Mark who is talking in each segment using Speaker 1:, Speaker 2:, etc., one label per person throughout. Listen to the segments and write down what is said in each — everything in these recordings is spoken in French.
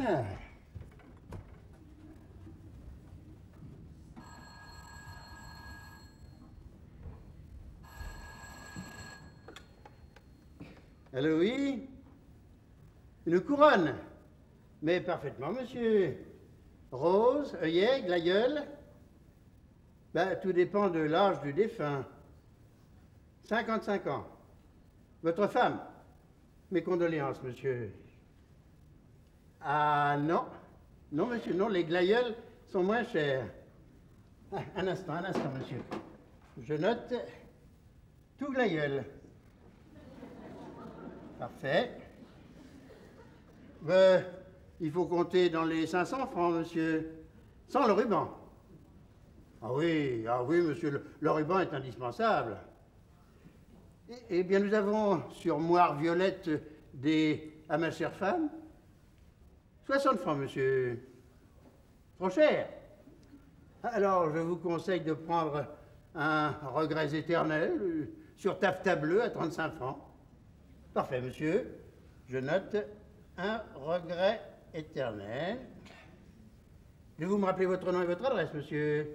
Speaker 1: Ah. Allô, oui? Une couronne? Mais parfaitement, monsieur. Rose, œillet, glaïeul? Ben, tout dépend de l'âge du défunt. 55 ans. Votre femme? Mes condoléances, monsieur. Ah non, non monsieur, non, les glaïeuls sont moins chers. Ah, un instant, monsieur. Je note tout glaïeul. Parfait. Il faut compter dans les 500 francs, monsieur, sans le ruban. Ah oui, monsieur, le ruban est indispensable. Eh bien, nous avons sur moire violette à ma chère femme. 60 francs, monsieur. Trop cher. Alors, je vous conseille de prendre un regret éternel sur taffetas bleu à 35 francs. Parfait, monsieur. Je note un regret éternel. Vous me rappelez votre nom et votre adresse, monsieur?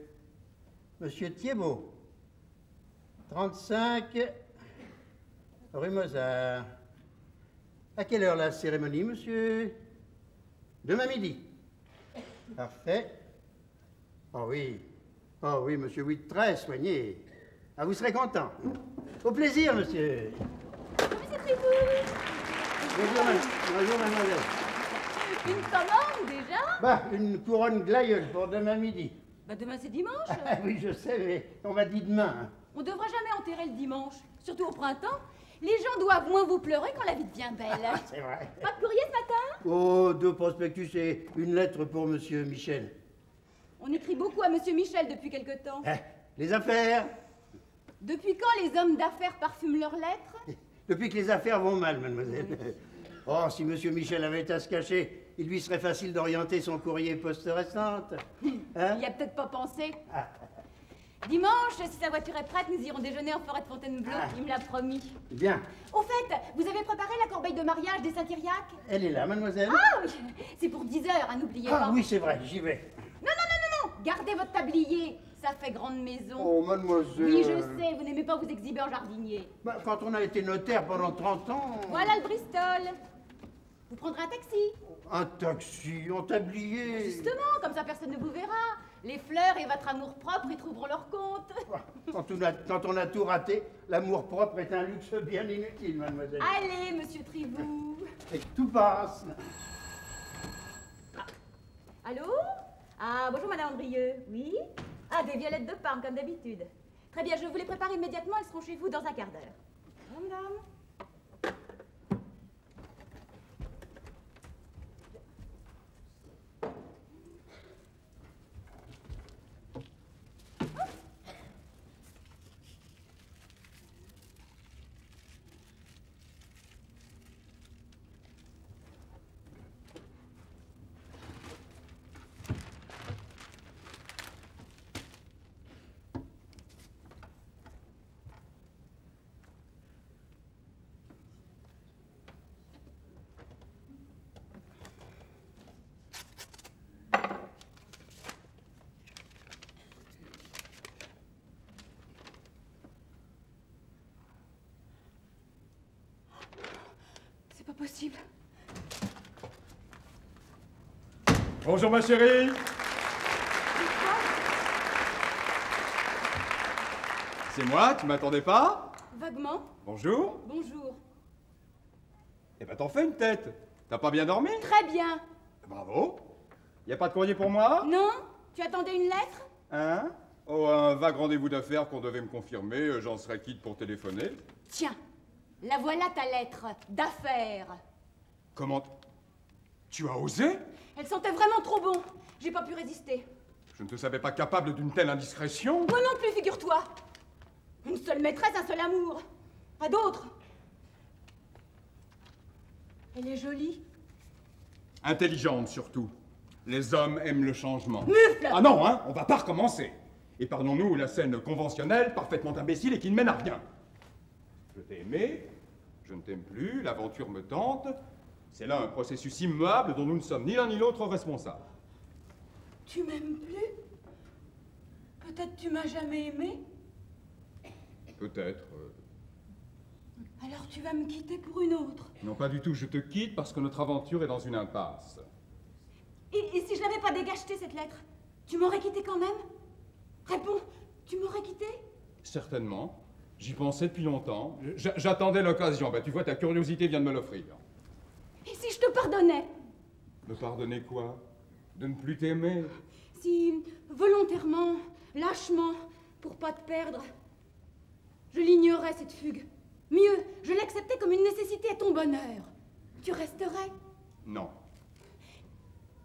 Speaker 1: Monsieur Thiebaud. 35 rue Mozart. À quelle heure la cérémonie, monsieur? Demain midi. Parfait. Oh oui, monsieur, oui, très soigné. Ah, vous serez content. Au plaisir, monsieur.
Speaker 2: Monsieur Trévoux.
Speaker 1: Bonjour, mademoiselle.
Speaker 2: Une commande, déjà?
Speaker 1: Bah, une couronne glaïeule pour demain midi.
Speaker 2: Bah, demain, c'est dimanche.
Speaker 1: Ah, oui, je sais, mais on m'a dit demain. Hein.
Speaker 2: On ne devra jamais enterrer le dimanche, surtout au printemps. Les gens doivent moins vous pleurer quand la vie devient belle.
Speaker 1: Ah, c'est vrai.
Speaker 2: Pas de courrier ce matin?
Speaker 1: Oh, 2 prospectus et une lettre pour monsieur Michel.
Speaker 2: On écrit beaucoup à monsieur Michel depuis quelque temps.
Speaker 1: Les affaires?
Speaker 2: Depuis quand les hommes d'affaires parfument leurs lettres?
Speaker 1: Depuis que les affaires vont mal, mademoiselle. Oh, si monsieur Michel avait à se cacher, il lui serait facile d'orienter son courrier poste restante. Hein?
Speaker 2: Il n'y a peut-être pas pensé. Dimanche, si sa voiture est prête, nous irons déjeuner en forêt de Fontainebleau. Il me l'a promis.
Speaker 1: Bien.
Speaker 2: Au fait, vous avez préparé la corbeille de mariage des Saint-Cyriaque?
Speaker 1: Elle est là, mademoiselle.
Speaker 2: Ah oui, c'est pour 10 heures, hein, n'oubliez pas.
Speaker 1: Ah oui, c'est vrai, j'y vais.
Speaker 2: Non, gardez votre tablier. Ça fait grande maison.
Speaker 1: Oh, mademoiselle.
Speaker 2: Oui, je sais, vous n'aimez pas vous exhiber en jardinier.
Speaker 1: Bah, quand on a été notaire pendant 30 ans...
Speaker 2: Voilà le Bristol. Vous prendrez un taxi.
Speaker 1: Un taxi, en tablier.
Speaker 2: Justement, comme ça personne ne vous verra. Les fleurs et votre amour-propre y trouveront leur compte.
Speaker 1: Quand on a tout raté, l'amour-propre est un luxe bien inutile, mademoiselle.
Speaker 2: Allez, monsieur Trévoux.
Speaker 1: Et tout passe.
Speaker 2: Allô? Ah, bonjour, madame Andrieux. Oui? Ah, des violettes de Parme, comme d'habitude. Très bien, je vous les prépare immédiatement. Elles seront chez vous dans un quart d'heure. Madame. C'est pas possible.
Speaker 3: Bonjour ma chérie. C'est moi, tu m'attendais pas?
Speaker 2: Vaguement.
Speaker 3: Bonjour.
Speaker 2: Bonjour.
Speaker 3: Eh ben t'en fais une tête. T'as pas bien dormi?
Speaker 2: Très bien.
Speaker 3: Bravo. Y a pas de courrier pour moi?
Speaker 2: Non? Tu attendais une lettre?
Speaker 3: Hein? Oh, un vague rendez-vous d'affaires qu'on devait me confirmer, j'en serais quitte pour téléphoner.
Speaker 2: Tiens, la voilà ta lettre d'affaires.
Speaker 3: Comment... Tu as osé?
Speaker 2: Elle sentait vraiment trop bon. J'ai pas pu résister.
Speaker 3: Je ne te savais pas capable d'une telle indiscrétion.
Speaker 2: Moi non plus, figure-toi. Une seule maîtresse, un seul amour. Pas d'autre. Elle est jolie.
Speaker 3: Intelligente, surtout. Les hommes aiment le changement.
Speaker 2: Mufle!
Speaker 3: Ah non, hein, on va pas recommencer. Épargnons-nous la scène conventionnelle, parfaitement imbécile et qui ne mène à rien. Je t'ai aimé, je ne t'aime plus, l'aventure me tente. C'est là un processus immuable dont nous ne sommes ni l'un ni l'autre responsables.
Speaker 2: Tu m'aimes plus? Peut-être tu m'as jamais aimé?
Speaker 3: Peut-être.
Speaker 2: Alors tu vas me quitter pour une autre?
Speaker 3: Non, pas du tout. Je te quitte parce que notre aventure est dans une impasse.
Speaker 2: Et si je n'avais pas dégageté cette lettre, tu m'aurais quitté quand même? Réponds, tu m'aurais quitté?
Speaker 3: Certainement. J'y pensais depuis longtemps. J'attendais l'occasion. Ben, tu vois, ta curiosité vient de me l'offrir.
Speaker 2: Et si je te pardonnais?
Speaker 3: Me pardonner quoi? De ne plus t'aimer?
Speaker 2: Si, volontairement, lâchement, pour pas te perdre, je l'ignorais cette fugue. Mieux, je l'acceptais comme une nécessité à ton bonheur. Tu resterais?
Speaker 3: Non.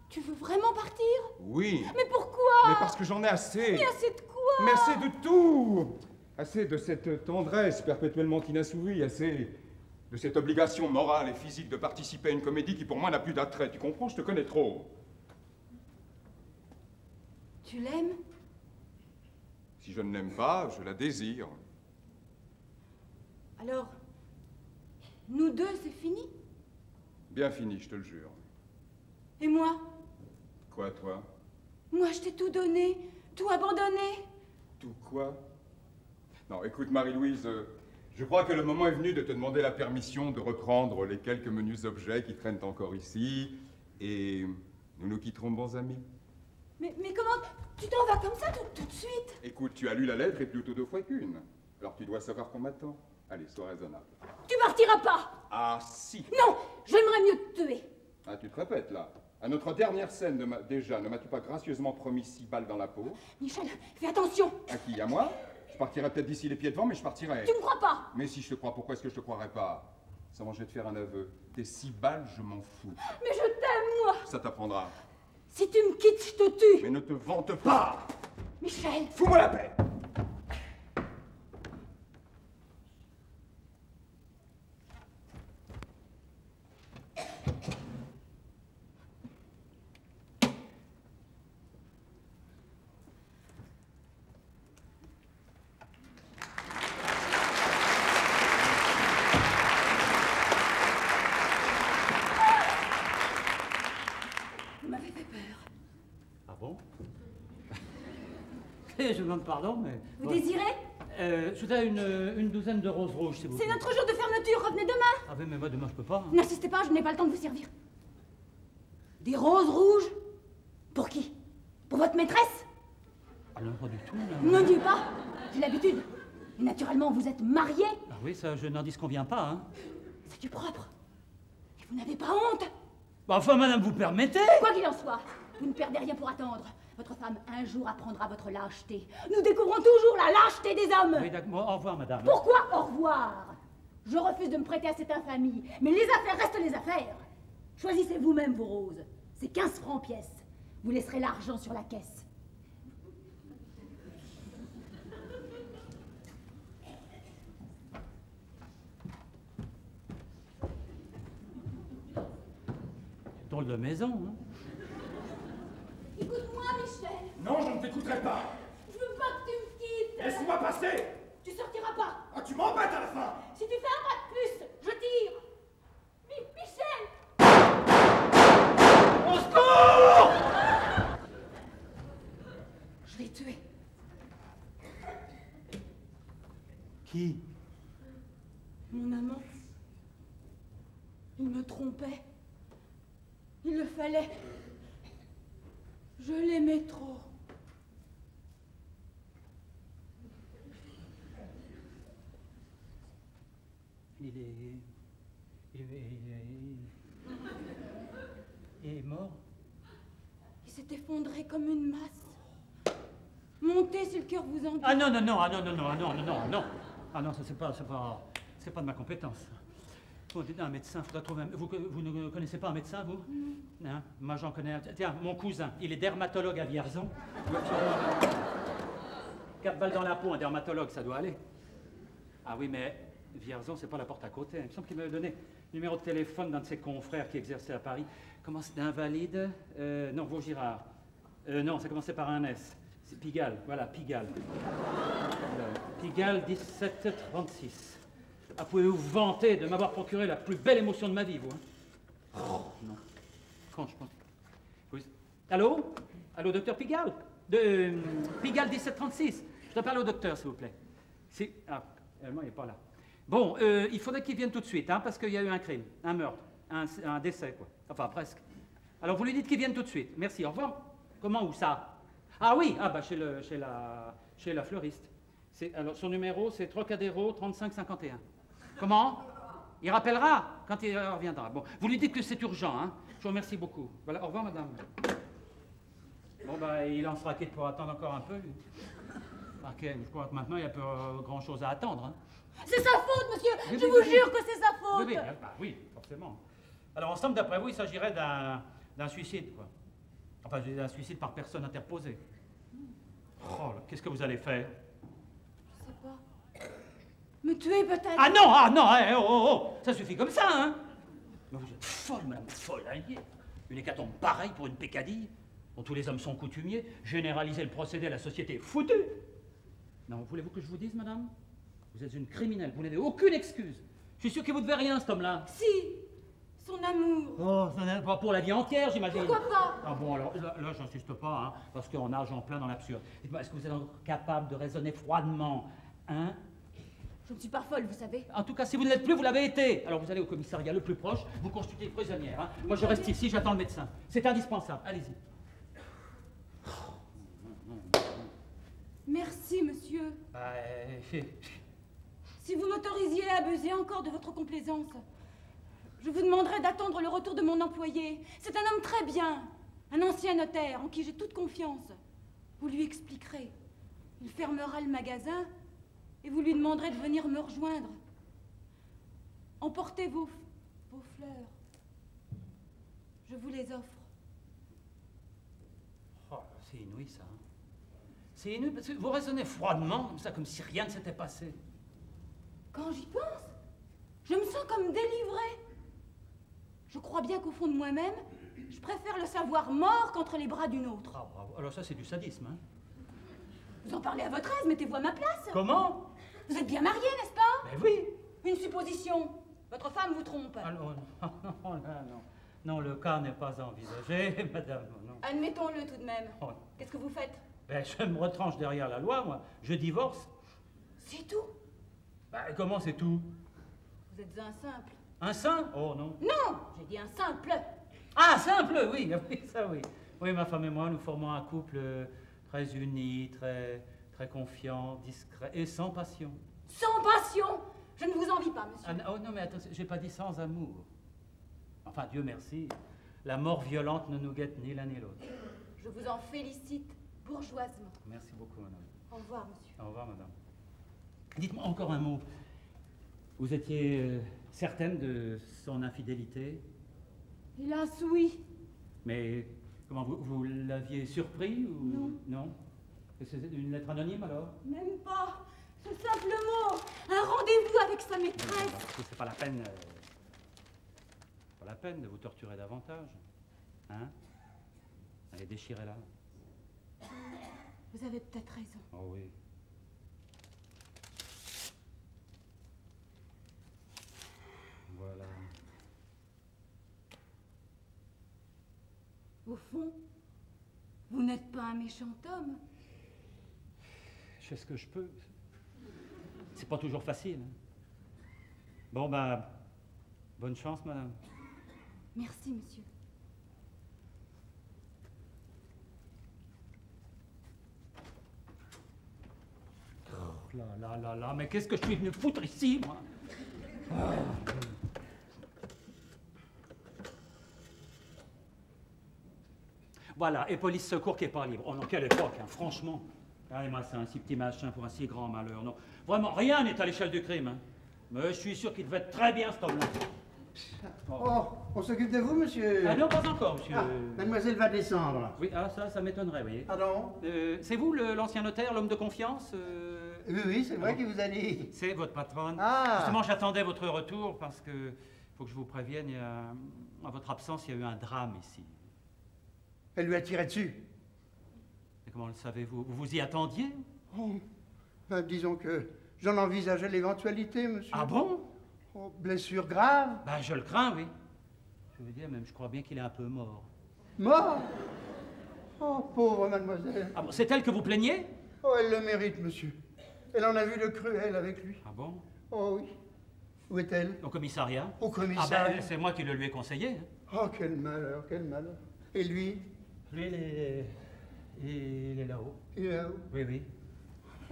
Speaker 2: Tu veux vraiment partir?
Speaker 3: Oui.
Speaker 2: Mais pourquoi?
Speaker 3: Mais parce que j'en ai assez.
Speaker 2: Mais assez de quoi?
Speaker 3: Mais assez de tout. Assez de cette tendresse perpétuellement inassouvie, assez de cette obligation morale et physique de participer à une comédie qui pour moi n'a plus d'attrait. Tu comprends? Je te connais trop.
Speaker 2: Tu l'aimes?
Speaker 3: Si je ne l'aime pas, je la désire.
Speaker 2: Alors, nous deux, c'est fini?
Speaker 3: Bien fini, je te le jure.
Speaker 2: Et moi?
Speaker 3: Quoi, toi?
Speaker 2: Moi, je t'ai tout donné, tout abandonné.
Speaker 3: Tout quoi? Non, écoute, Marie-Louise, je crois que le moment est venu de te demander la permission de reprendre les quelques menus objets qui traînent encore ici, et nous nous quitterons bons amis.
Speaker 2: Mais comment? Tu t'en vas comme ça tout de suite?
Speaker 3: Écoute, tu as lu la lettre et plutôt 2 fois qu'une. Alors tu dois savoir qu'on m'attend. Allez, sois raisonnable.
Speaker 2: Tu partiras pas!
Speaker 3: Ah, si!
Speaker 2: Non! J'aimerais mieux te tuer.
Speaker 3: Ah, tu te répètes, là. À notre dernière scène, déjà, ne m'as-tu pas gracieusement promis 6 balles dans la peau?
Speaker 2: Michel, fais attention!
Speaker 3: À qui? À moi? Je partirai peut-être d'ici les pieds devant, mais je partirai.
Speaker 2: Tu me crois pas?
Speaker 3: Mais si je te crois, pourquoi est-ce que je te croirais pas? Seulement, je vais te faire un aveu. Tes 6 balles, je m'en fous.
Speaker 2: Mais je t'aime, moi!
Speaker 3: Ça t'apprendra.
Speaker 2: Si tu me quittes, je te tue!
Speaker 3: Mais ne te vante pas!
Speaker 2: Michel!
Speaker 3: Fous-moi la paix!
Speaker 2: Vous m'avez fait peur.
Speaker 4: Ah bon? Je vous demande pardon, mais...
Speaker 2: Vous
Speaker 4: ouais.
Speaker 2: désirez?
Speaker 4: Je voudrais une douzaine de roses rouges, s'il vous plaît.
Speaker 2: C'est notre jour de fermeture, revenez demain!
Speaker 4: Ah oui, mais moi, demain, je peux pas. Hein.
Speaker 2: N'insistez pas, je n'ai pas le temps de vous servir. Des roses rouges? Pour qui? Pour votre maîtresse?
Speaker 4: Ah non, pas du tout, là.
Speaker 2: Ne dis pas, j'ai l'habitude. Et naturellement, vous êtes mariés.
Speaker 4: Ah oui, ça, je n'en disconviens pas, hein.
Speaker 2: C'est du propre. Et vous n'avez pas honte?
Speaker 4: Bah, enfin, madame, vous permettez?
Speaker 2: Quoi qu'il en soit, vous ne perdez rien pour attendre. Votre femme, un jour, apprendra votre lâcheté. Nous découvrons toujours la lâcheté des hommes.
Speaker 4: Oui, d'accord. Au revoir, madame.
Speaker 2: Pourquoi au revoir? Je refuse de me prêter à cette infamie. Mais les affaires restent les affaires. Choisissez vous-même vos roses. C'est 15 francs pièce. Vous laisserez l'argent sur la caisse.
Speaker 4: Drôle de maison, hein.
Speaker 2: Écoute-moi, Michel.
Speaker 3: Non, je ne t'écouterai pas!
Speaker 2: Je veux pas que tu me quittes.
Speaker 3: Laisse-moi passer!
Speaker 2: Tu sortiras pas.
Speaker 3: Ah, tu m'embêtes à la fin!
Speaker 2: Si tu fais un pas de plus, je tire. Michel!
Speaker 3: Au secours!
Speaker 2: Je l'ai tué.
Speaker 4: Qui?
Speaker 2: Mon amant. Il me trompait. Il le fallait. Je l'aimais trop.
Speaker 4: Il est mort?
Speaker 2: Il s'est effondré comme une masse. Montez si le cœur vous en dit.
Speaker 4: Ah non, non, non, ah non, non, non, ah non, non, non, non. Ah non, ça c'est pas de ma compétence. Faut un médecin, faudra trouver un... Vous ne connaissez pas un médecin, vous? Non. Moi, j'en connais un. Tiens, mon cousin, il est dermatologue à Vierzon. 4 balles dans la peau, un dermatologue, ça doit aller. Ah oui, mais Vierzon, c'est pas la porte à côté. Il me semble qu'il m'avait donné le numéro de téléphone d'un de ses confrères qui exerçait à Paris. Comment c'est, Invalide? Non, Vaugirard. Non, ça commençait par un S. C'est Pigalle, voilà, Pigalle. Pigalle 1736. Ah, pouvez-vous vous vanter de m'avoir procuré la plus belle émotion de ma vie, vous, hein? Oh, non. Quand je pense... Oui. Allô? Allô, docteur Pigalle? Pigalle 1736. Je dois parler au docteur, s'il vous plaît. Ah, il n'est pas là. Bon, il faudrait qu'il vienne tout de suite, hein, parce qu'il y a eu un crime, un meurtre, un décès, quoi. Enfin, presque. Alors, vous lui dites qu'il vienne tout de suite. Merci, au revoir. Comment, où ça? Ah oui, ah bah chez la fleuriste. Alors, son numéro, c'est Trocadéro 3551. Comment? Il rappellera quand il reviendra. Bon, vous lui dites que c'est urgent, hein. Je vous remercie beaucoup. Voilà, au revoir, madame. Bon, bah, il en sera quitte pour attendre encore un peu. Ok, je crois que maintenant, il n'y a plus grand-chose à attendre, hein.
Speaker 2: C'est sa faute, monsieur. Je vous jure que c'est sa faute.
Speaker 4: Oui, forcément. Alors, en somme, d'après vous, il s'agirait d'un suicide, quoi. Enfin, d'un suicide par personne interposée. Oh, qu'est-ce que vous allez faire?
Speaker 2: Je sais pas. Me tuer, peut-être.
Speaker 4: Ah non, oh, ça suffit comme ça, hein. Mais vous êtes folle, madame, folle, hein. Une hécatombe pareille pour une pécadille, dont tous les hommes sont coutumiers, généraliser le procédé à la société foutue. Non, voulez-vous que je vous dise, madame? Vous êtes une criminelle, vous n'avez aucune excuse. Je suis sûr qu'il vous devait rien, cet homme-là.
Speaker 2: Si, son amour.
Speaker 4: Oh, pas pour la vie entière, j'imagine.
Speaker 2: Pourquoi pas?
Speaker 4: Ah bon, alors là j'insiste pas, hein, parce qu'on nage en plein dans l'absurde. Dites-moi, est-ce que vous êtes encore capable de raisonner froidement, hein?
Speaker 2: Je ne suis pas folle, vous savez.
Speaker 4: En tout cas, si vous ne l'êtes plus, vous l'avez été. Alors vous allez au commissariat le plus proche, vous constituez prisonnière, hein. Moi je reste ici, j'attends le médecin. C'est indispensable, allez-y.
Speaker 2: Merci, monsieur. Si vous m'autorisiez à abuser encore de votre complaisance, je vous demanderai d'attendre le retour de mon employé. C'est un homme très bien, un ancien notaire en qui j'ai toute confiance. Vous lui expliquerez. Il fermera le magasin et vous lui demanderez de venir me rejoindre. Emportez vos fleurs. Je vous les offre.
Speaker 4: Oh, c'est inouï, ça. Hein. C'est inouï, parce que vous raisonnez froidement, comme ça, comme si rien ne s'était passé.
Speaker 2: Quand j'y pense, je me sens comme délivrée. Je crois bien qu'au fond de moi-même, je préfère le savoir mort qu'entre les bras d'une autre.
Speaker 4: Ah, bravo. Alors ça, c'est du sadisme, hein.
Speaker 2: Vous en parlez à votre aise, mettez-vous à ma place.
Speaker 4: Comment?
Speaker 2: Vous êtes bien marié, n'est-ce pas?
Speaker 4: Mais oui.
Speaker 2: Une supposition. Votre femme vous trompe.
Speaker 4: Ah non, non. Non, le cas n'est pas envisagé, madame, non.
Speaker 2: Admettons-le tout de même.
Speaker 4: Oh.
Speaker 2: Qu'est-ce que vous faites?
Speaker 4: Ben, je me retranche derrière la loi, moi. Je divorce.
Speaker 2: C'est tout?
Speaker 4: Ben, comment c'est tout?
Speaker 2: Vous êtes un simple.
Speaker 4: Un saint? Oh, non.
Speaker 2: Non, j'ai dit un simple.
Speaker 4: Ah, simple, oui, ça oui. Oui, ma femme et moi, nous formons un couple très uni, très confiant, discret et sans passion.
Speaker 2: Sans passion? Je ne vous envie pas, monsieur.
Speaker 4: Ah, oh non, mais attends, j'ai pas dit sans amour. Enfin, Dieu merci, la mort violente ne nous guette ni l'un ni l'autre.
Speaker 2: Je vous en félicite bourgeoisement.
Speaker 4: Merci beaucoup, madame.
Speaker 2: Au revoir, monsieur.
Speaker 4: Au revoir, madame. Dites-moi encore un mot. Vous étiez certaine de son infidélité?
Speaker 2: Hélas, oui.
Speaker 4: Mais comment, vous l'aviez surpris ou...
Speaker 2: Non.
Speaker 4: Non? C'est une lettre anonyme, alors?
Speaker 2: Même pas. Ce simple mot. Un rendez-vous avec sa maîtresse.
Speaker 4: C'est pas la peine... pas la peine de vous torturer davantage. Hein? Allez, déchirez-la.
Speaker 2: Vous avez peut-être raison.
Speaker 4: Oh oui. Voilà.
Speaker 2: Au fond, vous n'êtes pas un méchant homme.
Speaker 4: Je fais ce que je peux. C'est pas toujours facile. Hein. Bon, ben, bonne chance, madame.
Speaker 2: Merci, monsieur.
Speaker 4: Oh là, mais qu'est-ce que je suis venu foutre ici, moi? Voilà, et police secours qui est pas libre. Oh non, quelle époque, hein, franchement. Regardez-moi ça, un si petit machin pour un si grand malheur. Non, vraiment, rien n'est à l'échelle du crime. Hein. Mais je suis sûr qu'il devait être très bien, cet homme-là.
Speaker 1: On s'occupe de vous, monsieur?
Speaker 4: Ah non, pas encore, monsieur.
Speaker 1: Ah, mademoiselle va descendre.
Speaker 4: Oui, ah ça m'étonnerait, vous voyez.
Speaker 1: Pardon?
Speaker 4: C'est vous l'ancien notaire, l'homme de confiance
Speaker 1: Oui, c'est moi qui vous ai dit.
Speaker 4: C'est votre patronne.
Speaker 1: Ah.
Speaker 4: Justement, j'attendais votre retour parce que, faut que je vous prévienne, en votre absence, il y a eu un drame ici.
Speaker 1: Elle lui a tiré dessus.
Speaker 4: Et comment le savez-vous? Vous vous y attendiez?
Speaker 1: Oh, ben, disons que j'en envisageais l'éventualité, monsieur.
Speaker 4: Ah bon?
Speaker 1: Oh, blessure grave.
Speaker 4: Ben, je le crains, oui. Je veux dire, même, je crois bien qu'il est un peu mort.
Speaker 1: Mort? Oh, pauvre mademoiselle.
Speaker 4: Ah bon, c'est elle que vous plaignez?
Speaker 1: Oh, elle le mérite, monsieur. Elle en a vu de cruel avec lui.
Speaker 4: Ah bon?
Speaker 1: Oh oui. Où est-elle?
Speaker 4: Au commissariat?
Speaker 1: Au
Speaker 4: Ah
Speaker 1: commissariat.
Speaker 4: ben, c'est moi qui le lui ai conseillé. Hein.
Speaker 1: Oh, quel malheur, quel malheur. Et lui?
Speaker 4: Lui, il est là-haut.
Speaker 1: Il est là-haut.
Speaker 4: Oui, oui.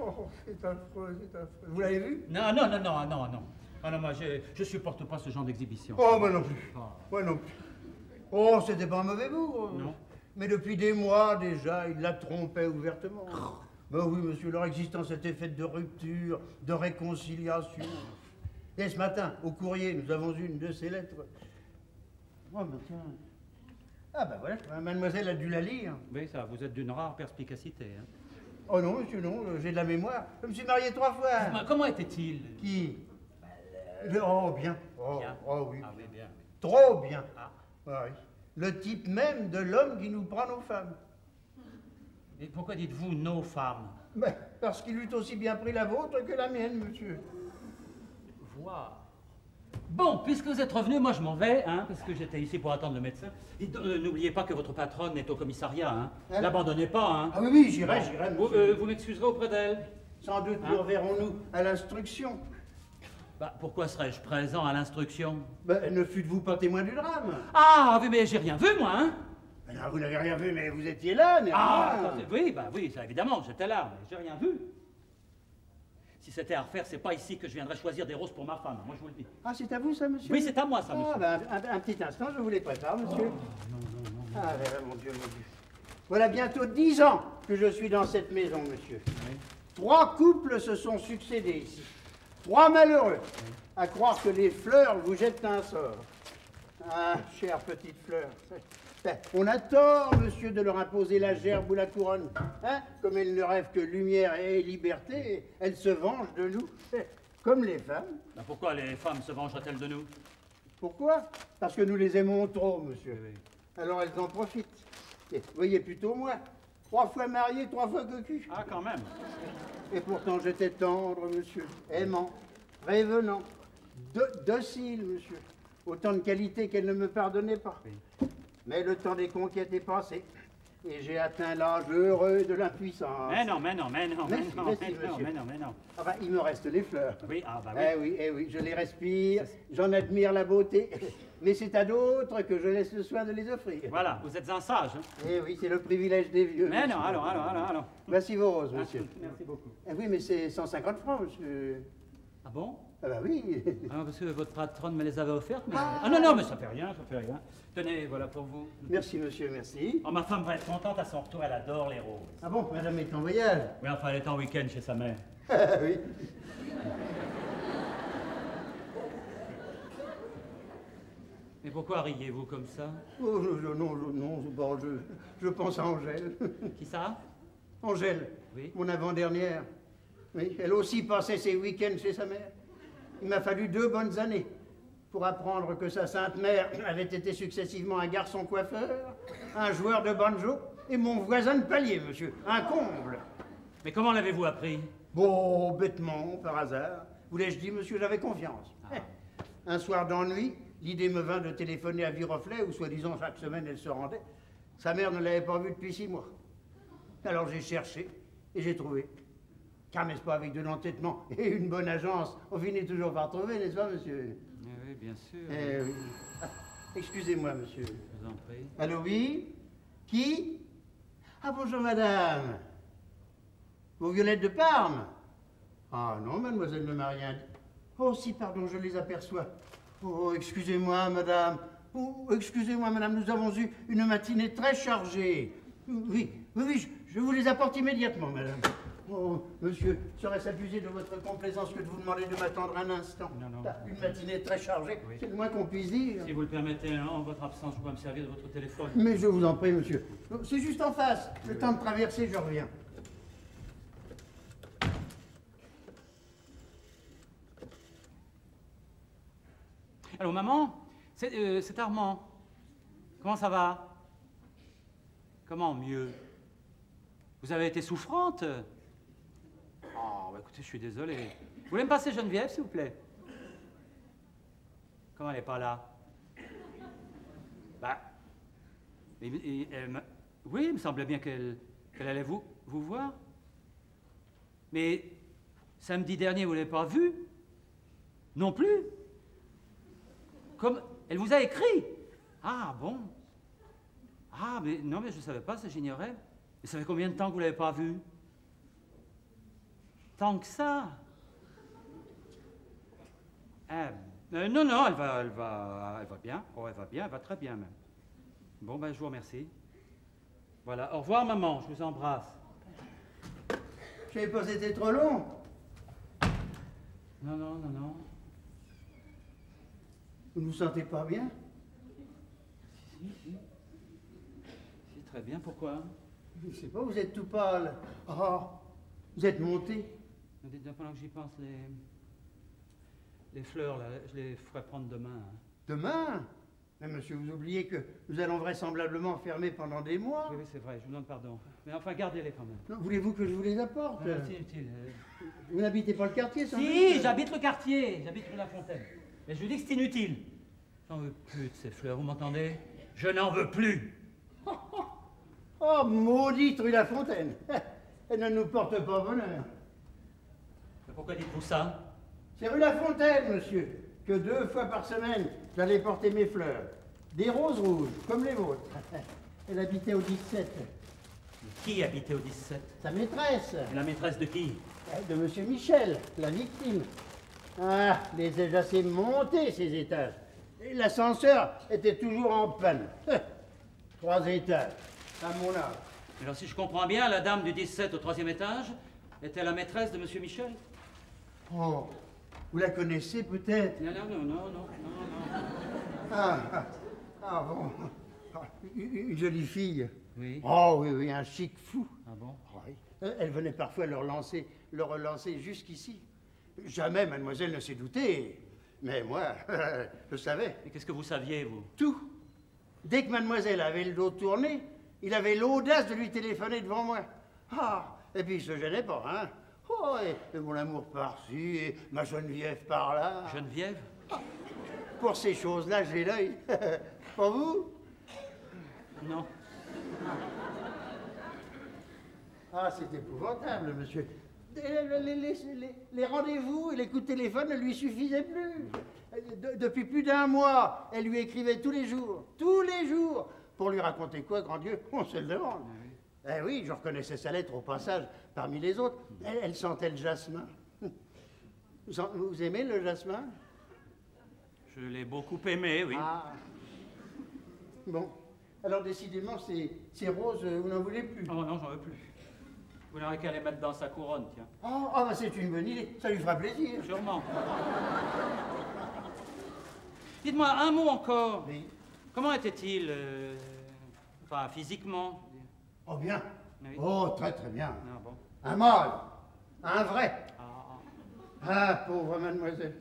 Speaker 1: Oh, c'est affreux, c'est affreux. Vous l'avez vu?
Speaker 4: Non. Ah non, moi, je supporte pas ce genre d'exhibition.
Speaker 1: Oh, moi non plus.
Speaker 4: Ah.
Speaker 1: Moi non plus. Oh, c'était pas un mauvais bout.
Speaker 4: Non.
Speaker 1: Mais depuis des mois déjà, il la trompait ouvertement. Ben oui, monsieur, leur existence était faite de rupture, de réconciliation. Et ce matin, au courrier, nous avons eu une de ces lettres. Oh, mais tiens. Ah ben voilà, mademoiselle a dû la lire.
Speaker 4: Oui, ça, vous êtes d'une rare perspicacité. Hein.
Speaker 1: Oh non, monsieur, non, j'ai de la mémoire. Je me suis marié 3 fois.
Speaker 4: Comment était-il?
Speaker 1: Qui? Oh, bien. Oh,
Speaker 4: Bien.
Speaker 1: oh oui.
Speaker 4: Ah oui, bien. Oui.
Speaker 1: Trop bien.
Speaker 4: Ah.
Speaker 1: Ah oui. Le type même de l'homme qui nous prend nos femmes.
Speaker 4: Et pourquoi dites-vous nos femmes?
Speaker 1: Ben, parce qu'il eût aussi bien pris la vôtre que la mienne, monsieur.
Speaker 4: Voir. Bon, puisque vous êtes revenu, moi je m'en vais, hein, parce que j'étais ici pour attendre le médecin. Et n'oubliez pas que votre patronne est au commissariat, hein.
Speaker 1: Hein?
Speaker 4: L'abandonnez pas, hein.
Speaker 1: Ah oui, oui, j'irai,
Speaker 4: Bon.
Speaker 1: j'irai,
Speaker 4: Vous,
Speaker 1: monsieur.
Speaker 4: vous m'excuserez auprès d'elle.
Speaker 1: Sans doute
Speaker 4: Hein?
Speaker 1: nous reverrons-nous à l'instruction.
Speaker 4: Bah, pourquoi serais-je présent à l'instruction?
Speaker 1: Ben, ne fûtes-vous pas témoin du drame?
Speaker 4: Ah, oui, mais j'ai rien vu, moi, hein.
Speaker 1: Ben non, vous n'avez rien vu, mais vous étiez là, n'est-ce
Speaker 4: Ah,
Speaker 1: pas?
Speaker 4: attendez, oui, bah oui, ça évidemment, j'étais là, mais j'ai rien vu. Si c'était à refaire, c'est pas ici que je viendrais choisir des roses pour ma femme, moi je vous le dis.
Speaker 1: Ah, c'est à vous ça, monsieur?
Speaker 4: Oui, c'est à moi ça, monsieur.
Speaker 1: Ah, ben, un petit instant, je vous les prépare, monsieur. Ah, ben, mon Dieu, mon Dieu. Voilà bientôt 10 ans que je suis dans cette maison, monsieur.
Speaker 4: Oui.
Speaker 1: 3 couples se sont succédés ici. 3 malheureux. À croire que les fleurs vous jettent un sort. Ah, chère petite fleur. Ben, on a tort, monsieur, de leur imposer la gerbe ou la couronne. Hein? Comme elles ne rêvent que lumière et liberté, elles se vengent de nous. Comme les femmes.
Speaker 4: Bah, pourquoi les femmes se vengeraient-elles de nous?
Speaker 1: Pourquoi? Parce que nous les aimons trop, monsieur.
Speaker 4: Oui.
Speaker 1: Alors elles en profitent. Et voyez plutôt moi. 3 fois marié, 3 fois cocu.
Speaker 4: Ah, quand même.
Speaker 1: Et pourtant j'étais tendre, monsieur. Aimant, prévenant, docile, monsieur. Autant de qualités qu'elle ne me pardonnait pas.
Speaker 4: Oui.
Speaker 1: Mais le temps des conquêtes est passé. Et j'ai atteint l'âge heureux de l'impuissance.
Speaker 4: Mais non.
Speaker 1: Merci, monsieur.
Speaker 4: Mais non.
Speaker 1: Enfin, il me reste les fleurs.
Speaker 4: Oui, ah bah oui.
Speaker 1: Eh oui, je les respire, j'en admire la beauté. Mais c'est à d'autres que je laisse le soin de les offrir.
Speaker 4: Voilà, vous êtes un sage. Hein.
Speaker 1: Eh oui, c'est le privilège des vieux.
Speaker 4: Mais
Speaker 1: monsieur.
Speaker 4: non, allons.
Speaker 1: Voici vos roses, monsieur.
Speaker 4: Merci beaucoup.
Speaker 1: Eh oui, mais c'est 150 francs, monsieur.
Speaker 4: Ah bon?
Speaker 1: Ah bah oui.
Speaker 4: Ah, parce que votre patronne me les avait offertes, mais... Ah non, mais ça fait rien. Tenez, voilà pour vous.
Speaker 1: Merci, monsieur, merci.
Speaker 4: Oh, ma femme va être contente à son retour, elle adore les roses.
Speaker 1: Ah bon, madame est en voyage.
Speaker 4: Oui, enfin, elle est en week-end chez sa mère.
Speaker 1: Ah oui.
Speaker 4: Mais pourquoi riez-vous comme ça?
Speaker 1: Oh, non, bon, je pense à Angèle.
Speaker 4: Qui ça?
Speaker 1: Angèle,
Speaker 4: Oui.
Speaker 1: mon avant-dernière. Oui, elle aussi passait ses week-ends chez sa mère. Il m'a fallu 2 bonnes années pour apprendre que sa sainte mère avait été successivement un garçon coiffeur, un joueur de banjo et mon voisin de palier, monsieur. Un comble.
Speaker 4: Mais comment l'avez-vous appris?
Speaker 1: Bon, bêtement, par hasard. Voulais-je dire, monsieur, j'avais confiance. Un soir d'ennui, l'idée me vint de téléphoner à Viroflay, où soi-disant chaque semaine elle se rendait. Sa mère ne l'avait pas vue depuis 6 mois. Alors j'ai cherché et j'ai trouvé. Car n'est-ce pas avec de l'entêtement et une bonne agence, on finit toujours par trouver, n'est-ce pas, monsieur?
Speaker 4: Oui, bien sûr.
Speaker 1: Eh oui. Ah, excusez-moi, monsieur.
Speaker 4: Je vous en prie.
Speaker 1: Allô, oui? Qui? Ah, bonjour, madame. Vos violettes de Parme? Ah non, mademoiselle ne m'a rien dit. Oh, si, pardon, je les aperçois. Oh, excusez-moi, madame. Oh, excusez-moi, madame, nous avons eu une matinée très chargée. Oui, je vous les apporte immédiatement, madame. Oh, monsieur, serait-ce abuser de votre complaisance que de vous demander de m'attendre un instant?
Speaker 4: Non, non.
Speaker 1: Une matinée très chargée,
Speaker 4: Oui.
Speaker 1: c'est le moins qu'on puisse dire.
Speaker 4: Si vous le permettez, hein, en votre absence, je peux me servir de votre téléphone.
Speaker 1: Mais je vous en prie, monsieur. C'est juste en face. Le temps de traverser, je reviens.
Speaker 4: Allô, maman? C'est Armand. Comment ça va? Comment mieux? Vous avez été souffrante? Oh, bah écoutez, je suis désolé. Vous voulez me passer Geneviève, s'il vous plaît? Comment elle n'est pas là? Bah... oui, il me semblait bien qu'elle allait vous voir. Mais samedi dernier, vous ne l'avez pas vue? Non plus? Comme... Elle vous a écrit? Ah, bon. Ah, mais non, mais je ne savais pas, ça j'ignorais. Mais ça fait combien de temps que vous ne l'avez pas vue? Tant que ça? Non, non, elle va bien. Oh, elle va bien, elle va très bien même. Bon, ben, je vous remercie. Voilà, au revoir, maman, je vous embrasse.
Speaker 1: Je savais pas c'était trop long.
Speaker 4: Non, non, non, non.
Speaker 1: Vous ne vous sentez pas bien?
Speaker 4: Si. Si, très bien, pourquoi?
Speaker 1: Je ne sais pas, vous êtes tout pâle. Oh, vous êtes monté.
Speaker 4: Dites-moi, pendant que j'y pense, les fleurs, là, je les ferai prendre demain. Hein.
Speaker 1: Demain? Mais monsieur, vous oubliez que nous allons vraisemblablement fermer pendant des mois.
Speaker 4: Oui, oui, c'est vrai, je vous demande pardon. Mais enfin, gardez-les quand même.
Speaker 1: Non, voulez-vous que je vous les apporte?
Speaker 4: Non, c'est inutile.
Speaker 1: Vous n'habitez pas le quartier, sans doute?
Speaker 4: Si, j'habite le quartier, j'habite rue La Fontaine. Mais je vous dis que c'est inutile. J'en veux plus de ces fleurs, vous m'entendez? Je n'en veux plus.
Speaker 1: Oh, maudite rue La Fontaine. Elle ne nous porte pas bonheur.
Speaker 4: Mais pourquoi dites-vous ça?
Speaker 1: C'est rue La Fontaine, monsieur, que 2 fois par semaine, j'allais porter mes fleurs. Des roses rouges, comme les vôtres. Elle habitait au 17.
Speaker 4: Mais qui habitait au 17?
Speaker 1: Sa maîtresse.
Speaker 4: La maîtresse de qui?
Speaker 1: De monsieur Michel, la victime. Ah, les ai assez montés, ces étages. Et l'ascenseur était toujours en panne. 3 étages, à mon âge.
Speaker 4: Alors si je comprends bien, la dame du 17 au 3e étage était la maîtresse de monsieur Michel?
Speaker 1: Oh, vous la connaissez peut-être?
Speaker 4: Non, non, non, non, non, non, non.
Speaker 1: Ah bon. Ah, une jolie fille.
Speaker 4: Oui.
Speaker 1: Oh oui, oui, un chic fou.
Speaker 4: Ah bon?
Speaker 1: Oui. Elle venait parfois le relancer jusqu'ici. Jamais mademoiselle ne s'est doutée. Mais moi, je savais.
Speaker 4: Et qu'est-ce que vous saviez, vous?
Speaker 1: Tout. Dès que mademoiselle avait le dos tourné, il avait l'audace de lui téléphoner devant moi. Ah, et puis il se gênait pas, hein. Oh, et mon amour par-ci, et ma Geneviève par-là.
Speaker 4: Geneviève?
Speaker 1: Ah, pour ces choses-là, j'ai l'œil. Pas vous?
Speaker 4: Non.
Speaker 1: Ah, c'est épouvantable, monsieur. Les rendez-vous et les coups de téléphone ne lui suffisaient plus. Depuis plus d'1 mois, elle lui écrivait tous les jours. Pour lui raconter quoi, grand Dieu? On se le demande. Eh oui, je reconnaissais sa lettre au passage parmi les autres. Elle sentait le jasmin. Vous aimez le jasmin?
Speaker 4: Je l'ai beaucoup aimé, oui.
Speaker 1: Ah. Bon. Alors décidément, ces roses, vous n'en voulez plus?
Speaker 4: Oh non, j'en veux plus. Vous n'aurez qu'à les mettre dans sa couronne, tiens.
Speaker 1: Oh, bah c'est une bonne idée. Ça lui fera plaisir.
Speaker 4: Sûrement. Dites-moi un mot encore.
Speaker 1: Oui.
Speaker 4: Comment était-il, enfin, physiquement?
Speaker 1: Oh, bien.
Speaker 4: Oui.
Speaker 1: Oh, très très bien.
Speaker 4: Ah bon.
Speaker 1: Un mâle. Un vrai.
Speaker 4: Ah.
Speaker 1: Ah, pauvre mademoiselle.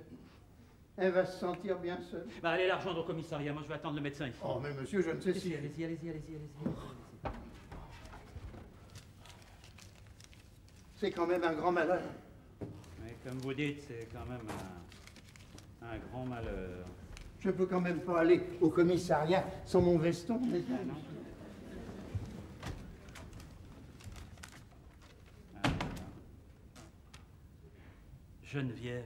Speaker 1: Elle va se sentir bien seule.
Speaker 4: Bah, allez la rejoindre au commissariat. Moi, je vais attendre le médecin ici.
Speaker 1: Oh, mais monsieur, je ne sais si...
Speaker 4: Allez-y, allez-y, allez-y, allez-y.
Speaker 1: C'est quand même un grand malheur.
Speaker 4: Mais comme vous dites, c'est quand même un grand malheur.
Speaker 1: Je peux quand même pas aller au commissariat sans mon veston, mais...
Speaker 4: Ah, non. Ah, Geneviève.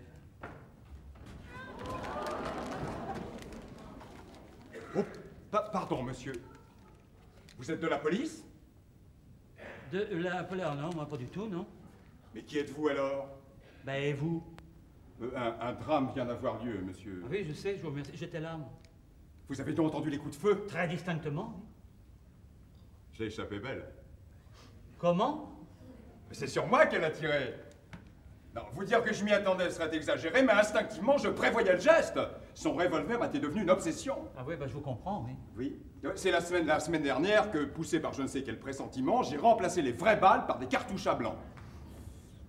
Speaker 3: Oh, pardon, monsieur. Vous êtes de la police?
Speaker 4: De la police? Non, moi pas du tout, non.
Speaker 3: Mais qui êtes-vous alors?
Speaker 4: Ben, et vous?
Speaker 3: Un drame vient d'avoir lieu, monsieur.
Speaker 4: Ah oui, je sais, je vous remercie. J'étais là, moi.
Speaker 3: Vous avez donc entendu les coups de feu?
Speaker 4: Très distinctement.
Speaker 3: J'ai échappé belle.
Speaker 4: Comment?
Speaker 3: C'est sur moi qu'elle a tiré. Non, vous dire que je m'y attendais serait exagéré, mais instinctivement, je prévoyais le geste. Son revolver était devenu une obsession.
Speaker 4: Ah oui, bah, je vous comprends, oui.
Speaker 3: Oui. C'est la semaine dernière que, poussé par je ne sais quel pressentiment, j'ai remplacé les vraies balles par des cartouches à blanc.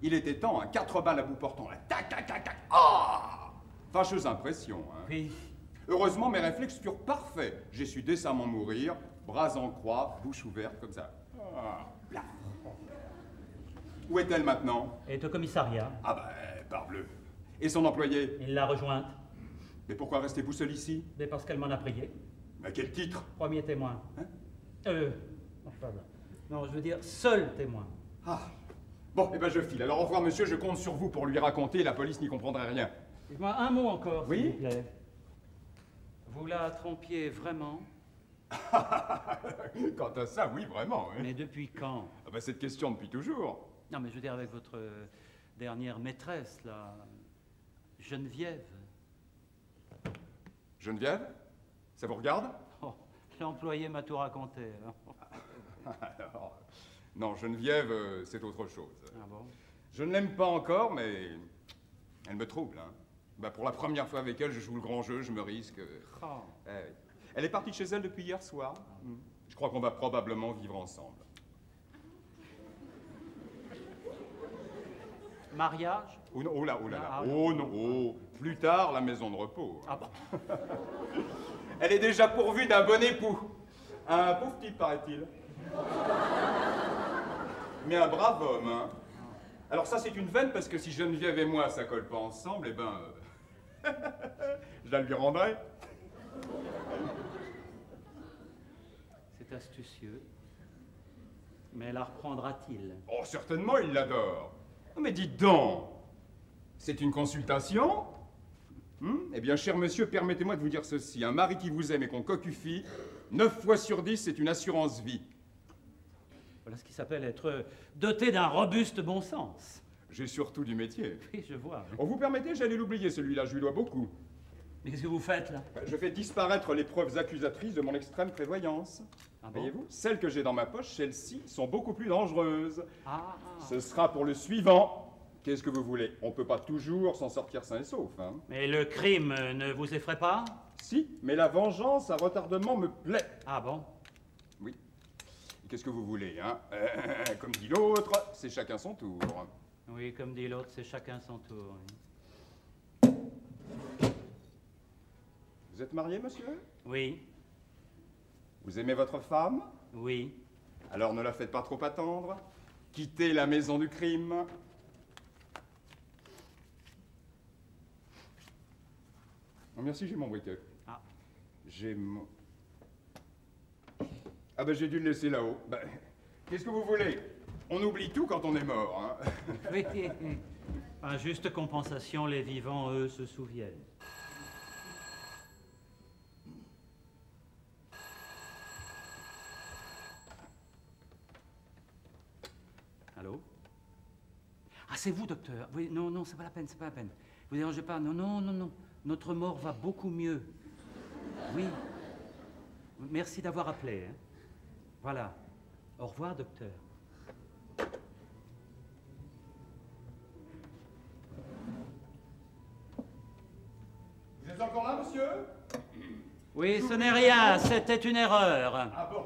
Speaker 3: Il était temps, hein, 4 balles à bout portant, là. Tac, tac, tac, tac. Ah! Fâcheuse impression, hein.
Speaker 4: Oui.
Speaker 3: Heureusement, mes réflexes furent parfaits. J'ai su décemment mourir, bras en croix, bouche ouverte, comme ça. Ah, là. Où est-elle maintenant?
Speaker 4: Elle est au commissariat.
Speaker 3: Ah ben, parbleu. Et son employé?
Speaker 4: Il l'a rejointe.
Speaker 3: Mais pourquoi restez-vous seul ici?
Speaker 4: Mais parce qu'elle m'en a prié.
Speaker 3: À quel titre?
Speaker 4: Premier témoin.
Speaker 3: Hein?
Speaker 4: Enfin, non, je veux dire, seul témoin.
Speaker 3: Ah. Bon, eh ben je file. Alors au revoir, monsieur, je compte sur vous pour lui raconter, la police n'y comprendrait rien.
Speaker 4: Dites-moi un mot encore,
Speaker 3: Oui?
Speaker 4: s'il vous plaît. Vous la trompiez vraiment?
Speaker 3: Quant à ça, oui, vraiment. Hein.
Speaker 4: Mais depuis quand?
Speaker 3: Ah ben, cette question depuis toujours.
Speaker 4: Non, mais je veux dire avec votre dernière maîtresse, là, Geneviève.
Speaker 3: Geneviève? Ça vous regarde?
Speaker 4: Oh, l'employé m'a tout raconté.
Speaker 3: Alors, non, Geneviève, c'est autre chose.
Speaker 4: Ah bon?
Speaker 3: Je ne l'aime pas encore, mais elle me trouble. Hein. Bah, pour la première fois avec elle, je joue le grand jeu, je me risque.
Speaker 4: Oh.
Speaker 3: Eh oui. Elle est partie de chez elle depuis hier soir. Je crois qu'on va probablement vivre ensemble.
Speaker 4: Mariage?
Speaker 3: Oh, non, oh là, oh là là.
Speaker 4: Ah,
Speaker 3: Oh non, oh. Plus tard, la maison de repos.
Speaker 4: Ah bon?
Speaker 3: Elle est déjà pourvue d'un bon époux. Un pauvre type, paraît-il. Mais un brave homme, hein. Alors ça, c'est une veine, parce que si Geneviève et moi, ça colle pas ensemble, eh ben... je la lui rendrai.
Speaker 4: C'est astucieux. Mais la reprendra-t-il?
Speaker 3: Oh, certainement, il l'adore. Mais dites donc, c'est une consultation? Eh bien, cher monsieur, permettez-moi de vous dire ceci. Un mari qui vous aime et qu'on cocufie, 9 fois sur 10, c'est une assurance vie.
Speaker 4: Voilà ce qui s'appelle être doté d'un robuste bon sens.
Speaker 3: J'ai surtout du métier.
Speaker 4: Oui, je vois.
Speaker 3: Oh, vous permettez, j'allais l'oublier, celui-là, je lui dois beaucoup.
Speaker 4: Mais qu'est-ce que vous faites, là?
Speaker 3: Je fais disparaître les preuves accusatrices de mon extrême prévoyance.
Speaker 4: Ah bon?
Speaker 3: Voyez-vous, celles que j'ai dans ma poche, celles-ci sont beaucoup plus dangereuses.
Speaker 4: Ah.
Speaker 3: Ce sera pour le suivant. Qu'est-ce que vous voulez? On peut pas toujours s'en sortir sain et sauf, hein.
Speaker 4: Mais le crime ne vous effraie pas?
Speaker 3: Si, mais la vengeance à retardement me plaît.
Speaker 4: Ah bon?
Speaker 3: Oui. Qu'est-ce que vous voulez, hein? Comme dit l'autre, c'est chacun son tour.
Speaker 4: Oui, comme dit l'autre, c'est chacun son tour.
Speaker 3: Vous êtes marié, monsieur?
Speaker 4: Oui,
Speaker 3: Vous aimez votre femme?
Speaker 4: oui.
Speaker 3: Alors ne la faites pas trop attendre. Quittez la maison du crime. Non, merci, j'ai mon briquet.
Speaker 4: Ah.
Speaker 3: J'ai mon... Ah ben j'ai dû le laisser là-haut. Ben, qu'est-ce que vous voulez? On oublie tout quand on est mort, hein.
Speaker 4: Oui. À juste compensation, les vivants, eux, se souviennent. Allô? Ah, c'est vous, docteur. Oui, non, non, c'est pas la peine, c'est pas la peine. Vous dérangez pas. Non, non, non, non. Notre mort va beaucoup mieux. Oui. Merci d'avoir appelé. Hein. Voilà. Au revoir, docteur.
Speaker 3: Vous êtes encore là, monsieur?
Speaker 4: Oui, ce n'est rien, c'était une erreur.
Speaker 3: Ah bon?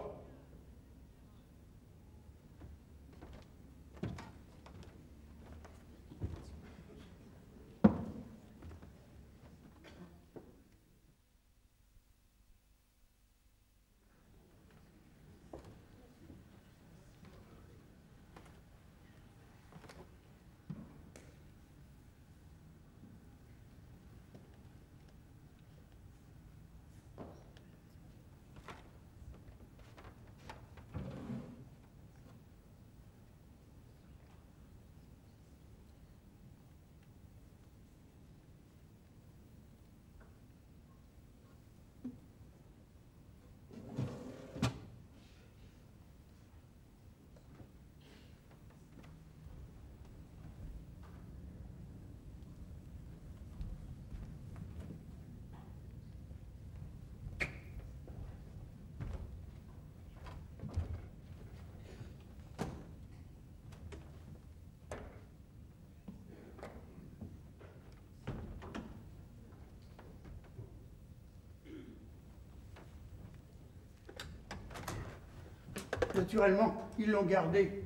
Speaker 1: Naturellement, ils l'ont gardé.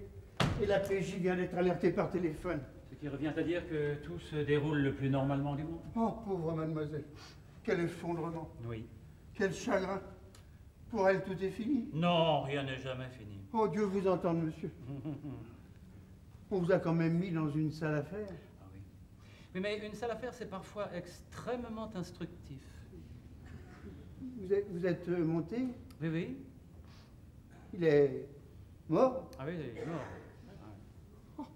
Speaker 1: Et la PJ vient d'être alertée par téléphone.
Speaker 4: Ce qui revient à dire que tout se déroule le plus normalement du monde.
Speaker 1: Oh, pauvre mademoiselle. Quel effondrement.
Speaker 4: Oui.
Speaker 1: Quel chagrin. Pour elle, tout est fini.
Speaker 4: Non, rien n'est jamais fini.
Speaker 1: Oh, Dieu vous entende, monsieur. On vous a quand même mis dans une salle à faire.
Speaker 4: Ah oui. Oui, mais une salle à faire, c'est parfois extrêmement instructif.
Speaker 1: Vous êtes monté?
Speaker 4: Oui, oui.
Speaker 1: Il est mort?
Speaker 4: Ah oui, il est mort.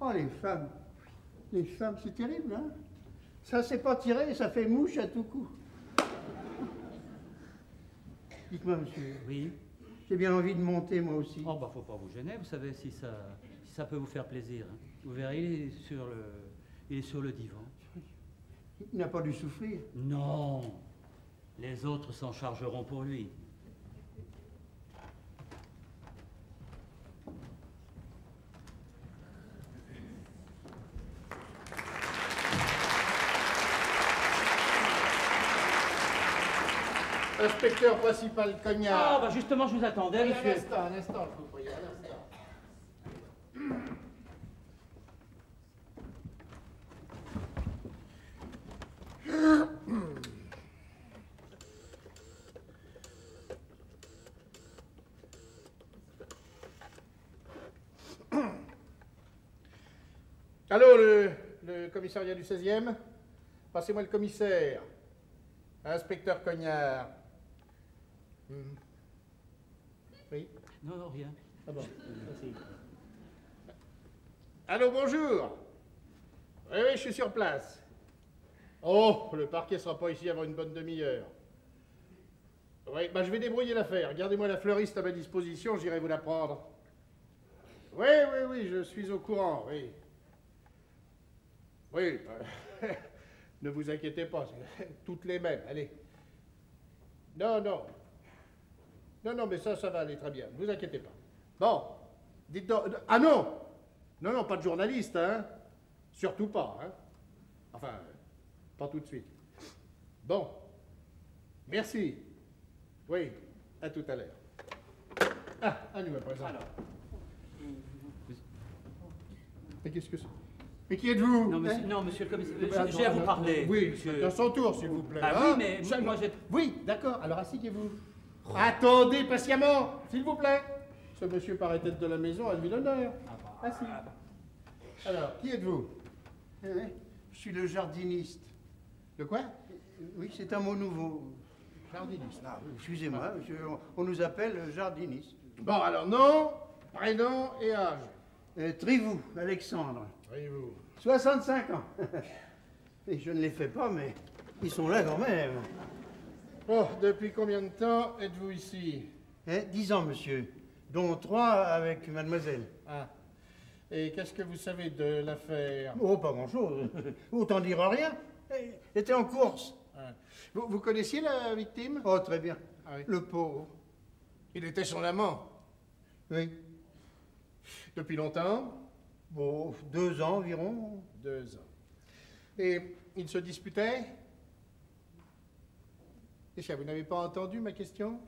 Speaker 1: Oh, les femmes. Les femmes, c'est terrible, hein? Ça s'est pas tiré, ça fait mouche à tout coup. Dites-moi, monsieur.
Speaker 4: Oui.
Speaker 1: J'ai bien envie de monter, moi aussi.
Speaker 4: Oh, bah, faut pas vous gêner, vous savez, si ça peut vous faire plaisir. Hein. Vous verrez, il est sur le divan.
Speaker 1: Il n'a pas dû souffrir.
Speaker 4: Non. Les autres s'en chargeront pour lui.
Speaker 5: Inspecteur principal Cognard.
Speaker 4: Ah, bah justement, je vous attendais, monsieur.
Speaker 5: Un instant, je vous prie, un instant. Allô, le commissariat du 16e? Passez-moi le commissaire. Inspecteur Cognard. Oui?
Speaker 4: Non, non, rien.
Speaker 5: Ah bon, merci. Allô, bonjour. Oui, oui, je suis sur place. Oh, le parquet sera pas ici avant une bonne demi-heure. Oui, bah je vais débrouiller l'affaire. Gardez-moi la fleuriste à ma disposition, j'irai vous la prendre. Oui, oui, oui, je suis au courant, oui. Oui, ne vous inquiétez pas, c'est toutes les mêmes, allez. Non, non. Non, non, mais ça va aller très bien, ne vous inquiétez pas. Bon, dites donc... Ah non! Non, non, pas de journaliste, hein? Surtout pas, hein? Enfin, pas tout de suite. Bon, merci. Oui, à tout à l'heure. Ah, à nous à présent.
Speaker 4: Alors.
Speaker 5: Mais qu'est-ce que c'est? Mais qui êtes-vous?
Speaker 4: Non, monsieur,
Speaker 5: hein?
Speaker 4: non, monsieur le commissaire, j'ai à vous parler.
Speaker 5: Oui,
Speaker 4: monsieur.
Speaker 5: à son tour, s'il vous plaît.
Speaker 4: Ah
Speaker 5: hein?
Speaker 4: oui, mais moi j'ai...
Speaker 5: Oui, d'accord, alors asseyez-vous. Attendez patiemment, s'il vous plaît. Ce monsieur paraît être de la maison, à lui l'honneur. Assis. Alors, qui êtes-vous?
Speaker 1: Je suis le jardiniste.
Speaker 5: De quoi?
Speaker 1: Oui, c'est un mot nouveau.
Speaker 5: Jardiniste.
Speaker 1: Ah, excusez-moi, monsieur, on nous appelle jardiniste.
Speaker 5: Bon, alors, nom, prénom et âge.
Speaker 1: Trivou, Alexandre.
Speaker 5: Voyez-vous.
Speaker 1: 65 ans. Et je ne les fais pas, mais ils sont là quand même.
Speaker 5: Oh, depuis combien de temps êtes-vous ici?
Speaker 1: 10 ans, monsieur, dont 3 avec mademoiselle.
Speaker 5: Ah. Et qu'est-ce que vous savez de l'affaire?
Speaker 1: Oh, pas grand-chose. Autant dire rien. Elle était en course.
Speaker 5: Ah. Vous connaissiez la victime?
Speaker 1: Oh, très bien.
Speaker 5: Ah oui.
Speaker 1: Le pauvre.
Speaker 5: Il était son amant.
Speaker 1: Oui.
Speaker 5: Depuis longtemps?
Speaker 1: Bon, 2 ans environ.
Speaker 5: 2 ans. Et il se disputait? Qu'est-ce que vous n'avez pas entendu ma question?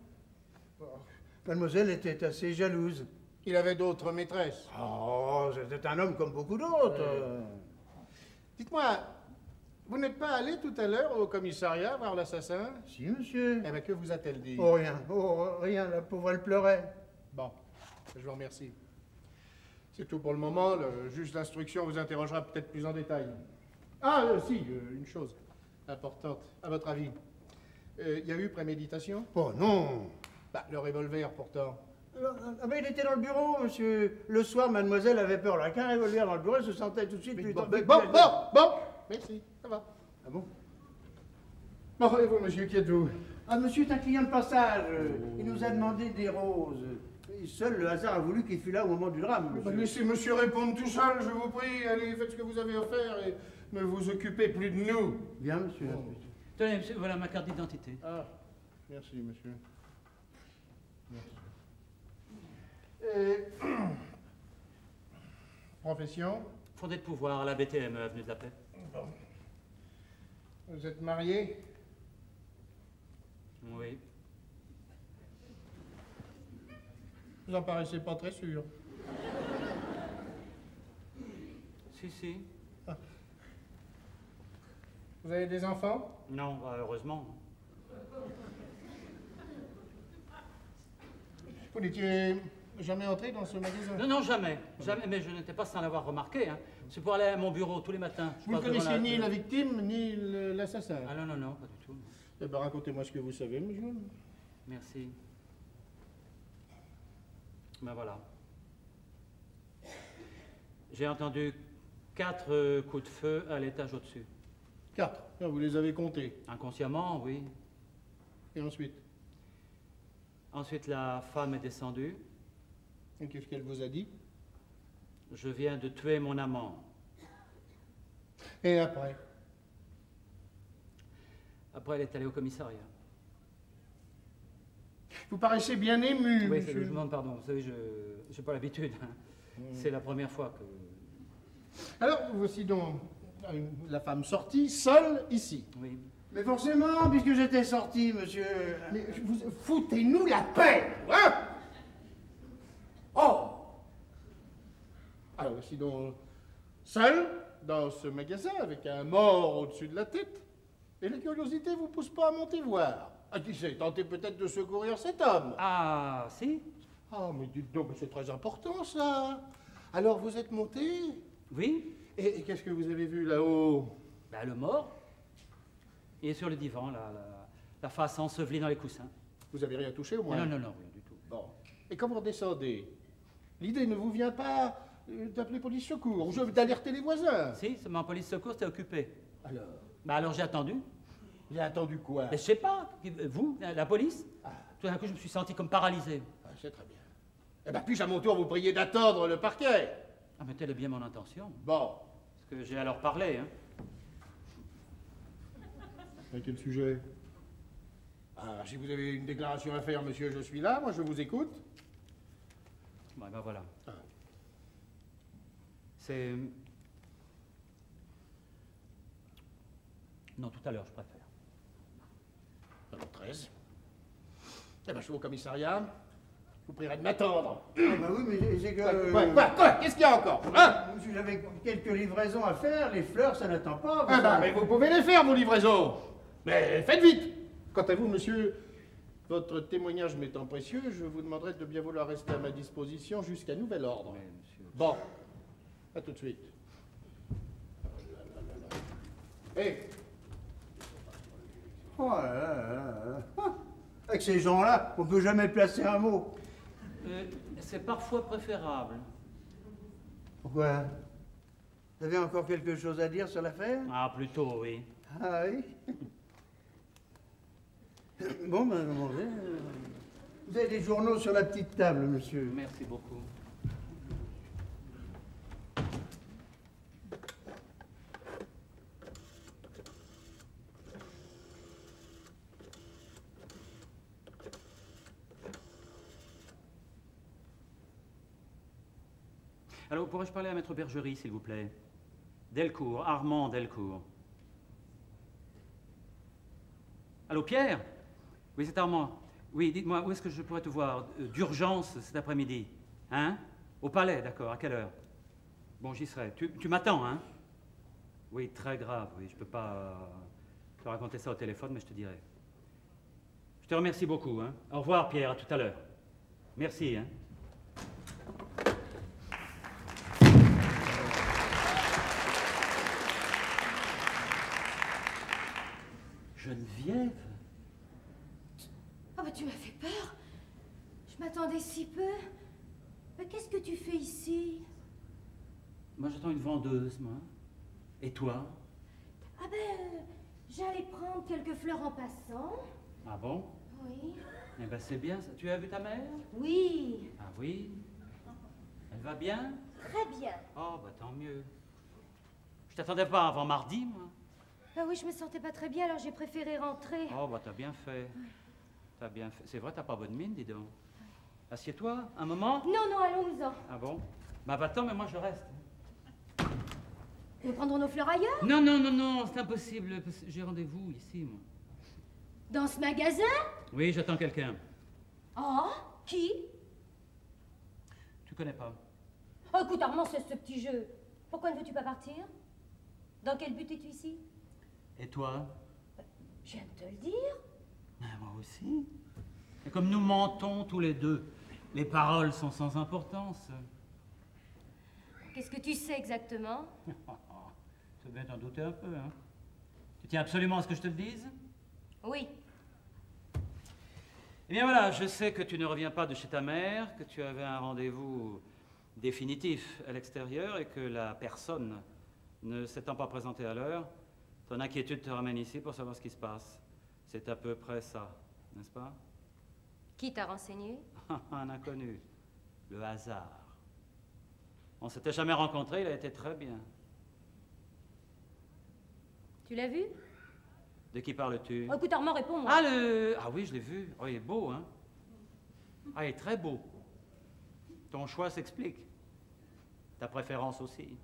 Speaker 1: Mademoiselle était assez jalouse.
Speaker 5: Il avait d'autres maîtresses.
Speaker 1: Oh, c'était un homme comme beaucoup d'autres.
Speaker 5: Dites-moi, vous n'êtes pas allé tout à l'heure au commissariat voir l'assassin?
Speaker 1: Si, monsieur.
Speaker 5: Eh bien, que vous a-t-elle dit?
Speaker 1: Oh, rien. Oh, rien. La pauvre, elle pleurait.
Speaker 5: Bon, je vous remercie. C'est tout pour le moment. Le juge d'instruction vous interrogera peut-être plus en détail. Ah, si, une chose importante. À votre avis, il y a eu préméditation?
Speaker 1: Oh, non.
Speaker 5: Bah, le revolver, pourtant.
Speaker 1: Ah ben, il était dans le bureau, monsieur. Le soir, mademoiselle avait peur. Là, qu'un revolver dans le bureau, elle se sentait tout de suite plus...
Speaker 5: Bon, merci, ça va.
Speaker 1: Ah bon?
Speaker 5: Bon, et vous, monsieur, qui êtes-vous?
Speaker 1: Ah, monsieur est un client de passage. Il nous a demandé des roses. Et seul le hasard a voulu qu'il fût là au moment du drame, monsieur.
Speaker 5: Bah, laissez monsieur répondre tout seul, je vous prie. Allez, faites ce que vous avez à faire et ne vous occupez plus de nous.
Speaker 1: Bien, monsieur.
Speaker 4: Tenez, monsieur, voilà ma carte d'identité.
Speaker 5: Ah, merci, monsieur. Merci. Profession?
Speaker 4: Fondé de pouvoir à la BTME, avenue de la Paix.
Speaker 5: Bon. Vous êtes marié?
Speaker 4: Oui.
Speaker 5: Vous en paraissez pas très sûr.
Speaker 4: Si.
Speaker 5: Vous avez des enfants?
Speaker 4: Non, bah, heureusement.
Speaker 5: Vous n'étiez jamais entré dans ce magasin?
Speaker 4: Non, jamais. Jamais, mais je n'étais pas sans l'avoir remarqué. Hein. C'est pour aller à mon bureau tous les matins.
Speaker 5: Vous ne connaissiez ni la victime, ni l'assassin?
Speaker 4: Ah non, pas du tout.
Speaker 5: Eh bien, racontez-moi ce que vous savez, monsieur.
Speaker 4: Merci. Ben voilà. J'ai entendu 4 coups de feu à l'étage au-dessus.
Speaker 5: 4. Ah, vous les avez comptés.
Speaker 4: Inconsciemment, oui.
Speaker 5: Et ensuite?
Speaker 4: Ensuite, la femme est descendue.
Speaker 5: Et qu'est-ce qu'elle vous a dit?
Speaker 4: Je viens de tuer mon amant.
Speaker 5: Et après?
Speaker 4: Après, elle est allée au commissariat.
Speaker 5: Vous paraissez bien ému,
Speaker 4: Oui,
Speaker 5: monsieur.
Speaker 4: je vous demande pardon. Vous savez, je n'ai pas l'habitude. Hein. C'est la première fois que...
Speaker 5: Alors, voici donc la femme sortie, seule, ici.
Speaker 4: Oui.
Speaker 1: Mais forcément, puisque j'étais sorti, monsieur...
Speaker 5: Mais vous foutez-nous la paix, hein? Oh! Alors, voici donc seule, dans ce magasin, avec un mort au-dessus de la tête. Et la curiosité vous pousse pas à monter voir. Ah, qui sait, tentez peut-être de secourir cet homme.
Speaker 4: Ah, si?
Speaker 5: Ah, mais dites donc, mais c'est très important, ça. Alors, vous êtes monté?
Speaker 4: Oui.
Speaker 5: Et qu'est-ce que vous avez vu là-haut?
Speaker 4: Ben, le mort. Il est sur le divan, la face ensevelie dans les coussins.
Speaker 5: Vous avez rien touché, au moins?
Speaker 4: Non, rien du tout.
Speaker 5: Bon. Et quand vous redescendez, l'idée ne vous vient pas d'appeler police secours ou d'alerter les voisins?
Speaker 4: Si, ma police secours était occupée.
Speaker 5: Alors?
Speaker 4: Ben alors j'ai attendu.
Speaker 5: J'ai attendu quoi?
Speaker 4: Mais je sais pas. Vous, la police?
Speaker 5: Ah.
Speaker 4: Tout d'un coup, je me suis senti comme paralysé.
Speaker 5: Ah, c'est très bien. Eh bien, puis-je à mon tour vous prier d'attendre le parquet?
Speaker 4: Ah, mais telle est bien mon intention.
Speaker 5: Bon.
Speaker 4: Parce que j'ai alors parlé, hein.
Speaker 5: À quel sujet? Ah, si vous avez une déclaration à faire, monsieur, je suis là, moi je vous écoute.
Speaker 4: Ouais, ben voilà.
Speaker 5: Ah.
Speaker 4: C'est... Non, tout à l'heure, je préfère.
Speaker 5: Alors, 13. Eh bien, je suis au commissariat. Je vous prierai de m'attendre.
Speaker 1: Ah bah oui, mais c'est que...
Speaker 5: Quoi? Qu'est-ce qu'il y a encore? Hein?
Speaker 1: Monsieur, j'avais quelques livraisons à faire, les fleurs, ça n'attend pas.
Speaker 5: Ah bah, mais vous pouvez les faire, vos livraisons. Mais faites vite. Quant à vous, monsieur, votre témoignage m'étant précieux, je vous demanderai de bien vouloir rester à ma disposition jusqu'à nouvel ordre.
Speaker 4: Mais, monsieur...
Speaker 5: Bon, à tout de suite. Hé,
Speaker 1: Oh là là là là. Ah, avec ces gens-là, on peut jamais placer un mot.
Speaker 4: c'est parfois préférable.
Speaker 1: Pourquoi? Vous avez encore quelque chose à dire sur l'affaire?
Speaker 4: Ah, plutôt, oui.
Speaker 1: Ah oui. Bon, ben, vous avez des journaux sur la petite table, monsieur.
Speaker 4: Merci beaucoup. Alors, pourrais-je parler à Maître Bergerie, s'il vous plaît? Delcourt, Armand Delcourt. Allô, Pierre? Oui, c'est Armand. Oui, dites-moi, où est-ce que je pourrais te voir d'urgence cet après-midi? Hein? Au palais, d'accord. À quelle heure? Bon, j'y serai. Tu m'attends, hein? Oui, très grave, oui. Je peux pas te raconter ça au téléphone, mais je te dirai. Je te remercie beaucoup, hein? Au revoir, Pierre, à tout à l'heure. Merci, hein? Geneviève?
Speaker 2: Ah bah tu m'as fait peur. Je m'attendais si peu. Mais qu'est-ce que tu fais ici?
Speaker 4: Moi, j'attends une vendeuse, moi. Et toi?
Speaker 2: Ah ben, j'allais prendre quelques fleurs en passant.
Speaker 4: Ah bon?
Speaker 2: Oui.
Speaker 4: Eh ben, c'est bien, ça. Tu as vu ta mère?
Speaker 2: Oui.
Speaker 4: Ah oui? Elle va bien?
Speaker 2: Très bien.
Speaker 4: Oh, bah tant mieux. Je t'attendais pas avant mardi, moi.
Speaker 2: Bah oui, je me sentais pas très bien, alors j'ai préféré rentrer.
Speaker 4: Oh, bah t'as bien fait. T'as bien fait. C'est vrai, t'as pas bonne mine, dis donc. Assieds-toi, un moment.
Speaker 2: Non, non, allons-en.
Speaker 4: Ah bon? Bah va-t'en, mais moi je reste.
Speaker 2: Nous prendrons nos fleurs ailleurs?
Speaker 4: Non, non, non, non, c'est impossible. J'ai rendez-vous ici, moi.
Speaker 2: Dans ce magasin?
Speaker 4: Oui, j'attends quelqu'un.
Speaker 2: Oh, qui?
Speaker 4: Tu connais pas?
Speaker 6: Oh, écoute, Armand, c'est ce petit jeu. Pourquoi ne veux-tu pas partir? Dans quel but es-tu ici?
Speaker 4: Et toi?
Speaker 6: Je viens de te le dire.
Speaker 4: Mais moi aussi. Et comme nous mentons tous les deux, les paroles sont sans importance.
Speaker 6: Qu'est-ce que tu sais exactement?
Speaker 4: Tu veux bien t'en douter un peu, hein? Tu tiens absolument à ce que je te le dise?
Speaker 6: Oui.
Speaker 4: Eh bien voilà, je sais que tu ne reviens pas de chez ta mère, que tu avais un rendez-vous définitif à l'extérieur et que la personne ne s'étant pas présentée à l'heure, ton inquiétude te ramène ici pour savoir ce qui se passe. C'est à peu près ça, n'est-ce pas?
Speaker 6: Qui t'a renseigné?
Speaker 4: Un inconnu, le hasard. On s'était jamais rencontrés, il a été très bien.
Speaker 6: Tu l'as vu?
Speaker 4: De qui parles-tu?
Speaker 6: Oh, écoute, Armand, réponds-moi.
Speaker 4: Ah oui, je l'ai vu. Oh, il est beau, hein? Ah, il est très beau. Ton choix s'explique. Ta préférence aussi.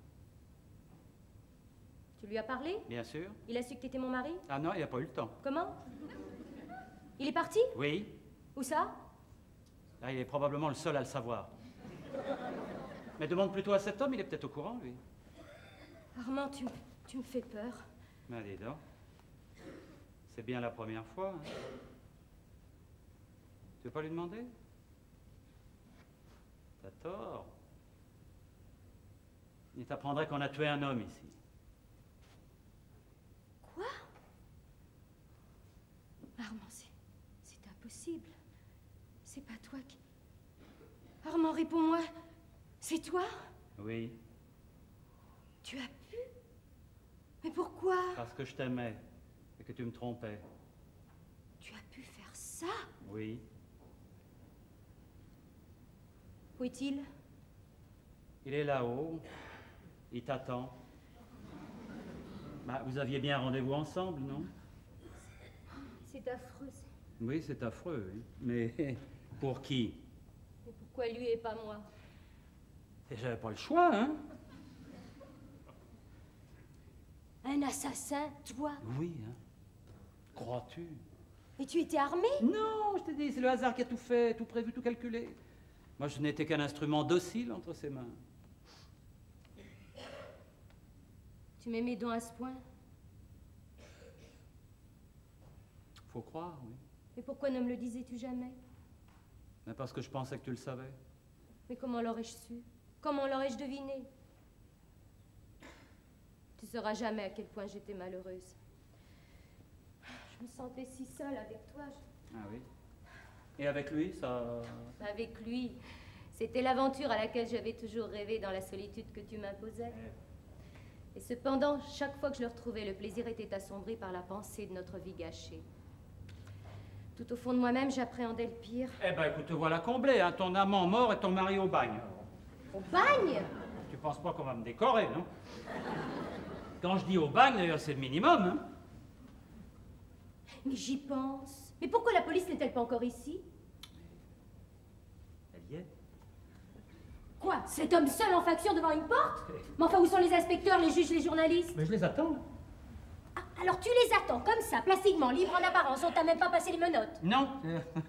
Speaker 6: Tu lui as parlé?
Speaker 4: Bien sûr.
Speaker 6: Il a su que t'étais mon mari?
Speaker 4: Ah non, il n'a pas eu le temps.
Speaker 6: Comment? Il est parti?
Speaker 4: Oui.
Speaker 6: Où ça?
Speaker 4: Ah, il est probablement le seul à le savoir. Mais demande plutôt à cet homme, il est peut-être au courant, lui.
Speaker 6: Armand, tu me fais peur.
Speaker 4: Mais dis donc. C'est bien la première fois. Hein. Tu veux pas lui demander? T'as tort. Il t'apprendrait qu'on a tué un homme ici.
Speaker 6: Quoi? Armand, c'est impossible. C'est pas toi qui... Armand, réponds-moi. C'est toi?
Speaker 4: Oui.
Speaker 6: Tu as pu? Mais pourquoi?
Speaker 4: Parce que je t'aimais et que tu me trompais.
Speaker 6: Tu as pu faire ça?
Speaker 4: Oui.
Speaker 6: Où est-il?
Speaker 4: Il est là-haut. Il t'attend. Bah, vous aviez bien un rendez-vous ensemble, non?
Speaker 6: C'est affreux.
Speaker 4: Oui, c'est affreux, oui. Mais pour qui?
Speaker 6: Mais pourquoi lui et pas moi?
Speaker 4: Et j'avais pas le choix, hein?
Speaker 6: Un assassin, toi?
Speaker 4: Oui, hein? Crois-tu?
Speaker 6: Et tu étais armé?
Speaker 4: Non, je t'ai dit, c'est le hasard qui a tout fait, tout prévu, tout calculé. Moi, je n'étais qu'un instrument docile entre ses mains.
Speaker 6: Tu m'aimais donc à ce point?
Speaker 4: Faut croire, oui.
Speaker 6: Mais pourquoi ne me le disais-tu jamais?
Speaker 4: Mais parce que je pensais que tu le savais.
Speaker 6: Mais comment l'aurais-je su? Comment l'aurais-je deviné? Tu sauras jamais à quel point j'étais malheureuse. Je me sentais si seule avec toi.
Speaker 4: Ah oui? Et avec lui, ça...
Speaker 6: Avec lui, c'était l'aventure à laquelle j'avais toujours rêvé dans la solitude que tu m'imposais. Et cependant, chaque fois que je le retrouvais, le plaisir était assombri par la pensée de notre vie gâchée. Tout au fond de moi-même, j'appréhendais le pire.
Speaker 4: Eh ben, écoute, te voilà comblé, hein? Ton amant mort et ton mari au bagne.
Speaker 6: Au bagne?
Speaker 4: Tu penses pas qu'on va me décorer, non? Quand je dis au bagne, d'ailleurs, c'est le minimum, hein?
Speaker 6: Mais j'y pense. Mais pourquoi la police n'est-elle pas encore ici?
Speaker 4: Elle y est.
Speaker 6: Quoi? Cet homme seul en faction devant une porte? Mais enfin, où sont les inspecteurs, les juges, les journalistes?
Speaker 4: Mais je les attends.
Speaker 6: Ah, alors tu les attends, comme ça, placiquement, libre en apparence, on t'a même pas passé les menottes?
Speaker 4: Non,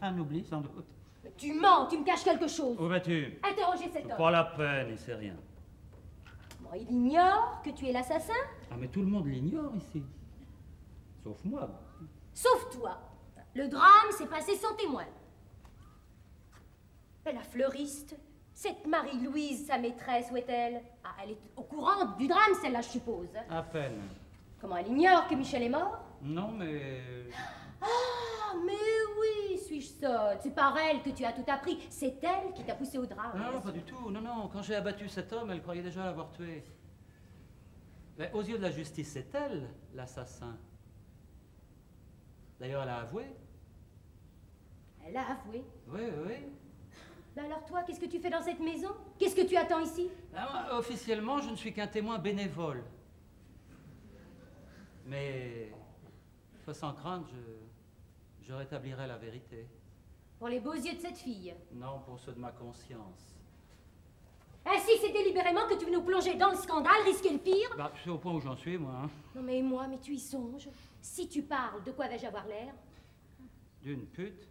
Speaker 4: un oubli, sans doute.
Speaker 6: Mais tu mens, tu me caches quelque chose.
Speaker 4: Où vas-tu?
Speaker 6: Interrogez cet homme.
Speaker 4: Pas la peine, il sait rien.
Speaker 6: Bon, il ignore que tu es l'assassin?
Speaker 4: Ah, mais tout le monde l'ignore ici. Sauf moi.
Speaker 6: Sauf toi. Le drame s'est passé sans témoin. Et la fleuriste, cette Marie-Louise, sa maîtresse, où est-elle? Ah, elle est au courant du drame, celle-là, je suppose.
Speaker 4: À peine.
Speaker 6: Comment elle ignore que Michel est mort?
Speaker 4: Non, mais...
Speaker 6: Ah, mais oui, suis-je sotte? C'est par elle que tu as tout appris. C'est elle qui t'a poussé au drame.
Speaker 4: Non, pas du tout. Non, non. Quand j'ai abattu cet homme, elle croyait déjà l'avoir tué. Mais aux yeux de la justice, c'est elle, l'assassin. D'ailleurs, elle a avoué.
Speaker 6: Elle a avoué.
Speaker 4: Oui, oui.
Speaker 6: Ben alors toi, qu'est-ce que tu fais dans cette maison? Qu'est-ce que tu attends ici?
Speaker 4: Ben, moi, officiellement, je ne suis qu'un témoin bénévole. Mais, soit sans crainte, je rétablirai la vérité.
Speaker 6: Pour les beaux yeux de cette fille.
Speaker 4: Non, pour ceux de ma conscience.
Speaker 6: Ainsi, c'est délibérément que tu veux nous plonger dans le scandale, risquer le pire?
Speaker 4: Bah, c'est au point où j'en suis, moi. Hein.
Speaker 6: Non mais moi, mais tu y songes. Si tu parles, de quoi vais-je avoir l'air?
Speaker 4: D'une pute.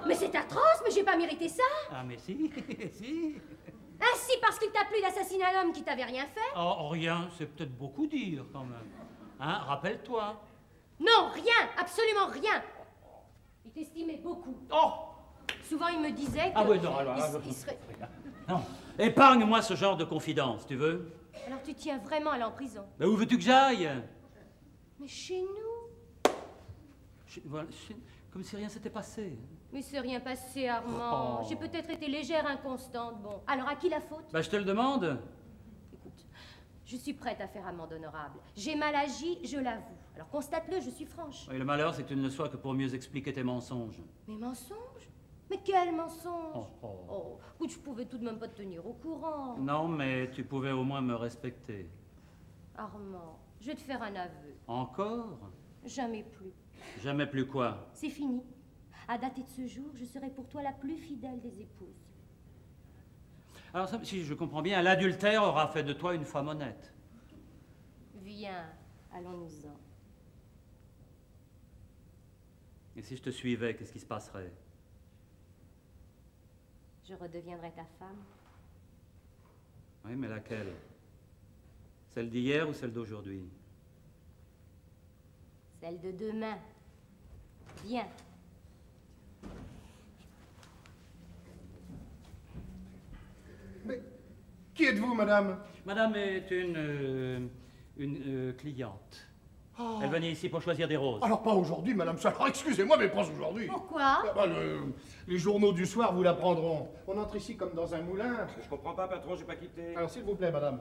Speaker 6: Mais c'est atroce, mais j'ai pas mérité ça.
Speaker 4: Ah, mais si, si.
Speaker 6: Ah si, parce qu'il t'a plu d'assassiner un homme qui t'avait rien fait.
Speaker 4: Oh, rien, c'est peut-être beaucoup dire, quand même. Hein, rappelle-toi.
Speaker 6: Non, rien, absolument rien. Il t'estimait beaucoup.
Speaker 4: Oh!
Speaker 6: Souvent, il me disait que...
Speaker 4: Ah oui, non, alors...
Speaker 6: il serait...
Speaker 4: Non, épargne-moi ce genre de confidence, tu veux?
Speaker 6: Alors tu tiens vraiment à aller en prison?
Speaker 4: Mais où veux-tu que j'aille?
Speaker 6: Mais chez nous.
Speaker 4: Voilà, comme si rien s'était passé.
Speaker 6: Mais c'est rien passé, Armand.
Speaker 4: Oh.
Speaker 6: J'ai peut-être été légère, inconstante. Bon, alors à qui la faute?
Speaker 4: Bah, je te le demande.
Speaker 6: Écoute, je suis prête à faire amende honorable. J'ai mal agi, je l'avoue. Alors constate-le, je suis franche.
Speaker 4: Oui, le malheur, c'est que tu ne le sois que pour mieux expliquer tes mensonges.
Speaker 6: Mes mensonges? Mais quel mensonge?
Speaker 4: Oh, oh.
Speaker 6: Oh, écoute, je pouvais tout de même pas te tenir au courant.
Speaker 4: Non, mais tu pouvais au moins me respecter.
Speaker 6: Armand, je vais te faire un aveu.
Speaker 4: Encore?
Speaker 6: Jamais plus.
Speaker 4: Jamais plus quoi?
Speaker 6: C'est fini. À dater de ce jour, je serai pour toi la plus fidèle des épouses.
Speaker 4: Alors, ça, si je comprends bien, l'adultère aura fait de toi une femme honnête.
Speaker 6: Viens, allons-nous-en.
Speaker 4: Et si je te suivais, qu'est-ce qui se passerait?
Speaker 6: Je redeviendrai ta femme.
Speaker 4: Oui, mais laquelle? Celle d'hier ou celle d'aujourd'hui?
Speaker 6: Celle de demain. Viens.
Speaker 5: Mais qui êtes-vous, madame?
Speaker 4: Madame est une cliente.
Speaker 5: Oh.
Speaker 4: Elle venait ici pour choisir des roses.
Speaker 5: Alors pas aujourd'hui, madame. Alors excusez-moi, mais pas aujourd'hui.
Speaker 6: Pourquoi?
Speaker 5: Ah bah, les journaux du soir vous l'apprendront. On entre ici comme dans un moulin.
Speaker 3: Je comprends pas, patron, j'ai pas quitté.
Speaker 5: Alors s'il vous plaît, madame.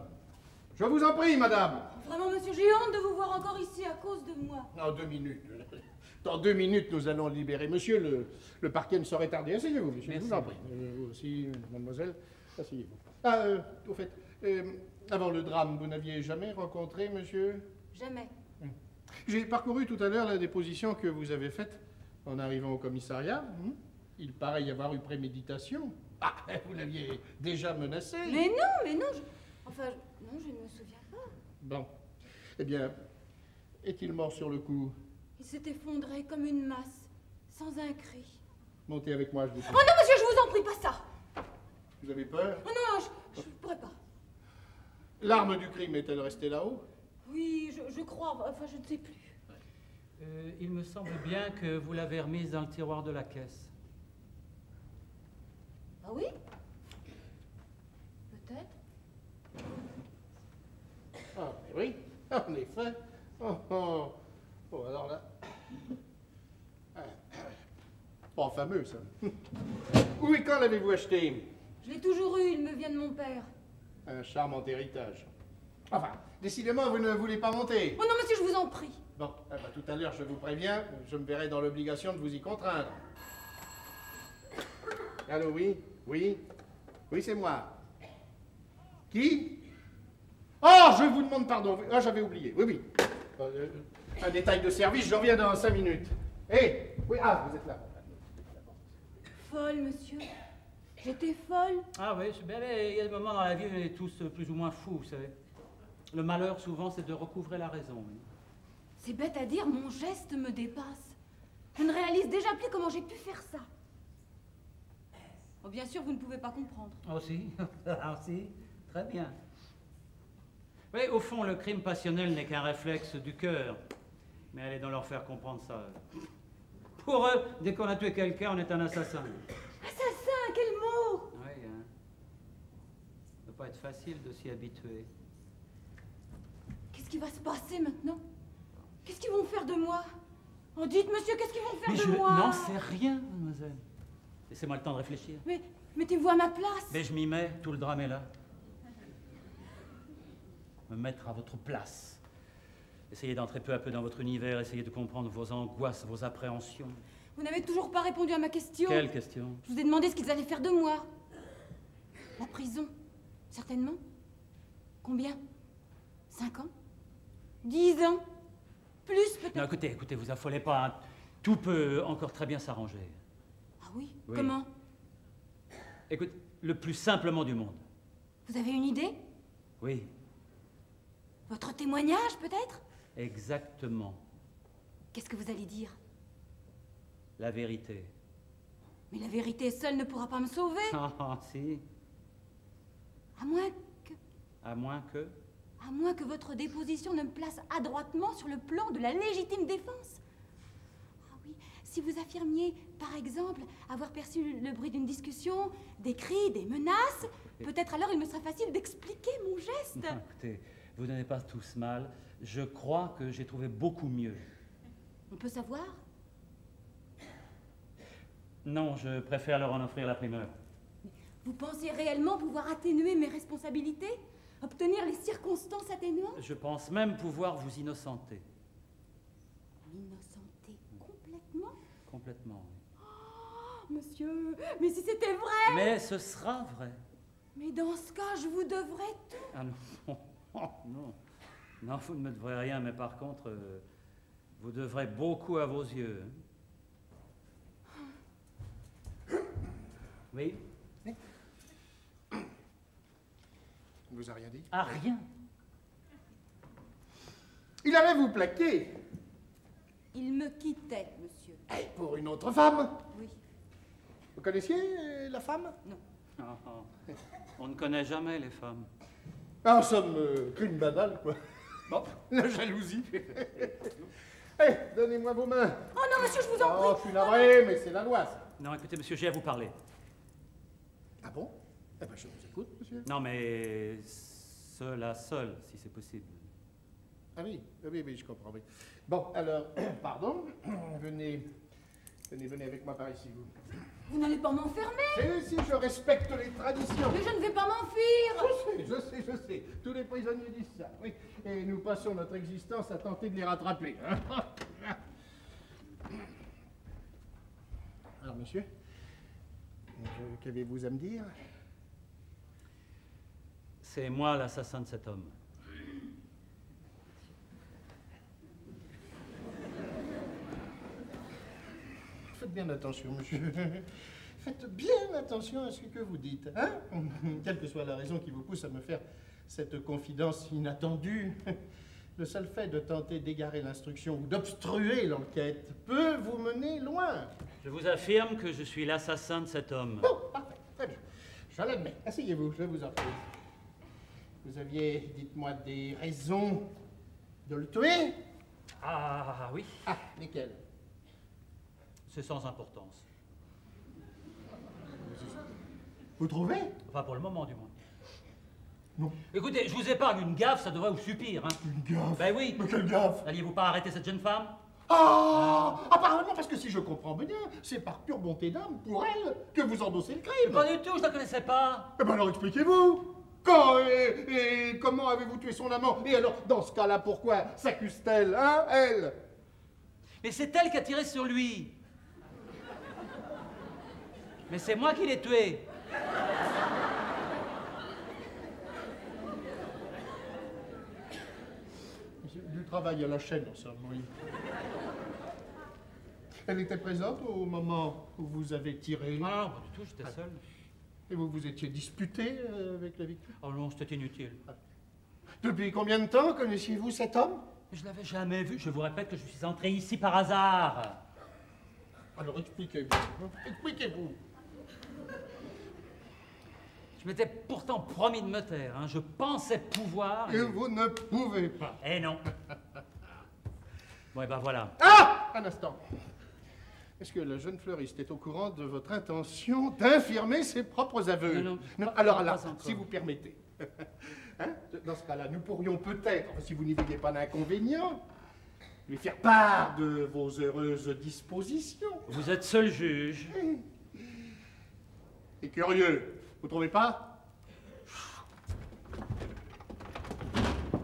Speaker 5: Je vous en prie, madame.
Speaker 2: Vraiment, monsieur, j'ai honte de vous voir encore ici à cause de moi.
Speaker 5: En 2 minutes. Dans 2 minutes, nous allons libérer. Monsieur, le parquet ne saurait tarder. Asseyez-vous, monsieur.
Speaker 4: Merci.
Speaker 5: Je vous en prie. Vous aussi, mademoiselle. Asseyez-vous. Ah, au fait, avant le drame, vous n'aviez jamais rencontré monsieur?
Speaker 2: Jamais.
Speaker 5: J'ai parcouru tout à l'heure la déposition que vous avez faite en arrivant au commissariat. Il paraît y avoir eu préméditation. Ah, vous l'aviez déjà menacé.
Speaker 2: Mais non, non, je ne me souviens pas.
Speaker 5: Bon. Eh bien, est-il mort sur le coup?
Speaker 2: Il s'est effondré comme une masse, sans un cri.
Speaker 5: Montez avec moi, je vous
Speaker 2: Oh
Speaker 5: prie.
Speaker 2: non, monsieur, je vous en prie, pas ça.
Speaker 5: Vous avez peur?
Speaker 2: Oh non, je ne pourrais pas.
Speaker 5: L'arme du crime est-elle restée là-haut?
Speaker 2: Oui, je crois, enfin, je ne sais plus.
Speaker 4: Il me semble bien que vous l'avez remise dans le tiroir de la caisse.
Speaker 2: Ah oui? Peut-être.
Speaker 5: Ah, mais oui, en effet. Oh, alors là... Pas fameux, ça. Où et quand l'avez-vous acheté?
Speaker 2: Je l'ai toujours eu, il me vient de mon père.
Speaker 5: Un charmant héritage. Enfin, décidément, vous ne voulez pas monter.
Speaker 2: Oh non, monsieur, je vous en prie.
Speaker 5: Bon, tout à l'heure, je vous préviens, je me verrai dans l'obligation de vous y contraindre. Allô, oui? Oui? Oui, c'est moi. Qui? Oh, je vous demande pardon. Ah, j'avais oublié. Oui. Un détail de service, je reviens dans 5 minutes. Hé! Oui, ah, vous êtes là.
Speaker 2: Folle, monsieur. J'étais folle.
Speaker 4: Ah oui, il y a des moments dans la vie où on est tous plus ou moins fous, vous savez. Le malheur, souvent, c'est de recouvrer la raison.
Speaker 2: C'est bête à dire, mon geste me dépasse. Je ne réalise déjà plus comment j'ai pu faire ça. Oh, bien sûr, vous ne pouvez pas comprendre.
Speaker 4: Oh si, ah si, très bien. Oui, au fond, le crime passionnel n'est qu'un réflexe du cœur. Mais allez donc leur faire comprendre ça. Pour eux, dès qu'on a tué quelqu'un, on est un assassin.
Speaker 2: Assassin, quel mot!
Speaker 4: Oui, hein. Ça ne doit pas être facile de s'y habituer.
Speaker 2: Qu'est-ce qui va se passer maintenant? Qu'est-ce qu'ils vont faire de moi? Oh, dites, monsieur, qu'est-ce qu'ils vont faire
Speaker 4: Mais
Speaker 2: de
Speaker 4: je
Speaker 2: moi?
Speaker 4: n'en sais rien, mademoiselle. Laissez-moi le temps de réfléchir.
Speaker 2: Mais mettez-vous à ma place.
Speaker 4: Mais je m'y mets, tout le drame est là. Me mettre à votre place. Essayez d'entrer peu à peu dans votre univers, essayez de comprendre vos angoisses, vos appréhensions.
Speaker 2: Vous n'avez toujours pas répondu à ma question.
Speaker 4: Quelle question?
Speaker 2: Je vous ai demandé ce qu'ils allaient faire de moi. La prison, certainement. Combien? 5 ans? 10 ans? Plus peut-être?
Speaker 4: Non, écoutez, vous affolez pas. Hein. Tout peut encore très bien s'arranger.
Speaker 2: Ah oui?
Speaker 4: Oui.
Speaker 2: Comment?
Speaker 4: Écoute, le plus simplement du monde.
Speaker 2: Vous avez une idée?
Speaker 4: Oui,
Speaker 2: Votre témoignage, peut-être?
Speaker 4: exactement.
Speaker 2: Qu'est-ce que vous allez dire?
Speaker 4: La vérité.
Speaker 2: Mais la vérité seule ne pourra pas me sauver.
Speaker 4: Ah, si.
Speaker 2: À moins que...
Speaker 4: À moins que...
Speaker 2: À moins que votre déposition ne me place adroitement sur le plan de la légitime défense. Ah oui, si vous affirmiez, par exemple, avoir perçu le bruit d'une discussion, des cris, des menaces, peut-être alors il me serait facile d'expliquer mon geste.
Speaker 4: Non, écoutez, vous n'avez pas tous mal. Je crois que j'ai trouvé beaucoup mieux.
Speaker 2: On peut savoir?
Speaker 4: Non, je préfère leur en offrir la primeur.
Speaker 2: Vous pensez réellement pouvoir atténuer mes responsabilités? Obtenir les circonstances atténuantes?
Speaker 4: Je pense même pouvoir vous innocenter.
Speaker 2: M'innocenter complètement?
Speaker 4: Complètement, oui.
Speaker 2: Oh, monsieur, mais si c'était vrai!
Speaker 4: Mais ce sera vrai.
Speaker 2: Mais dans ce cas, je vous devrais tout.
Speaker 4: Ah non, non. Non, vous ne me devrez rien, mais par contre, vous devrez beaucoup à vos yeux. Oui?
Speaker 5: Il vous a rien dit?
Speaker 4: Ah, rien.
Speaker 5: Il allait vous plaquer.
Speaker 2: Il me quittait, monsieur.
Speaker 5: Eh, pour une autre femme?
Speaker 2: Oui.
Speaker 5: Vous connaissiez la femme?
Speaker 2: Non.
Speaker 4: Ah, ah. On ne connaît jamais les femmes.
Speaker 5: En somme, crime banal, quoi. Bon, la jalousie. Eh, donnez-moi vos mains.
Speaker 2: Oh non, monsieur, je vous en prie.
Speaker 5: Oh, je suis navré, mais c'est la loi, ça.
Speaker 4: Non, écoutez, monsieur, j'ai à vous parler.
Speaker 5: Ah bon? Eh ben, je vous écoute, monsieur.
Speaker 4: Non, mais seul à seul, si c'est possible.
Speaker 5: Ah oui, oui, je comprends, oui. Bon, alors, pardon, venez avec moi par ici, vous.
Speaker 2: Vous n'allez pas m'enfermer?
Speaker 5: Si, je respecte les traditions.
Speaker 2: Mais je ne vais pas m'enfuir.
Speaker 5: Je sais. Tous les prisonniers disent ça, oui. Et nous passons notre existence à tenter de les rattraper. Hein. Alors, monsieur, qu'avez-vous à me dire?
Speaker 4: C'est moi l'assassin de cet homme.
Speaker 5: Faites bien attention, monsieur. Faites bien attention à ce que vous dites, hein? Quelle que soit la raison qui vous pousse à me faire cette confidence inattendue, le seul fait de tenter d'égarer l'instruction ou d'obstruer l'enquête peut vous mener loin.
Speaker 4: Je vous affirme que je suis l'assassin de cet homme.
Speaker 5: Bon, parfait, très bien. Je l'admets. Asseyez-vous, je vous en prie. Vous aviez, dites-moi, des raisons de le tuer?
Speaker 4: Ah oui,
Speaker 5: Ah, lesquelles?
Speaker 4: c'est sans importance.
Speaker 5: Vous trouvez?
Speaker 4: Enfin, pour le moment, du moins.
Speaker 5: Non.
Speaker 4: Écoutez, je vous épargne une gaffe, ça devrait vous suffire. Hein.
Speaker 5: Une gaffe?
Speaker 4: Ben oui.
Speaker 5: Mais quelle gaffe?
Speaker 4: N'alliez-vous pas arrêter cette jeune femme?
Speaker 5: Apparemment, parce que si je comprends bien, c'est par pure bonté d'âme, pour elle, que vous endossez le crime.
Speaker 4: Pas du tout, je la connaissais pas.
Speaker 5: Eh ben alors expliquez-vous. Quand et comment avez-vous tué son amant? Et alors, dans ce cas-là, pourquoi s'accuse-t-elle, hein, elle?
Speaker 4: Mais c'est elle qui a tiré sur lui. Mais c'est moi qui l'ai tué.
Speaker 5: Du travail à la chaîne, en somme, oui. Elle était présente au moment où vous avez tiré?
Speaker 4: Ah, pas du tout, j'étais seul.
Speaker 5: Et vous vous étiez disputé avec la victime?
Speaker 4: Oh non, c'était inutile.
Speaker 5: Depuis combien de temps connaissiez-vous cet homme?
Speaker 4: Je l'avais jamais vu. Je vous répète que je suis entré ici par hasard.
Speaker 5: Alors expliquez-vous. Expliquez-vous.
Speaker 4: Je m'étais pourtant promis de me taire. Hein. Je pensais pouvoir.
Speaker 5: Et vous ne pouvez pas.
Speaker 4: Eh non. Bon, et ben voilà.
Speaker 5: Ah! Un instant. Est-ce que le jeune fleuriste est au courant de votre intention d'infirmer ses propres aveux?
Speaker 4: Non,
Speaker 5: alors
Speaker 4: pas
Speaker 5: là,
Speaker 4: encore.
Speaker 5: si vous permettez. Hein? Dans ce cas-là, nous pourrions peut-être, si vous n'y voyez pas d'inconvénient, lui faire part de vos heureuses dispositions.
Speaker 4: Vous êtes seul juge.
Speaker 5: C'est curieux, vous trouvez pas?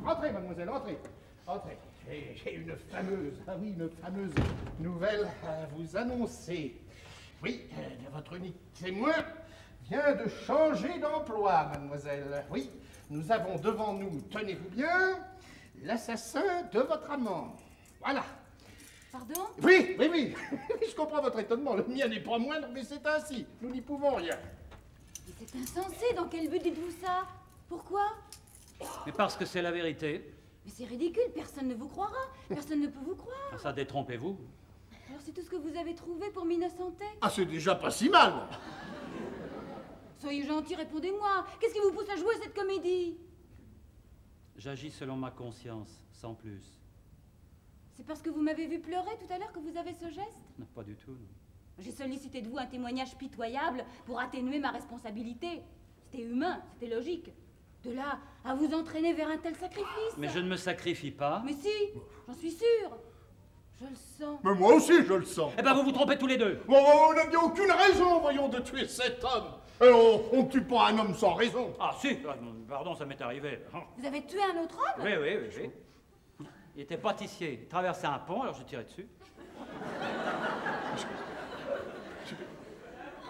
Speaker 5: Entrez, mademoiselle, entrez. Entrez. J'ai une fameuse, une fameuse nouvelle à vous annoncer. Oui, votre unique témoin vient de changer d'emploi, mademoiselle. Oui, nous avons devant nous, tenez-vous bien, l'assassin de votre amant. Voilà.
Speaker 2: Pardon?
Speaker 5: Oui, je comprends votre étonnement. Le mien n'est pas moindre, mais c'est ainsi. Nous n'y pouvons rien.
Speaker 2: Mais c'est insensé. Dans quel but dites-vous ça? Pourquoi?
Speaker 4: Mais parce que c'est la vérité.
Speaker 2: Mais c'est ridicule. Personne ne vous croira. Personne ne peut vous croire.
Speaker 4: Ça, détrompez-vous.
Speaker 2: Alors c'est tout ce que vous avez trouvé pour m'innocenter?
Speaker 5: Ah, c'est déjà pas si mal.
Speaker 2: Soyez gentil, répondez-moi. Qu'est-ce qui vous pousse à jouer cette comédie?
Speaker 4: J'agis selon ma conscience, sans plus.
Speaker 2: C'est parce que vous m'avez vu pleurer tout à l'heure que vous avez ce geste?
Speaker 4: Non, pas du tout, non.
Speaker 2: J'ai sollicité de vous un témoignage pitoyable pour atténuer ma responsabilité. C'était humain, c'était logique. De là à vous entraîner vers un tel sacrifice.
Speaker 4: Mais je ne me sacrifie pas.
Speaker 2: Mais si, j'en suis sûre. Je le sens.
Speaker 5: Mais moi aussi, je le sens.
Speaker 4: Eh ben, vous vous trompez tous les deux.
Speaker 5: Bon, on n'avait aucune raison, voyons, de tuer cet homme. Et on ne tue pas un homme sans raison.
Speaker 4: Ah, si, pardon, ça m'est arrivé.
Speaker 2: Vous avez tué un autre homme?
Speaker 4: Oui, oui, oui, oui. Il était pâtissier. Il traversait un pont, alors j'ai tiré dessus.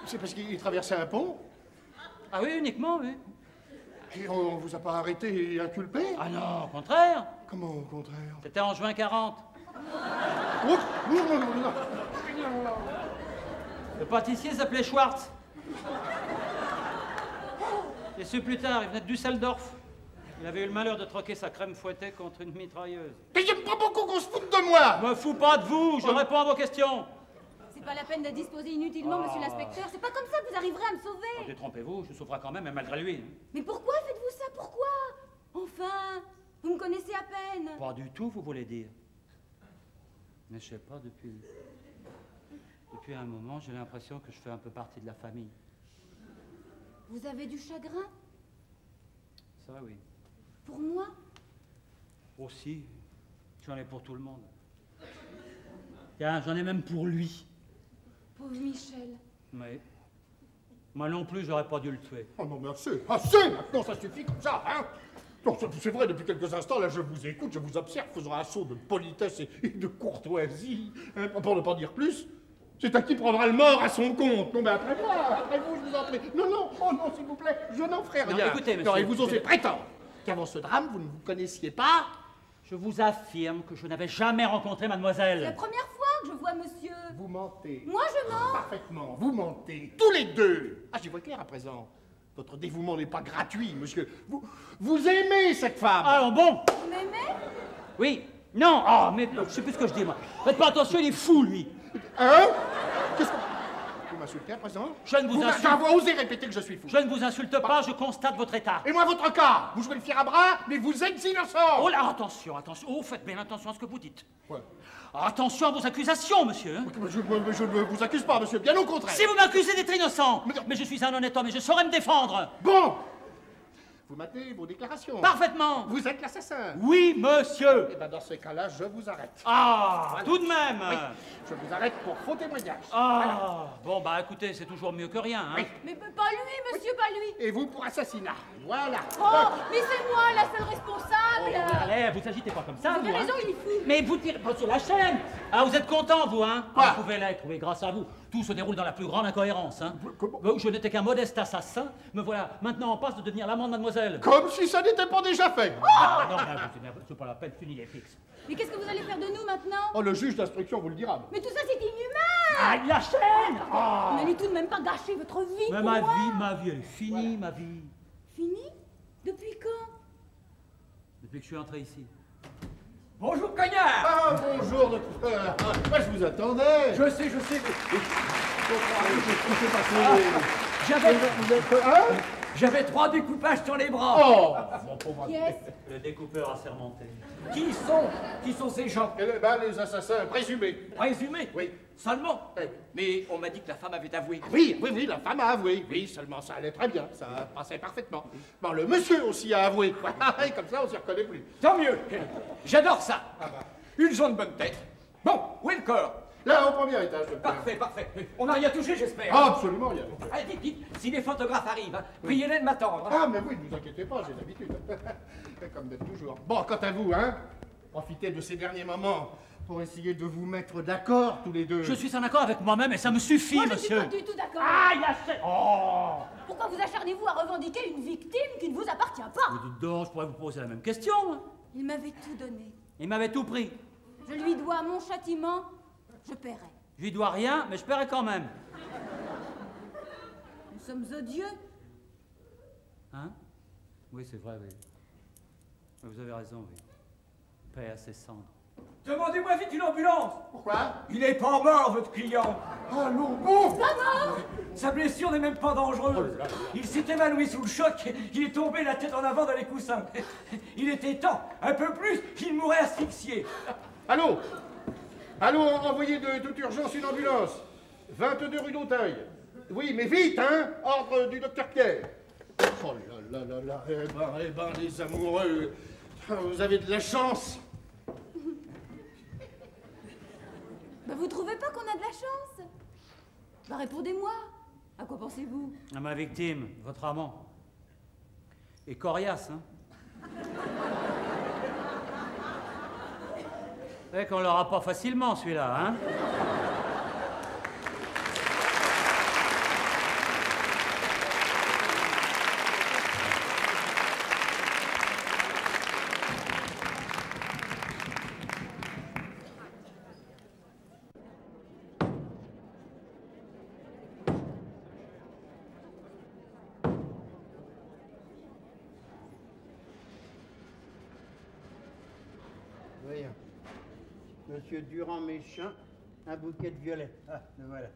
Speaker 5: C'est parce qu'il traversait un pont?
Speaker 4: Ah oui, uniquement, oui.
Speaker 5: Et on vous a pas arrêté et inculpé?
Speaker 4: Ah non, au contraire.
Speaker 5: Comment au contraire?
Speaker 4: C'était en juin 40.
Speaker 5: Oh, non.
Speaker 4: Le pâtissier s'appelait Schwartz. Et ce plus tard, il venait de Düsseldorf. Il avait eu le malheur de troquer sa crème fouettée contre une mitrailleuse.
Speaker 5: Mais j'aime pas beaucoup qu'on se foute de moi!
Speaker 4: Je me fous pas de vous, je réponds à vos questions.
Speaker 2: C'est pas la peine de disposer inutilement, monsieur l'inspecteur. C'est pas comme ça que vous arriverez à me sauver.
Speaker 4: Détrompez-vous, je souffre quand même, mais malgré lui.
Speaker 2: Mais pourquoi faites-vous ça? Pourquoi? Enfin, vous me connaissez à peine.
Speaker 4: Pas du tout, vous voulez dire. Mais je sais pas, depuis un moment, j'ai l'impression que je fais un peu partie de la famille.
Speaker 2: Vous avez du chagrin?
Speaker 4: Ça, oui.
Speaker 2: Pour moi?
Speaker 4: Aussi, j'en ai pour tout le monde. Tiens, j'en ai même pour lui.
Speaker 2: Pauvre Michel.
Speaker 4: Mais moi non plus, j'aurais pas dû le tuer.
Speaker 5: Oh non, mais assez! Maintenant, ça suffit comme ça, hein? Non, c'est vrai, depuis quelques instants, là, je vous écoute, je vous observe, faisant un saut de politesse et de courtoisie, hein, pour ne pas dire plus. C'est à qui prendra le mort à son compte. Non, mais après moi, après vous, je vous en prie. Non, oh non, s'il vous plaît, je n'en ferai rien.
Speaker 4: Non, écoutez, monsieur.
Speaker 5: Non, et vous osez prétendre qu'avant ce drame, vous ne vous connaissiez pas?
Speaker 4: Je vous affirme que je n'avais jamais rencontré mademoiselle.
Speaker 2: C'est la première fois que je vois monsieur.
Speaker 5: Vous mentez.
Speaker 2: Moi, je mens.
Speaker 5: Parfaitement, vous mentez, tous les deux. Ah, j'y vois clair à présent. Votre dévouement n'est pas gratuit, monsieur. Vous aimez cette femme.
Speaker 4: Ah bon?
Speaker 2: Vous m'aimez?
Speaker 4: Oui. Non. Ah, mais je sais plus ce que je dis, moi. Faites pas attention, il est fou, lui.
Speaker 5: Hein? Qu'est-ce que... Vous m'insultez à présent?
Speaker 4: Je ne vous insulte.
Speaker 5: Vous osé répéter que je suis fou.
Speaker 4: Je ne vous insulte pas, je constate votre état.
Speaker 5: Et moi, votre cas? Vous jouez le fier à bras, mais vous êtes innocent.
Speaker 4: Oh là, attention. Oh, faites bien attention à ce que vous dites.
Speaker 5: Ouais.
Speaker 4: Attention à vos accusations, monsieur.
Speaker 5: Je ne vous accuse pas, monsieur, bien au contraire.
Speaker 4: Si vous m'accusez d'être innocent, mais je suis un honnête homme et je saurais me défendre.
Speaker 5: Bon. Vous matez vos déclarations.
Speaker 4: Parfaitement.
Speaker 5: Vous êtes l'assassin.
Speaker 4: Oui, monsieur.
Speaker 5: Eh bien, dans ces cas-là, je vous arrête.
Speaker 4: Ah,
Speaker 5: Voilà.
Speaker 4: tout de même.
Speaker 5: Oui, je vous arrête pour faux témoignage.
Speaker 4: Ah, bon, bah écoutez, c'est toujours mieux que rien, hein.
Speaker 5: Oui.
Speaker 2: Mais pas lui, monsieur, pas lui.
Speaker 5: Et vous pour assassinat. Voilà.
Speaker 2: Oh, mais c'est moi la seule responsable.
Speaker 4: Allez, vous agitez pas comme ça,
Speaker 2: Vous
Speaker 4: vous,
Speaker 2: avez
Speaker 4: hein.
Speaker 2: raison, il est fou.
Speaker 4: Mais vous tirez pas sur la chaîne. Ah, vous êtes content, vous, hein?
Speaker 5: Quoi?
Speaker 4: Vous pouvez l'être, oui, grâce à vous. Tout se déroule dans la plus grande incohérence, hein.
Speaker 5: Comment?
Speaker 4: Je n'étais qu'un modeste assassin, me voilà maintenant en passe de devenir l'amant de mademoiselle.
Speaker 5: Comme si ça n'était pas déjà fait.
Speaker 4: Ah, non, c'est pas la peine, fini les fixes.
Speaker 2: Mais qu'est-ce que vous allez faire de nous maintenant?
Speaker 5: Oh, le juge d'instruction vous le dira.
Speaker 2: Mais tout ça, c'est inhumain.
Speaker 4: Ah, la chaîne! Ah.
Speaker 2: Vous n'allez tout de même pas gâcher votre vie
Speaker 4: Mais
Speaker 2: pour moi.
Speaker 4: ma vie, elle est finie, ma vie.
Speaker 2: Fini? Depuis quand?
Speaker 4: Depuis que je suis entré ici.
Speaker 7: Bonjour, Cognard.
Speaker 5: Ah, bonjour, docteur. Moi, je vous attendais.
Speaker 7: Je sais.
Speaker 5: Qu'est-ce qui s'est passé?
Speaker 7: J'avais 3 découpages sur les bras.
Speaker 5: Oh, mon pauvre.
Speaker 2: Qui est-ce?
Speaker 4: Le découpeur assermenté.
Speaker 7: Qui sont ces gens?
Speaker 5: Eh ben, les assassins présumés.
Speaker 7: Présumés.
Speaker 5: Oui.
Speaker 7: Seulement.
Speaker 5: Oui.
Speaker 7: Mais on m'a dit que la femme avait avoué.
Speaker 5: Oui, la femme a avoué. Oui, seulement ça allait très bien, ça passait parfaitement. Bon, le monsieur aussi a avoué. Et comme ça, on s'y reconnaît plus.
Speaker 7: Tant mieux. J'adore ça. Une jaune bonne tête. Bon, où est le corps?
Speaker 5: Là, au premier étage, docteur.
Speaker 7: Parfait. On n'a rien touché, j'espère.
Speaker 5: Ah, absolument, il y a...
Speaker 7: Allez, dites, si les photographes arrivent, hein, priez-les de m'attendre.
Speaker 5: Ah, mais oui, ne vous inquiétez pas, j'ai l'habitude. Comme d'être toujours. Bon, quant à vous, hein, profitez de ces derniers moments pour essayer de vous mettre d'accord, tous les deux.
Speaker 4: Je suis en accord avec moi-même et ça me suffit,
Speaker 2: Moi, je suis
Speaker 4: monsieur.
Speaker 2: pas du tout d'accord.
Speaker 4: Ah, la chaîne! Oh!
Speaker 2: Pourquoi vous acharnez-vous à revendiquer une victime qui ne vous appartient pas?
Speaker 4: Mais dites donc, je pourrais vous poser la même question. Hein.
Speaker 2: Il m'avait tout donné.
Speaker 4: Il m'avait tout pris.
Speaker 2: Je lui dois mon châtiment, je paierai.
Speaker 4: Je lui dois rien, mais je paierai quand même.
Speaker 2: Nous sommes odieux.
Speaker 4: Hein? Oui, c'est vrai, oui. Vous avez raison, oui. Paix à ses cendres.
Speaker 7: Demandez-moi vite une ambulance.
Speaker 5: Pourquoi?
Speaker 7: Il est pas mort, votre client.
Speaker 5: Ah non, bon!
Speaker 7: Sa blessure n'est même pas dangereuse. Il s'est évanoui sous le choc, il est tombé la tête en avant dans les coussins. Il était temps, un peu plus, il mourrait asphyxié.
Speaker 5: Allô? Allô, envoyez de toute urgence une ambulance. 22 rue d'Auteuil. Oui, mais vite, hein? Ordre du docteur Pierre. Oh là là là là, eh ben, les amoureux, vous avez de la chance.
Speaker 2: Bah, vous trouvez pas qu'on a de la chance? Bah, répondez-moi. À quoi pensez-vous?
Speaker 4: À ma victime, votre amant. Et coriace, hein? Vous savez qu'on l'aura pas facilement, celui-là, hein?
Speaker 1: Voyons. Monsieur Durand-Méchin, un bouquet de violets. Ah, le voilà.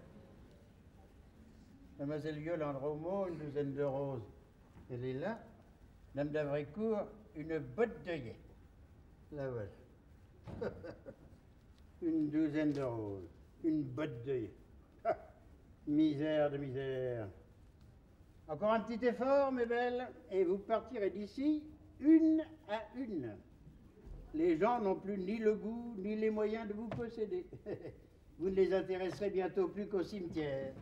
Speaker 1: Mademoiselle Yolande Romeau, une douzaine de roses. Elle est là. Dame d'Avricourt, une botte d'œillet. La voilà. Une douzaine de roses. Une botte d'œillet. Ah, misère de misère. Encore un petit effort, mes belles, et vous partirez d'ici une à une. Les gens n'ont plus ni le goût, ni les moyens de vous posséder. Vous ne les intéresserez bientôt plus qu'au cimetière.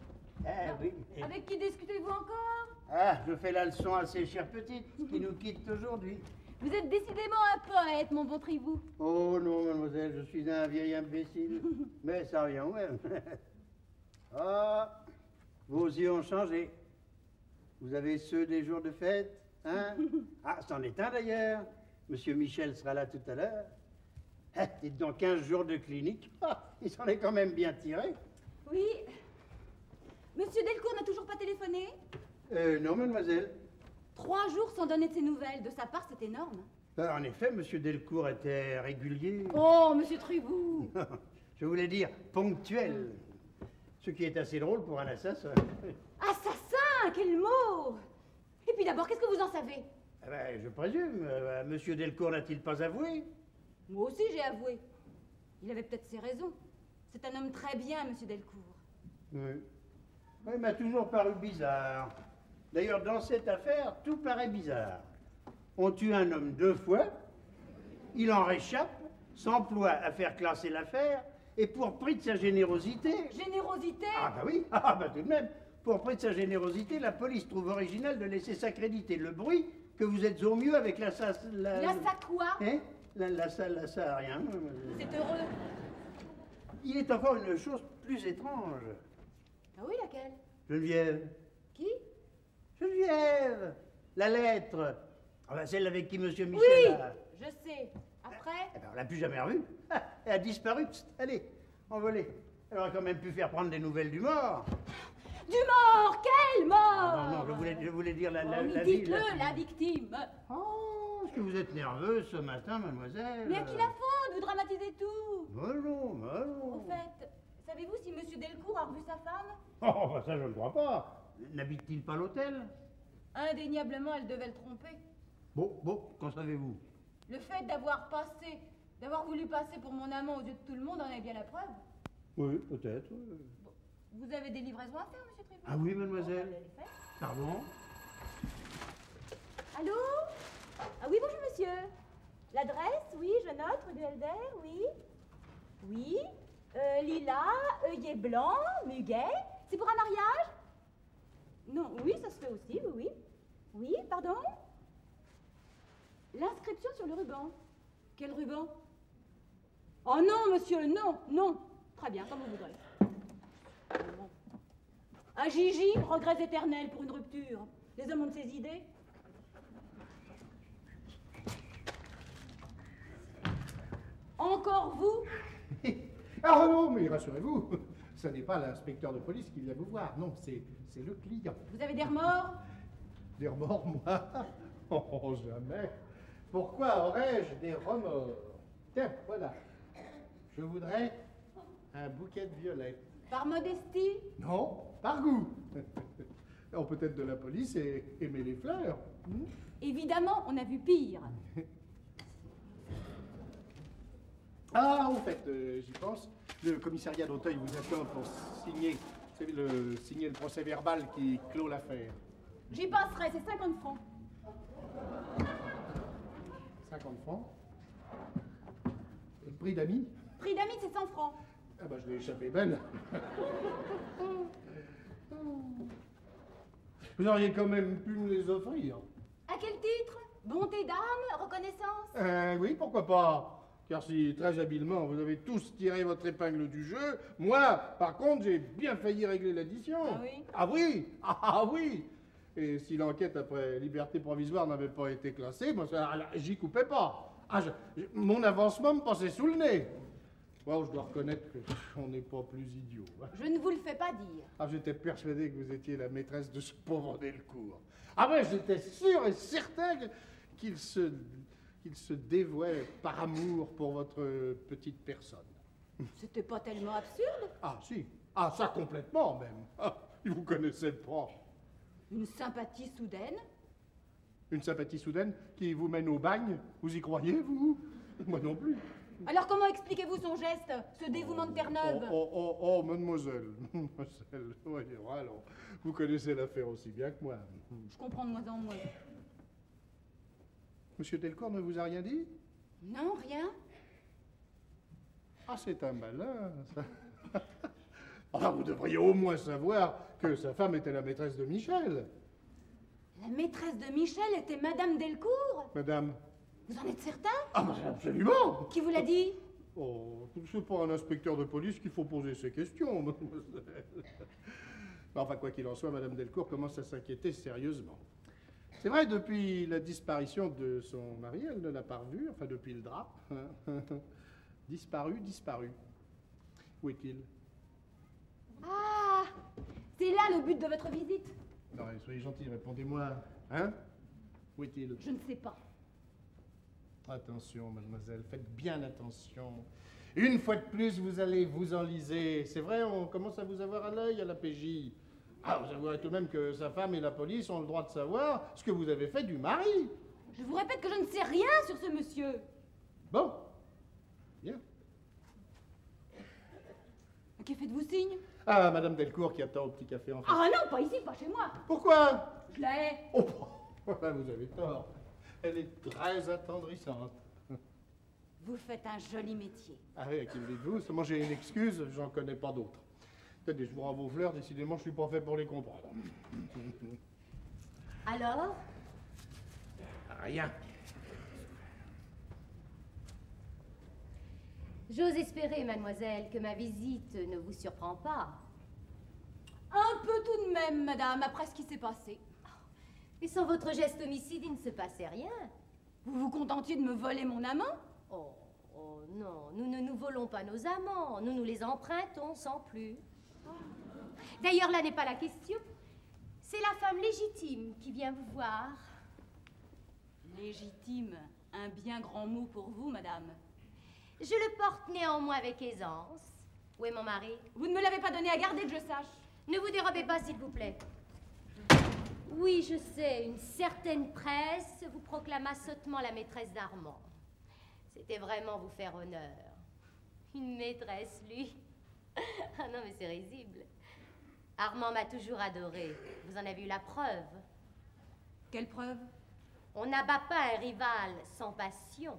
Speaker 1: Ah oui.
Speaker 2: Avec qui discutez-vous encore?
Speaker 1: Ah, je fais la leçon à ces chères petites qui nous quittent aujourd'hui.
Speaker 2: Vous êtes décidément un poète, mon bon Tribou.
Speaker 1: Oh non, mademoiselle, je suis un vieil imbécile. Mais ça revient au même. Ah, vos yeux ont changé. Vous avez ceux des jours de fête, hein? Ah, c'en est un d'ailleurs. Monsieur Michel sera là tout à l'heure. Ah, dites donc, 15 jours de clinique. Ah, il s'en est quand même bien tiré.
Speaker 2: Oui. Monsieur Delcourt n'a toujours pas téléphoné?
Speaker 1: Non, mademoiselle.
Speaker 2: 3 jours sans donner de ses nouvelles. De sa part, c'est énorme.
Speaker 1: En effet, monsieur Delcourt était régulier.
Speaker 2: Oh, monsieur Tribou.
Speaker 1: Je voulais dire ponctuel. Ce qui est assez drôle pour un assassin.
Speaker 2: Assassin, quel mot! Et puis d'abord, qu'est-ce que vous en savez?
Speaker 1: Ah ben, je présume. Monsieur Delcourt n'a-t-il pas avoué?
Speaker 2: Moi aussi, j'ai avoué. Il avait peut-être ses raisons. C'est un homme très bien, monsieur Delcourt.
Speaker 1: Oui. Il m'a toujours paru bizarre. D'ailleurs, dans cette affaire, tout paraît bizarre. On tue un homme 2 fois, il en réchappe, s'emploie à faire classer l'affaire, et pour prix de sa générosité...
Speaker 2: Générosité?
Speaker 1: Ah bah oui, ah bah tout de même. Pour prix de sa générosité, la police trouve original de laisser s'accréditer le bruit que vous êtes au mieux avec la
Speaker 2: La quoi?
Speaker 1: Hein? La rien.
Speaker 2: C'est heureux.
Speaker 1: Il est encore une chose plus étrange.
Speaker 2: Ah oui, laquelle?
Speaker 1: Geneviève.
Speaker 2: Qui?
Speaker 1: Geneviève. La lettre. Ah ben celle avec qui monsieur Michel
Speaker 2: Oui,
Speaker 1: a...
Speaker 2: je sais. Après?
Speaker 1: Eh ben, on l'a plus jamais revue. Ah, elle a disparu. Psst, allez, envolée. Elle aurait quand même pu faire prendre des nouvelles du mort.
Speaker 2: Du mort? Quel mort?
Speaker 1: Ah, non, je voulais dire la
Speaker 2: dites-le, la victime.
Speaker 1: Oh, est-ce que vous êtes nerveuse ce matin, mademoiselle?
Speaker 2: Mais à qui la faute? Vous dramatisez tout.
Speaker 1: Mais non, mais non.
Speaker 2: Au fait, savez-vous si monsieur Delcourt a revu sa femme?
Speaker 1: Oh, bah ça je ne crois pas. N'habite-t-il pas l'hôtel?
Speaker 2: Indéniablement, elle devait le tromper.
Speaker 1: Bon, qu'en savez-vous?
Speaker 2: Le fait d'avoir voulu passer pour mon amant aux yeux de tout le monde en est bien la preuve.
Speaker 1: Oui, peut-être.
Speaker 2: Vous avez des livraisons à faire, monsieur Tribou?
Speaker 1: Ah oui, mademoiselle.
Speaker 2: Bon, allez les faire.
Speaker 1: Pardon?
Speaker 2: Allô? Ah oui, bonjour, monsieur. L'adresse, oui, je note, rue du Helder, oui. Oui. Lilas, œillet blanc, muguet. C'est pour un mariage? Non, oui, ça se fait aussi, oui. Oui, pardon? L'inscription sur le ruban. Quel ruban? Oh non, monsieur, non. Très bien, comme vous voudrez. Bon. Un Gigi, regrets éternels pour une rupture. Les hommes ont de ces idées. Encore vous?
Speaker 5: Ah non, mais rassurez-vous, ce n'est pas l'inspecteur de police qui vient vous voir, non, c'est le client.
Speaker 2: Vous avez des remords?
Speaker 5: Des remords, moi? Oh, jamais. Pourquoi aurais-je des remords? Tiens, voilà. Je voudrais un bouquet de violettes.
Speaker 2: Par modestie?
Speaker 5: Non, par goût. On peut être de la police et aimer les fleurs.
Speaker 2: Évidemment, on a vu pire.
Speaker 5: Ah, au fait, j'y pense. Le commissariat d'Auteuil vous attend pour signer, signer le procès verbal qui clôt l'affaire.
Speaker 2: J'y passerai, c'est 50 francs.
Speaker 5: 50 francs. Et le prix d'amis?
Speaker 2: Prix d'amis, c'est 100 francs.
Speaker 5: Ah bah je l'ai échappé belle. Vous auriez quand même pu me les offrir.
Speaker 2: À quel titre? Bonté d'âme? Reconnaissance?
Speaker 5: Oui, pourquoi pas. Car si très habilement vous avez tous tiré votre épingle du jeu, moi, par contre, j'ai bien failli régler l'addition.
Speaker 2: Ah oui?
Speaker 5: Ah oui? Ah oui! Et si l'enquête après liberté provisoire n'avait pas été classée, moi, j'y coupais pas. Mon avancement me passait sous le nez. Bon, je dois reconnaître qu'on n'est pas plus idiot.
Speaker 2: Je ne vous le fais pas dire.
Speaker 5: Ah, j'étais persuadé que vous étiez la maîtresse de ce pauvre Delcourt. Ah ben, j'étais sûr et certain qu'il se dévouait par amour pour votre petite personne.
Speaker 2: C'était pas tellement absurde.
Speaker 5: Ah, si. Ah, ça complètement, même. Ah, il vous connaissait pas.
Speaker 2: Une sympathie soudaine?
Speaker 5: Une sympathie soudaine qui vous mène au bagne? Vous y croyez, vous? Moi non plus.
Speaker 2: Alors comment expliquez-vous son geste, ce dévouement de Terre-Neuve?
Speaker 5: Oh, mademoiselle. Mademoiselle, voyons, alors, vous connaissez l'affaire aussi bien que moi.
Speaker 2: Je comprends de moins en moins.
Speaker 5: Monsieur Delcourt ne vous a rien dit?
Speaker 2: Non, rien.
Speaker 5: Ah, c'est un malin, ça. Ah, vous devriez au moins savoir que sa femme était la maîtresse de Michel.
Speaker 2: La maîtresse de Michel était Madame Delcourt?
Speaker 5: Madame?
Speaker 2: Vous en êtes certain?
Speaker 5: Ah, bah, absolument.
Speaker 2: Qui vous l'a dit?
Speaker 5: Oh, c'est pas un inspecteur de police qu'il faut poser ces questions, mademoiselle. Enfin, quoi qu'il en soit, Madame Delcourt commence à s'inquiéter sérieusement. C'est vrai, depuis la disparition de son mari, elle ne l'a pas revu, enfin depuis le drap. Disparu. Où est-il?
Speaker 2: Ah, c'est là le but de votre visite.
Speaker 5: Non, soyez gentil, répondez-moi. Hein? Où est-il?
Speaker 2: Je ne sais pas.
Speaker 5: Attention, mademoiselle, faites bien attention. Une fois de plus, vous allez vous enliser. C'est vrai, on commence à vous avoir à l'œil à la PJ. Ah, vous avouerez tout de même que sa femme et la police ont le droit de savoir ce que vous avez fait du mari.
Speaker 2: Je vous répète que je ne sais rien sur ce monsieur.
Speaker 5: Bon. Bien.
Speaker 2: Que faites-vous signe?
Speaker 5: Ah, Madame Delcourt qui attend au petit café en face.
Speaker 2: Ah non, pas ici, pas chez moi.
Speaker 5: Pourquoi?
Speaker 2: Je la hais.
Speaker 5: Oh, là, vous avez tort. Elle est très attendrissante.
Speaker 2: Vous faites un joli métier.
Speaker 5: Ah oui, à qui me dites-vous? Seulement j'ai une excuse, j'en connais pas d'autre. Tenez, je vous rends vos fleurs, décidément, je suis pas fait pour les comprendre.
Speaker 6: Alors?
Speaker 5: Rien.
Speaker 6: J'ose espérer, mademoiselle, que ma visite ne vous surprend pas.
Speaker 2: Un peu tout de même, madame, après ce qui s'est passé.
Speaker 6: Et sans votre geste homicide, il ne se passait rien.
Speaker 2: Vous vous contentiez de me voler mon amant?
Speaker 6: Oh non, nous ne nous volons pas nos amants, nous nous les empruntons sans plus. D'ailleurs, là n'est pas la question. C'est la femme légitime qui vient vous voir.
Speaker 2: Légitime, un bien grand mot pour vous, madame.
Speaker 6: Je le porte néanmoins avec aisance. Où est mon mari?
Speaker 2: Vous ne me l'avez pas donné à garder, que je sache.
Speaker 6: Ne vous dérobez pas, s'il vous plaît. Oui, je sais, une certaine presse vous proclama sottement la maîtresse d'Armand. C'était vraiment vous faire honneur. Une maîtresse, lui. Ah non, mais c'est risible. Armand m'a toujours adorée. Vous en avez eu la preuve.
Speaker 2: Quelle preuve?
Speaker 6: On n'abat pas un rival sans passion.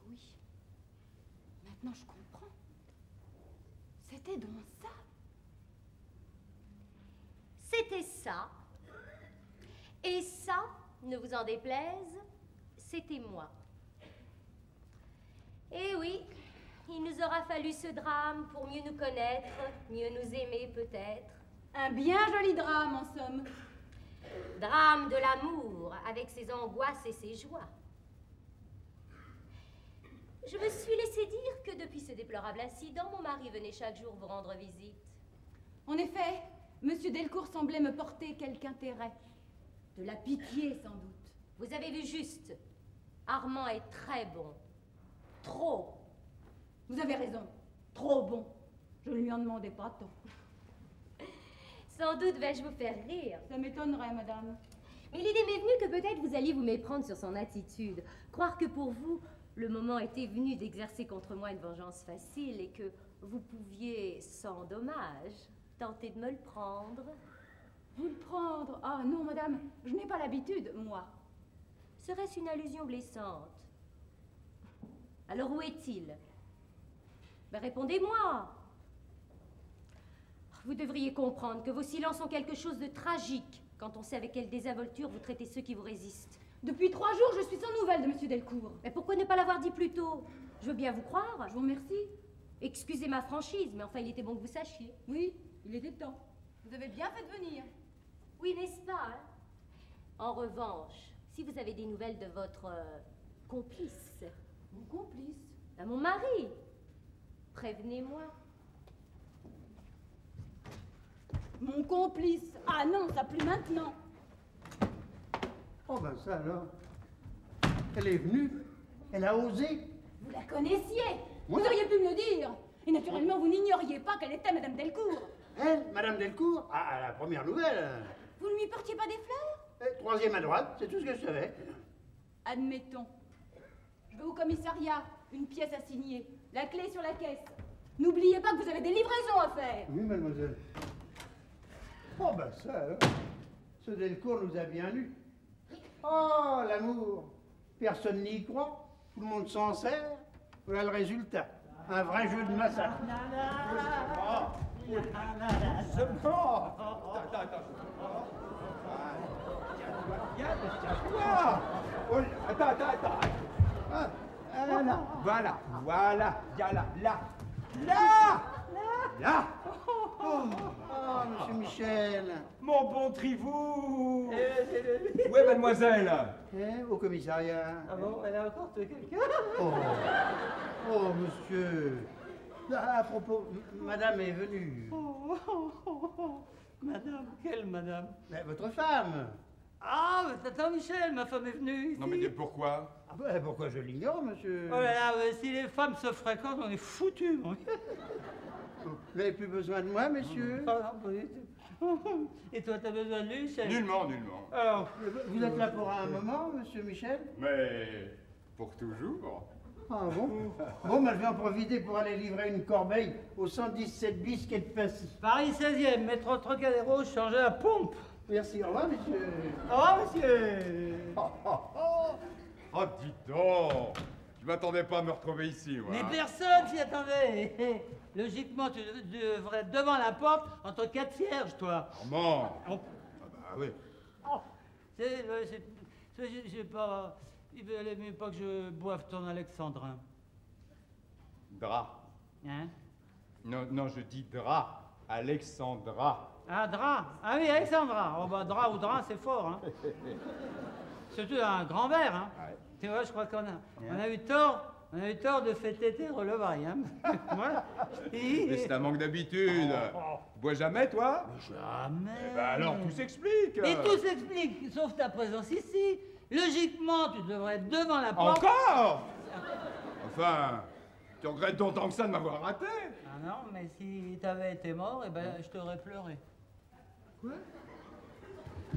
Speaker 2: Oui. Maintenant, je comprends. C'était donc ça.
Speaker 6: C'était ça. Et ça, ne vous en déplaise, c'était moi. Eh oui, il nous aura fallu ce drame pour mieux nous connaître, mieux nous aimer peut-être.
Speaker 2: Un bien joli drame, en somme.
Speaker 6: Drame de l'amour, avec ses angoisses et ses joies. Je me suis laissé dire que depuis ce déplorable incident, mon mari venait chaque jour vous rendre visite.
Speaker 2: En effet, Monsieur Delcourt semblait me porter quelque intérêt. De la pitié, sans doute.
Speaker 6: Vous avez vu juste. Armand est très bon.
Speaker 2: Trop. Vous avez raison. Trop bon. Je ne lui en demandais pas tant.
Speaker 6: Sans doute vais-je vous faire rire.
Speaker 2: Ça m'étonnerait, madame.
Speaker 6: Mais l'idée m'est venue que peut-être vous alliez vous méprendre sur son attitude. Croire que pour vous, le moment était venu d'exercer contre moi une vengeance facile et que vous pouviez, sans dommage, tenter de me le prendre.
Speaker 2: Vous le prendre? Ah non, madame, je n'ai pas l'habitude, moi.
Speaker 6: Serait-ce une allusion blessante? Alors où est-il? Ben, répondez-moi. Vous devriez comprendre que vos silences ont quelque chose de tragique quand on sait avec quelle désinvolture vous traitez ceux qui vous résistent.
Speaker 2: Depuis 3 jours, je suis sans nouvelles de Monsieur Delcourt.
Speaker 6: Mais pourquoi ne pas l'avoir dit plus tôt? Je veux bien vous croire.
Speaker 2: Je vous remercie.
Speaker 6: Excusez ma franchise, mais enfin, il était bon que vous sachiez.
Speaker 2: Oui, il était temps. Vous avez bien fait de venir.
Speaker 6: Oui, n'est-ce pas, hein? En revanche, si vous avez des nouvelles de votre complice...
Speaker 2: Mon complice?
Speaker 6: À mon mari, prévenez-moi.
Speaker 2: Mon complice? Ah non, ça plus maintenant.
Speaker 1: Oh ben ça alors. Elle est venue. Elle a osé.
Speaker 2: Vous la connaissiez?
Speaker 1: Moi?
Speaker 2: Vous auriez pu me le dire. Et naturellement, vous n'ignoriez pas qu'elle était Madame Delcourt.
Speaker 1: Elle, Madame Delcourt? Ah, la première nouvelle.
Speaker 2: Vous ne lui portiez pas des fleurs?
Speaker 1: Troisième à droite, c'est tout ce que je savais.
Speaker 2: Admettons. Je vais au commissariat, une pièce à signer, la clé sur la caisse. N'oubliez pas que vous avez des livraisons à faire.
Speaker 1: Oui, mademoiselle. Oh ben ça alors. Ce Delcourt nous a bien lus. Oh, l'amour. Personne n'y croit. Tout le monde s'en sert. Voilà le résultat. Un vrai jeu de massacre.
Speaker 3: Attends. Voilà. Viens là.
Speaker 1: Oh, monsieur Michel.
Speaker 3: Mon bon Trivou. Où est mademoiselle?
Speaker 1: Au commissariat.
Speaker 7: Ah bon, elle a encore tué quelqu'un?
Speaker 1: Oh, monsieur. Ah, à propos, madame est venue.
Speaker 7: Madame, quelle madame?
Speaker 1: Mais votre femme.
Speaker 7: Ah, mais attends, Michel, ma femme est venue ici.
Speaker 3: Non mais pourquoi?
Speaker 1: Ah ben, pourquoi je l'ignore, monsieur?
Speaker 7: Oh là là, si les femmes se fréquentent, on est foutus, mon gars.
Speaker 1: Vous n'avez plus besoin de moi, monsieur?
Speaker 7: Ah, pas du tout. Et toi, t'as besoin de lui, Michel?
Speaker 3: Nullement.
Speaker 7: Alors,
Speaker 1: Vous êtes là pour un moment, monsieur Michel?
Speaker 3: Mais pour toujours.
Speaker 1: Ah bon? Bon, ben, je vais en profiter pour aller livrer une corbeille au 117 bis quai de Passy.
Speaker 7: Paris 16e, métro Trocadéro, changer la pompe.
Speaker 1: Merci, au revoir, monsieur.
Speaker 7: Au revoir, monsieur.
Speaker 3: Oh, dis donc. Je m'attendais pas à me retrouver ici, moi.
Speaker 7: Mais personne s'y attendait. Logiquement, tu devrais être devant la porte entre 4 cierges, toi.
Speaker 3: Comment?
Speaker 7: Oh.
Speaker 3: Ah bah oui.
Speaker 7: J'ai pas... Il valait mieux pas que je boive ton alexandrin.
Speaker 3: Drap.
Speaker 7: Hein?
Speaker 3: Non, je dis drap. Alexandra.
Speaker 7: Ah, drap. Ah oui, Alexandra. Oh bah, drap ou drap, c'est fort, hein. Surtout un grand verre, hein.
Speaker 3: Ouais.
Speaker 7: Tu vois, je crois qu'on a eu tort de fêter tes relevailles, hein. Voilà.
Speaker 3: Mais c'est un manque d'habitude. Bois jamais, toi?
Speaker 7: Jamais.
Speaker 3: Eh ben alors, tout s'explique.
Speaker 7: Et tout s'explique, sauf ta présence ici. Logiquement, tu devrais être devant la porte.
Speaker 3: Encore? Enfin, tu regrettes d'autant que ça de m'avoir raté.
Speaker 7: Ah non, mais si t'avais été mort, eh ben, je t'aurais pleuré.
Speaker 1: Quoi?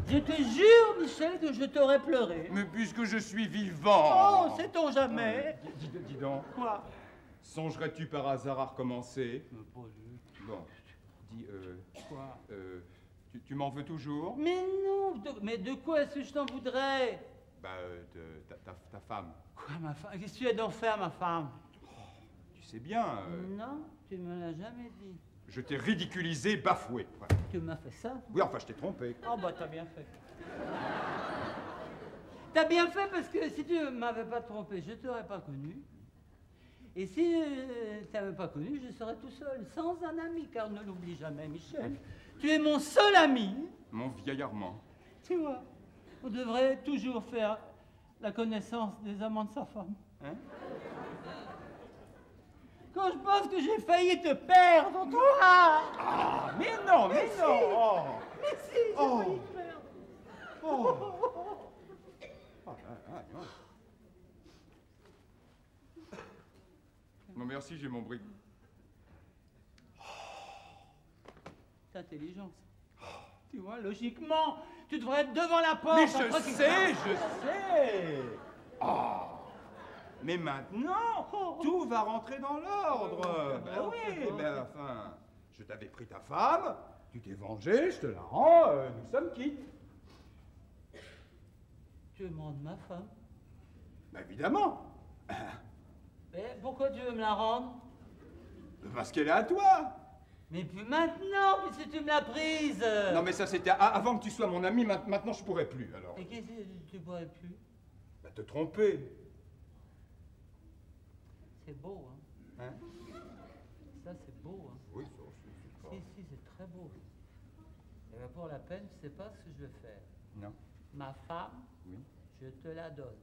Speaker 7: Je te jure, Michel, que je t'aurais pleuré.
Speaker 3: Mais puisque je suis vivant.
Speaker 7: Oh, sait-on jamais?
Speaker 3: Dis donc,
Speaker 7: Quoi?
Speaker 3: songerais-tu par hasard à recommencer? Bon, dis,
Speaker 7: Quoi?
Speaker 3: tu m'en veux toujours?
Speaker 7: Mais non, mais de quoi est-ce que je t'en voudrais?
Speaker 3: Bah, ta femme.
Speaker 7: Quoi, ma femme? Qu'est-ce que tu as d'en faire, ma femme?
Speaker 3: Tu sais bien,
Speaker 7: Non, tu me l'as jamais dit.
Speaker 3: je t'ai ridiculisé, bafoué. Voilà.
Speaker 7: Tu m'as fait ça?
Speaker 3: Oui, enfin, je t'ai trompé.
Speaker 7: Oh bah t'as bien fait. T'as bien fait parce que si tu m'avais pas trompé, je t'aurais pas connu. Et si t'avais pas connu, je serais tout seul, sans un ami, car ne l'oublie jamais, Michel. Tu es mon seul ami.
Speaker 3: Mon vieil Armand.
Speaker 7: Tu vois, on devrait toujours faire la connaissance des amants de sa femme.
Speaker 3: Hein?
Speaker 7: Quand je pense que j'ai failli te perdre, toi!
Speaker 3: Ah, mais non, mais non! Oh.
Speaker 7: Mais si, j'ai failli te perdre!
Speaker 3: Non, merci, j'ai mon brick.
Speaker 7: C'est intelligent, ça. Tu vois, logiquement, tu devrais être devant la porte.
Speaker 3: Mais je sais. Ah. Mais maintenant, tout va rentrer dans l'ordre. Ben oui, mais enfin, je t'avais pris ta femme, tu t'es vengé, je te la rends, nous sommes quittes.
Speaker 7: Tu veux me rendre ma femme?
Speaker 3: Ben évidemment.
Speaker 7: Mais pourquoi tu veux me la rendre?
Speaker 3: Parce qu'elle est à toi.
Speaker 7: Mais plus maintenant, puisque tu me l'as prise.
Speaker 3: Non mais ça c'était avant que tu sois mon ami, maintenant je pourrais plus alors.
Speaker 7: Et qu'est-ce que tu pourrais plus?
Speaker 3: Ben, te tromper.
Speaker 7: C'est beau, hein?
Speaker 3: Hein?
Speaker 7: Ça, c'est beau, hein?
Speaker 3: Oui, ça, c'est pas...
Speaker 7: Si, c'est très beau. Et bien, pour la peine, tu sais pas ce que je vais faire.
Speaker 3: Non.
Speaker 7: Ma femme,
Speaker 3: Oui.
Speaker 7: je te la donne.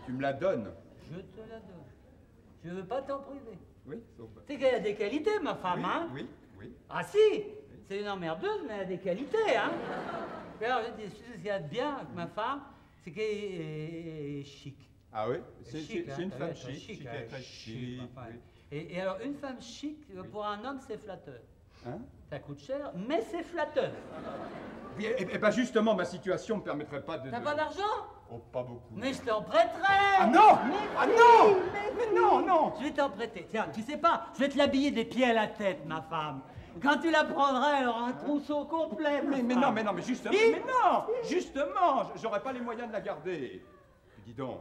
Speaker 3: Tu me la donnes.
Speaker 7: Je te la donne. Je veux pas t'en priver.
Speaker 3: Oui, sauf...
Speaker 7: C'est qu'elle a des qualités, ma femme, hein?
Speaker 3: Oui, oui.
Speaker 7: Ah si! C'est une emmerdeuse, mais elle a des qualités, hein? Mais alors, je dis, ce qu'il y a de bien avec ma femme, c'est qu'elle est chic.
Speaker 3: Ah oui?
Speaker 7: Chic,
Speaker 3: C'est une
Speaker 7: hein,
Speaker 3: femme
Speaker 7: très
Speaker 3: chic,
Speaker 7: hein,
Speaker 3: très chic.
Speaker 7: enfin.
Speaker 3: Oui.
Speaker 7: Et alors, une femme chic, pour un homme, c'est flatteur.
Speaker 3: Hein?
Speaker 7: Ça coûte cher, mais c'est flatteur.
Speaker 3: Et ben justement, ma situation me permettrait pas de...
Speaker 7: T'as pas d'argent?
Speaker 3: Oh, pas beaucoup.
Speaker 7: Mais je t'en prêterai!
Speaker 3: Ah non! Ah non! Mais non, non!
Speaker 7: Je vais t'en prêter. Tiens, tu sais pas, je vais te l'habiller des pieds à la tête, ma femme. Quand tu la prendras, elle aura un trousseau complet.
Speaker 3: Mais non, mais justement,
Speaker 7: Si.
Speaker 3: mais non! Justement, j'aurais pas les moyens de la garder. Puis dis donc,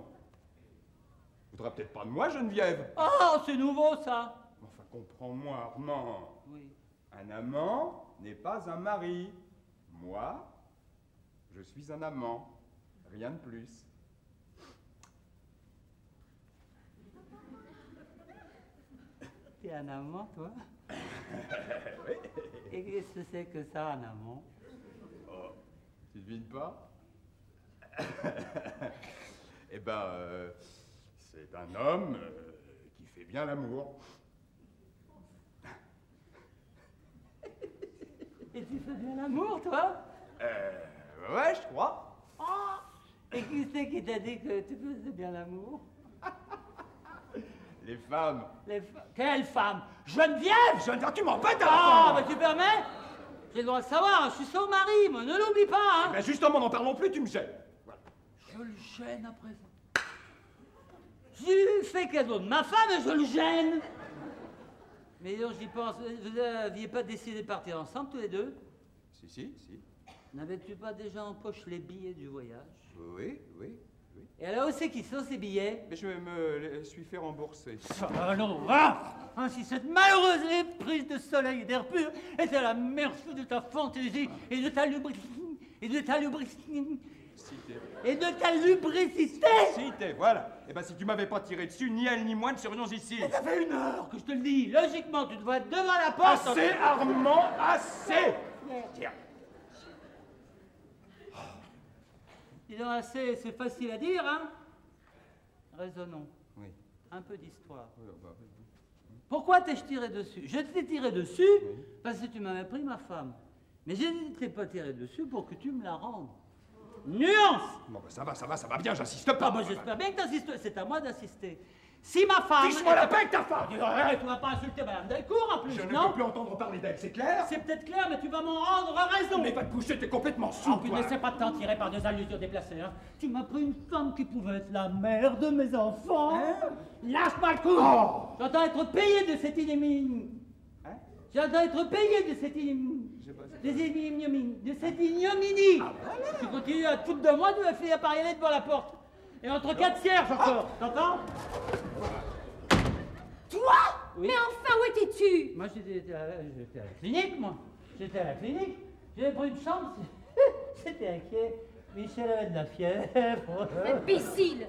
Speaker 3: voudras peut-être pas de moi, Geneviève?
Speaker 7: Oh, c'est nouveau, ça!
Speaker 3: Enfin, comprends-moi, Armand.
Speaker 7: Oui.
Speaker 3: Un amant n'est pas un mari. Moi, je suis un amant. Rien de plus.
Speaker 7: T'es un amant, toi?
Speaker 3: Oui.
Speaker 7: Et qu'est-ce que c'est que ça, un amant?
Speaker 3: Oh, tu devines pas? Eh ben, c'est un homme qui fait bien l'amour.
Speaker 7: Et tu fais bien l'amour, toi?
Speaker 3: Ouais, je crois.
Speaker 7: Ah! Et qui c'est qui t'a dit que tu faisais bien l'amour?
Speaker 3: Les femmes.
Speaker 7: Quelle femme? Geneviève!
Speaker 3: Geneviève, tu m'embêtes,
Speaker 7: Ah, mais tu permets? J'ai le droit de savoir, je suis son mari, moi, ne l'oublie pas, hein?
Speaker 3: Ben justement, n'en parlons plus, tu me gênes. Voilà.
Speaker 7: Je le gêne à présent. Je lui fais cadeau de ma femme et je le gêne. Mais donc j'y pense, vous n'aviez pas décidé de partir ensemble tous les deux?
Speaker 3: Si.
Speaker 7: N'avais-tu pas déjà en poche les billets du voyage?
Speaker 3: Oui.
Speaker 7: Et alors où c'est qu'ils sont ces billets?
Speaker 3: Mais je me suis fait rembourser.
Speaker 7: Ah non, ainsi cette malheureuse éprise de soleil et d'air pur est à la merci de ta fantaisie et de ta lubricité.
Speaker 3: Voilà. Eh ben si tu m'avais pas tiré dessus, ni elle ni moi ne serions ici.
Speaker 7: Mais ça fait 1 heure que je te le dis. Logiquement, tu devrais être devant la porte.
Speaker 3: Assez, Armand, assez. Tiens.
Speaker 7: Dis donc, assez, c'est facile à dire, hein? Raisonnons.
Speaker 3: Oui.
Speaker 7: Un peu d'histoire.
Speaker 3: Oui.
Speaker 7: Pourquoi t'ai-je tiré dessus? Je t'ai tiré dessus parce que tu m'avais pris ma femme. Mais je ne t'ai pas tiré dessus pour que tu me la rendes. Nuance!
Speaker 3: Bon, ben ça va bien, j'insiste pas.
Speaker 7: Ah, bah, j'espère bien que t'insistes. C'est à moi d'insister. Si ma femme...
Speaker 3: Fiche-moi la paix avec ta femme!
Speaker 7: Tu vas pas insulter Madame Delcourt, en plus,
Speaker 3: Je ne
Speaker 7: non?
Speaker 3: peux plus entendre parler d'elle, c'est clair?
Speaker 7: C'est peut-être clair, mais tu vas m'en rendre raison.
Speaker 3: Mais va te coucher, t'es complètement sous,
Speaker 7: Oh, puis
Speaker 3: toi.
Speaker 7: n'essaie pas de t'en tirer par des allusions déplacées, hein. Tu m'as pris une femme qui pouvait être la mère de mes enfants.
Speaker 3: Hein?
Speaker 7: Lâche-moi le cou.
Speaker 3: Oh.
Speaker 7: J'entends être payé de cette ignominie.
Speaker 3: Hein?
Speaker 7: J'entends être payé de cette ignominie. De cette ignominie. Tu continues à te foutre de moi, tu vas finir par y aller devant la porte. Et entre 4 cierges encore, t'entends?
Speaker 2: Toi?
Speaker 7: Oui.
Speaker 2: Mais enfin, où étais-tu?
Speaker 7: Moi, j'étais à la clinique, moi. J'étais à la clinique. J'avais pris une chambre. C'était inquiet. Michel avait de la fièvre.
Speaker 6: Imbécile!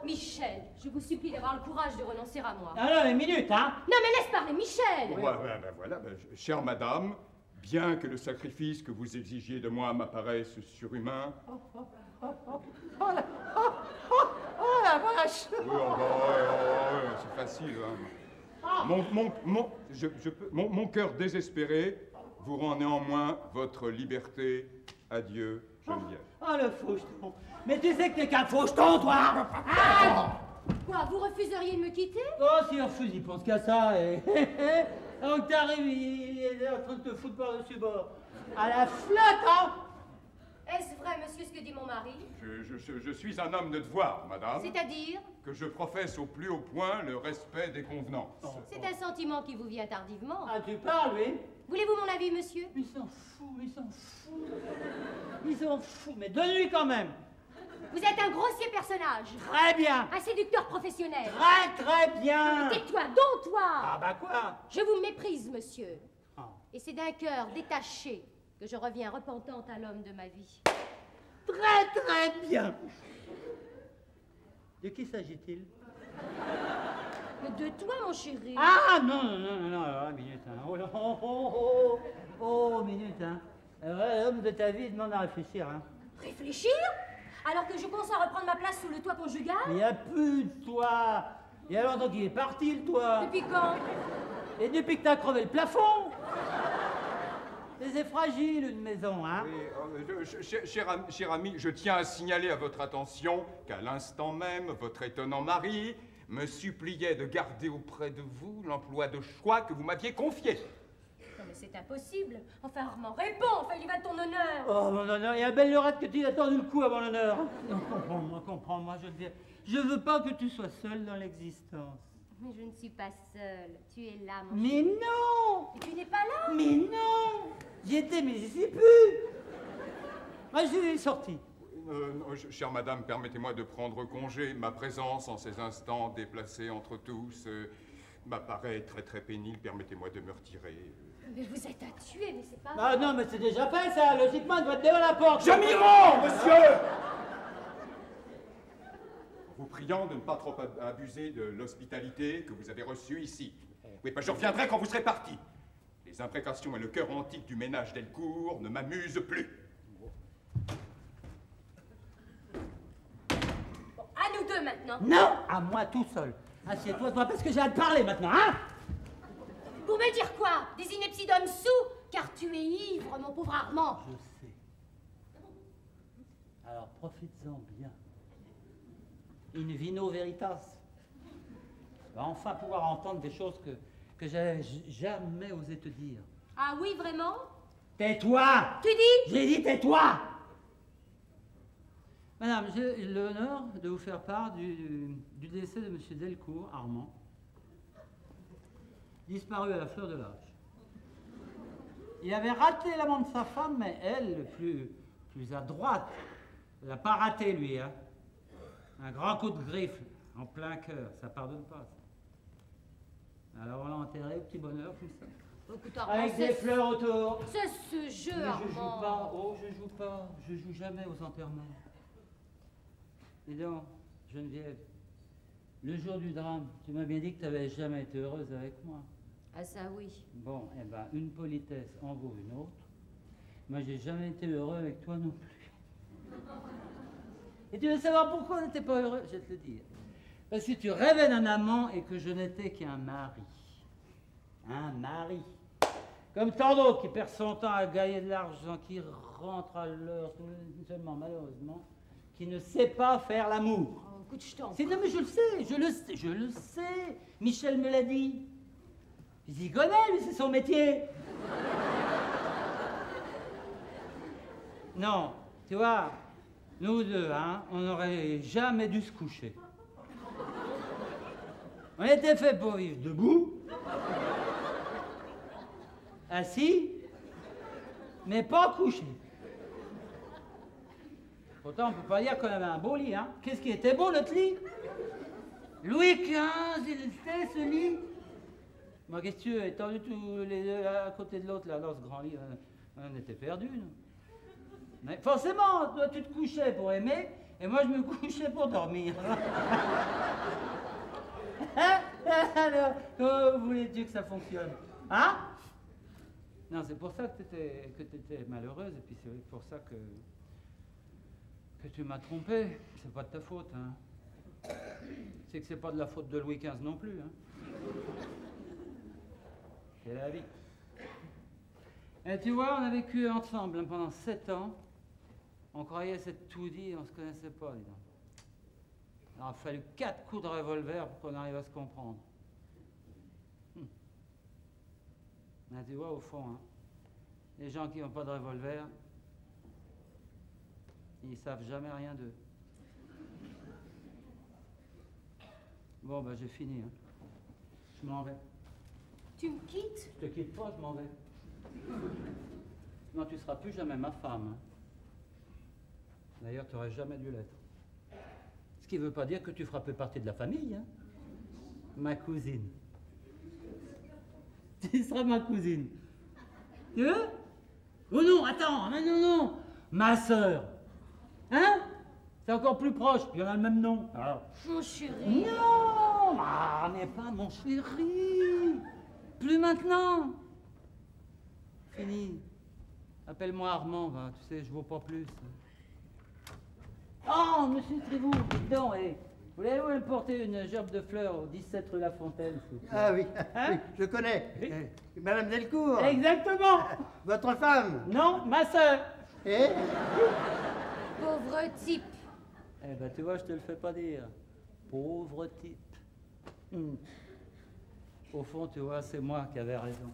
Speaker 6: Michel, je vous supplie d'avoir le courage de renoncer à moi.
Speaker 7: Alors, une minute, hein?
Speaker 6: Non, mais laisse parler Michel!
Speaker 3: Voilà, chère madame, bien que le sacrifice que vous exigiez de moi m'apparaisse surhumain...
Speaker 7: Oh la vache!
Speaker 3: Oui, c'est facile, hein. Mon cœur désespéré vous rend néanmoins votre liberté. Adieu, Geneviève.
Speaker 7: Oh, le faucheton! Mais tu sais que t'es qu'un faucheton, toi! Ah!
Speaker 6: Quoi, vous refuseriez de me quitter?
Speaker 7: Oh, si refuse, il pense qu'à ça. Et... Donc t'arrives, il est en train de te foutre par-dessus bord. À la flotte, hein?
Speaker 6: Est-ce vrai, monsieur, ce que dit mon mari?
Speaker 3: Je suis un homme de devoir, madame.
Speaker 6: C'est-à-dire?
Speaker 3: Que je professe au plus haut point le respect des convenances.
Speaker 6: C'est un sentiment qui vous vient tardivement.
Speaker 7: Ah, tu parles, oui?
Speaker 6: Voulez-vous mon avis, monsieur?
Speaker 7: Il s'en fout, il s'en fout. Il s'en fout, mais donne-lui quand même.
Speaker 6: Vous êtes un grossier personnage.
Speaker 7: Très bien.
Speaker 6: Un séducteur professionnel.
Speaker 7: Très, très bien.
Speaker 6: Tais-toi, donc toi.
Speaker 7: Ah bah quoi?
Speaker 6: Je vous méprise, monsieur.
Speaker 7: Oh.
Speaker 6: Et c'est d'un cœur détaché que je reviens repentante à l'homme de ma vie.
Speaker 7: Très, très bien. De qui s'agit-il?
Speaker 6: De toi, mon chéri.
Speaker 7: Ah, non, alors, minute, hein. Oh, minute, hein. L'homme de ta vie demande à réfléchir, hein.
Speaker 6: Réfléchir? Alors que je consens à reprendre ma place sous le toit conjugal?
Speaker 7: Il n'y a plus de toit. Il y a longtemps qu'il est parti, le toit.
Speaker 6: Depuis quand?
Speaker 7: Et depuis que t'as crevé le plafond. C'est fragile, une maison, hein.
Speaker 3: Oui, cher ami, je tiens à signaler à votre attention qu'à l'instant même, votre étonnant mari me suppliait de garder auprès de vous l'emploi de choix que vous m'aviez confié.
Speaker 6: Non, mais c'est impossible. Enfin, Armand, réponds, enfin, il y va de ton honneur.
Speaker 7: Oh, mon honneur, il y a belle lurette que tu as tendu le coup avant l'honneur. Comprends-moi, je veux dire. Je veux pas que tu sois seul dans l'existence.
Speaker 6: Mais je ne suis pas seule. Tu es là, mon
Speaker 7: Mais
Speaker 6: chéri.
Speaker 7: non!
Speaker 6: Et tu n'es pas là?
Speaker 7: Mais non! J'y étais, mais j'y suis plus! Moi, je suis sorti.
Speaker 3: Chère madame, permettez-moi de prendre congé. Ma présence en ces instants déplacés entre tous m'apparaît très très pénible. Permettez-moi de me retirer.
Speaker 6: Mais vous êtes à tuer, mais c'est pas
Speaker 7: Ah
Speaker 6: vrai.
Speaker 7: non, mais c'est déjà fait, ça! Logiquement, il doit être devant la porte!
Speaker 3: Je m'y rends, monsieur! En vous priant de ne pas trop abuser de l'hospitalité que vous avez reçue ici. Oui, ben je reviendrai quand vous serez parti. Les imprécations et le cœur antique du ménage Delcourt ne m'amusent plus.
Speaker 6: Bon, à nous deux maintenant.
Speaker 7: Non! À moi tout seul. Assieds-toi, toi, parce que j'ai à te parler maintenant, hein?
Speaker 6: Pour me dire quoi? Des inepties d'hommes sous? Car tu es ivre, mon pauvre Armand.
Speaker 7: Je sais. Alors profites-en bien. In vino veritas. Tu vas enfin pouvoir entendre des choses que j'avais jamais osé te dire.
Speaker 6: Ah oui, vraiment?
Speaker 7: Tais-toi!
Speaker 6: Tu dis?
Speaker 7: J'ai dit tais-toi! Madame, j'ai l'honneur de vous faire part du décès de M. Delcourt, Armand, disparu à la fleur de l'âge. Il avait raté l'amant de sa femme, mais elle, plus à droite, l'a pas raté, lui, hein. Un grand coup de griffe, en plein cœur, ça pardonne pas, ça. Alors on l'a enterré au petit bonheur, comme ça.
Speaker 6: Écoute, Armand,
Speaker 7: Avec des fleurs autour.
Speaker 6: c'est ce jeu,
Speaker 7: Mais je joue
Speaker 6: Armand.
Speaker 7: pas, oh, je joue jamais aux enterrements. Dis donc, Geneviève, le jour du drame, tu m'as bien dit que tu n'avais jamais été heureuse avec moi.
Speaker 6: Ah ça oui.
Speaker 7: Bon, eh ben, une politesse en vaut une autre. Moi, j'ai jamais été heureux avec toi non plus. Et tu veux savoir pourquoi on n'était pas heureux? Je vais te le dire. Parce que tu rêvais d'un amant et que je n'étais qu'un mari. Un mari. Comme tant d'autres qui perdent son temps à gagner de l'argent, qui rentre à l'heure, seulement malheureusement, qui ne sait pas faire l'amour.
Speaker 6: Oh, écoute, je t'en...
Speaker 7: Non mais je le sais. Michel me l'a dit. Il s'y connaît, lui, c'est son métier. Non, tu vois, nous deux, hein, on n'aurait jamais dû se coucher. On était fait pour vivre debout, assis, mais pas couché. Pourtant, on ne peut pas dire qu'on avait un beau lit, hein. Qu'est-ce qui était beau, notre lit? Louis XV, il était ce lit. Moi, qu'est-ce que tu veux, étendu tous les deux à côté de l'autre, là, dans ce grand lit, on était perdus, nous. Mais forcément, toi, tu te couchais pour aimer, et moi, je me couchais pour dormir. Alors, comment voulais-tu que ça fonctionne? Hein? Non, c'est pour ça que tu étais malheureuse, et puis c'est pour ça que tu m'as trompé. C'est pas de ta faute, hein. C'est que c'est pas de la faute de Louis XV non plus, hein. C'est la vie. Et tu vois, on a vécu ensemble pendant 7 ans. On croyait s'être tout dit, on se connaissait pas, dis donc. Il aura fallu 4 coups de revolver pour qu'on arrive à se comprendre. Mais tu vois, au fond, hein, les gens qui n'ont pas de revolver, ils savent jamais rien d'eux. Bon, ben j'ai fini. Hein. Je m'en vais.
Speaker 6: Tu me quittes?
Speaker 7: Je te quitte pas, je m'en vais. Non, tu seras plus jamais ma femme. Hein. D'ailleurs, tu n'aurais jamais dû l'être. Ce qui ne veut pas dire que tu feras peu partie de la famille. Hein. Ma cousine. Tu seras ma cousine. Tu veux? Oh non, attends, mais non, non. Ma sœur. Hein? C'est encore plus proche, puis on a le même nom. Alors.
Speaker 6: Mon chéri.
Speaker 7: Non, ah, mais pas mon chéri. Plus maintenant. Fini. Appelle-moi Armand, va. Tu sais, je vaux pas plus. Oh, monsieur Trévoux, dites donc, voulez-vous me porter une gerbe de fleurs au 17 rue La Fontaine?
Speaker 1: Ah oui,
Speaker 7: Hein?
Speaker 1: oui, je connais.
Speaker 7: Oui.
Speaker 1: Madame Delcourt.
Speaker 7: Exactement.
Speaker 1: Votre femme.
Speaker 7: Non, ma sœur.
Speaker 1: Et
Speaker 6: Pauvre type.
Speaker 7: Eh ben, tu vois, je te le fais pas dire. Pauvre type. Au fond, tu vois, c'est moi qui avais raison.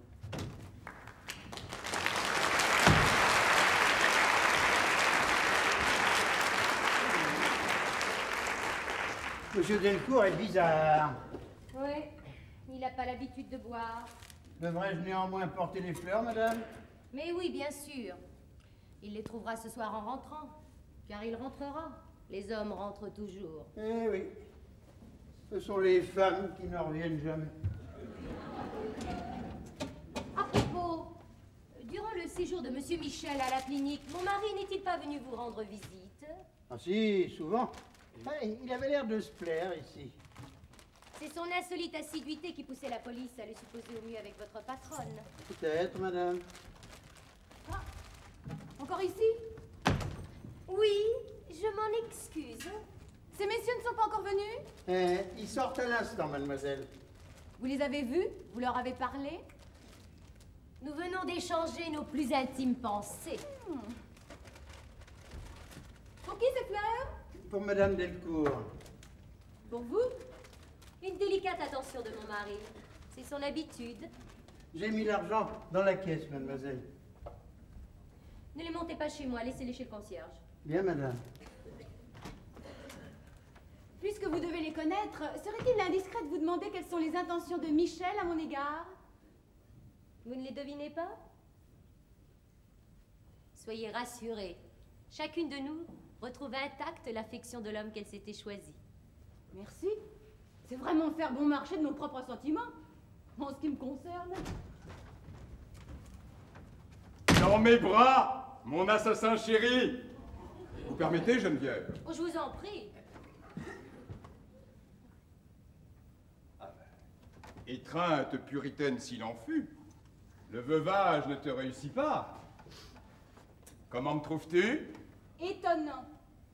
Speaker 1: Monsieur Delcourt est bizarre.
Speaker 6: Oui, il n'a pas l'habitude de boire.
Speaker 1: Devrais-je néanmoins porter les fleurs, madame?
Speaker 6: Mais oui, bien sûr. Il les trouvera ce soir en rentrant, car il rentrera. Les hommes rentrent toujours.
Speaker 1: Eh oui. Ce sont les femmes qui ne reviennent jamais.
Speaker 6: À propos, durant le séjour de Monsieur Michel à la clinique, mon mari n'est-il pas venu vous rendre visite?
Speaker 1: Ah si, souvent. Ah, il avait l'air de se plaire ici.
Speaker 6: C'est son insolite assiduité qui poussait la police à le supposer au mieux avec votre patronne.
Speaker 1: Peut-être, madame.
Speaker 2: Ah, encore ici?
Speaker 6: Oui, je m'en excuse.
Speaker 2: Ces messieurs ne sont pas encore venus?
Speaker 1: Ils sortent à l'instant, mademoiselle.
Speaker 2: Vous les avez vus? Vous leur avez parlé?
Speaker 6: Nous venons d'échanger nos plus intimes pensées.
Speaker 2: Pour qui ces fleurs?
Speaker 1: Pour madame Delcourt.
Speaker 2: Pour vous?
Speaker 6: Une délicate attention de mon mari. C'est son habitude.
Speaker 1: J'ai mis l'argent dans la caisse, mademoiselle.
Speaker 6: Ne les montez pas chez moi, laissez-les chez le concierge.
Speaker 1: Bien, madame.
Speaker 2: Puisque vous devez les connaître, serait-il indiscret de vous demander quelles sont les intentions de Michel à mon égard?
Speaker 6: Vous ne les devinez pas? Soyez rassurés. Chacune de nous retrouve intacte l'affection de l'homme qu'elle s'était choisi.
Speaker 2: Merci. C'est vraiment faire bon marché de nos propres sentiments. En ce qui me concerne.
Speaker 3: Dans mes bras, mon assassin chéri. Vous permettez, Geneviève?
Speaker 6: Oh, je vous en prie.
Speaker 3: Étreinte puritaine s'il en fut, le veuvage ne te réussit pas. Comment me trouves-tu?
Speaker 2: Étonnant.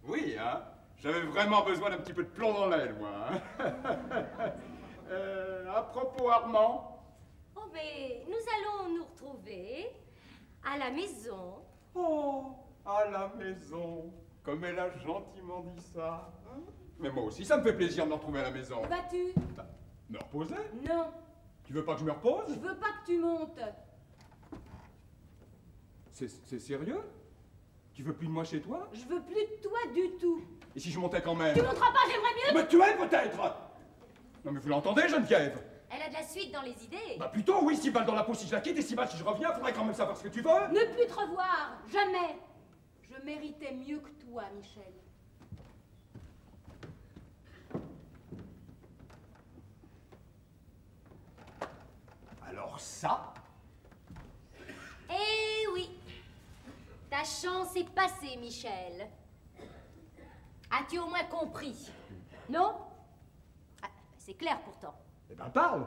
Speaker 3: Oui, hein? J'avais vraiment besoin d'un petit peu de plomb dans l'aile, moi. Hein? À propos, Armand.
Speaker 6: Oh, mais nous allons nous retrouver à la maison.
Speaker 3: Oh, à la maison. Comme elle a gentiment dit ça. Hein? Mais moi aussi, ça me fait plaisir de me retrouver à la maison.
Speaker 2: Vas-tu?
Speaker 3: Me reposer?
Speaker 2: Non.
Speaker 3: Tu veux pas que je me repose?
Speaker 2: Je veux pas que tu montes.
Speaker 3: C'est sérieux? Tu veux plus de moi chez toi?
Speaker 2: Je veux plus de toi du tout.
Speaker 3: Et si je montais quand même?
Speaker 2: Tu monteras pas, j'aimerais mieux.
Speaker 3: Me tuer peut-être? Non mais vous l'entendez, Geneviève?
Speaker 6: Elle a de la suite dans les idées.
Speaker 3: Bah plutôt oui, 6 balles dans la peau si je la quitte et 6 balles si je reviens, faudrait quand même savoir ce que tu veux.
Speaker 2: Ne plus te revoir, jamais. Je méritais mieux que toi, Michel.
Speaker 3: Alors ça?
Speaker 6: Eh oui. Ta chance est passée, Michel. As-tu au moins compris? Non? Ah, c'est clair pourtant.
Speaker 3: Eh ben parle.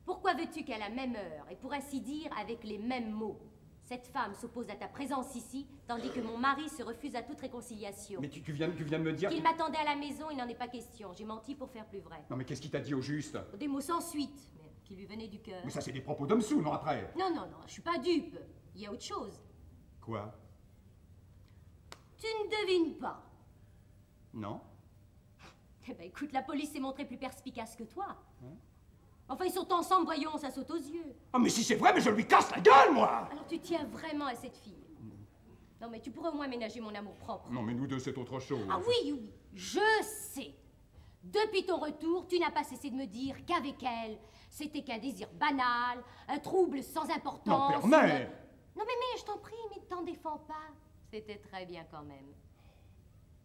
Speaker 6: Pourquoi veux-tu qu'à la même heure, et pour ainsi dire avec les mêmes mots, cette femme s'oppose à ta présence ici, tandis que mon mari se refuse à toute réconciliation?
Speaker 3: Mais tu viens de me dire...
Speaker 6: Qu'il m'attendait à la maison, il n'en est pas question. J'ai menti pour faire plus vrai.
Speaker 3: Non mais qu'est-ce qu'il t'a dit au juste?
Speaker 6: Des mots sans suite, mais qui lui venaient du cœur.
Speaker 3: Mais ça c'est des propos d'homme sous, non après?
Speaker 6: Non, non, non, je suis pas dupe. Il y a autre chose.
Speaker 3: Quoi?
Speaker 6: Tu ne devines pas.
Speaker 3: Non.
Speaker 6: Eh ben écoute, la police s'est montrée plus perspicace que toi. Enfin, ils sont ensemble, voyons, ça saute aux yeux.
Speaker 3: Oh, mais si c'est vrai, mais je lui casse la gueule, moi!
Speaker 6: Alors tu tiens vraiment à cette fille? Non, mais tu pourrais au moins ménager mon amour propre.
Speaker 3: Non, mais nous deux, c'est autre chose.
Speaker 6: Ah oui, oui, je sais. Depuis ton retour, tu n'as pas cessé de me dire qu'avec elle, c'était qu'un désir banal, un trouble sans importance.
Speaker 3: Non, permets!
Speaker 6: Non, mais je t'en prie, mais t'en défends pas. C'était très bien quand même.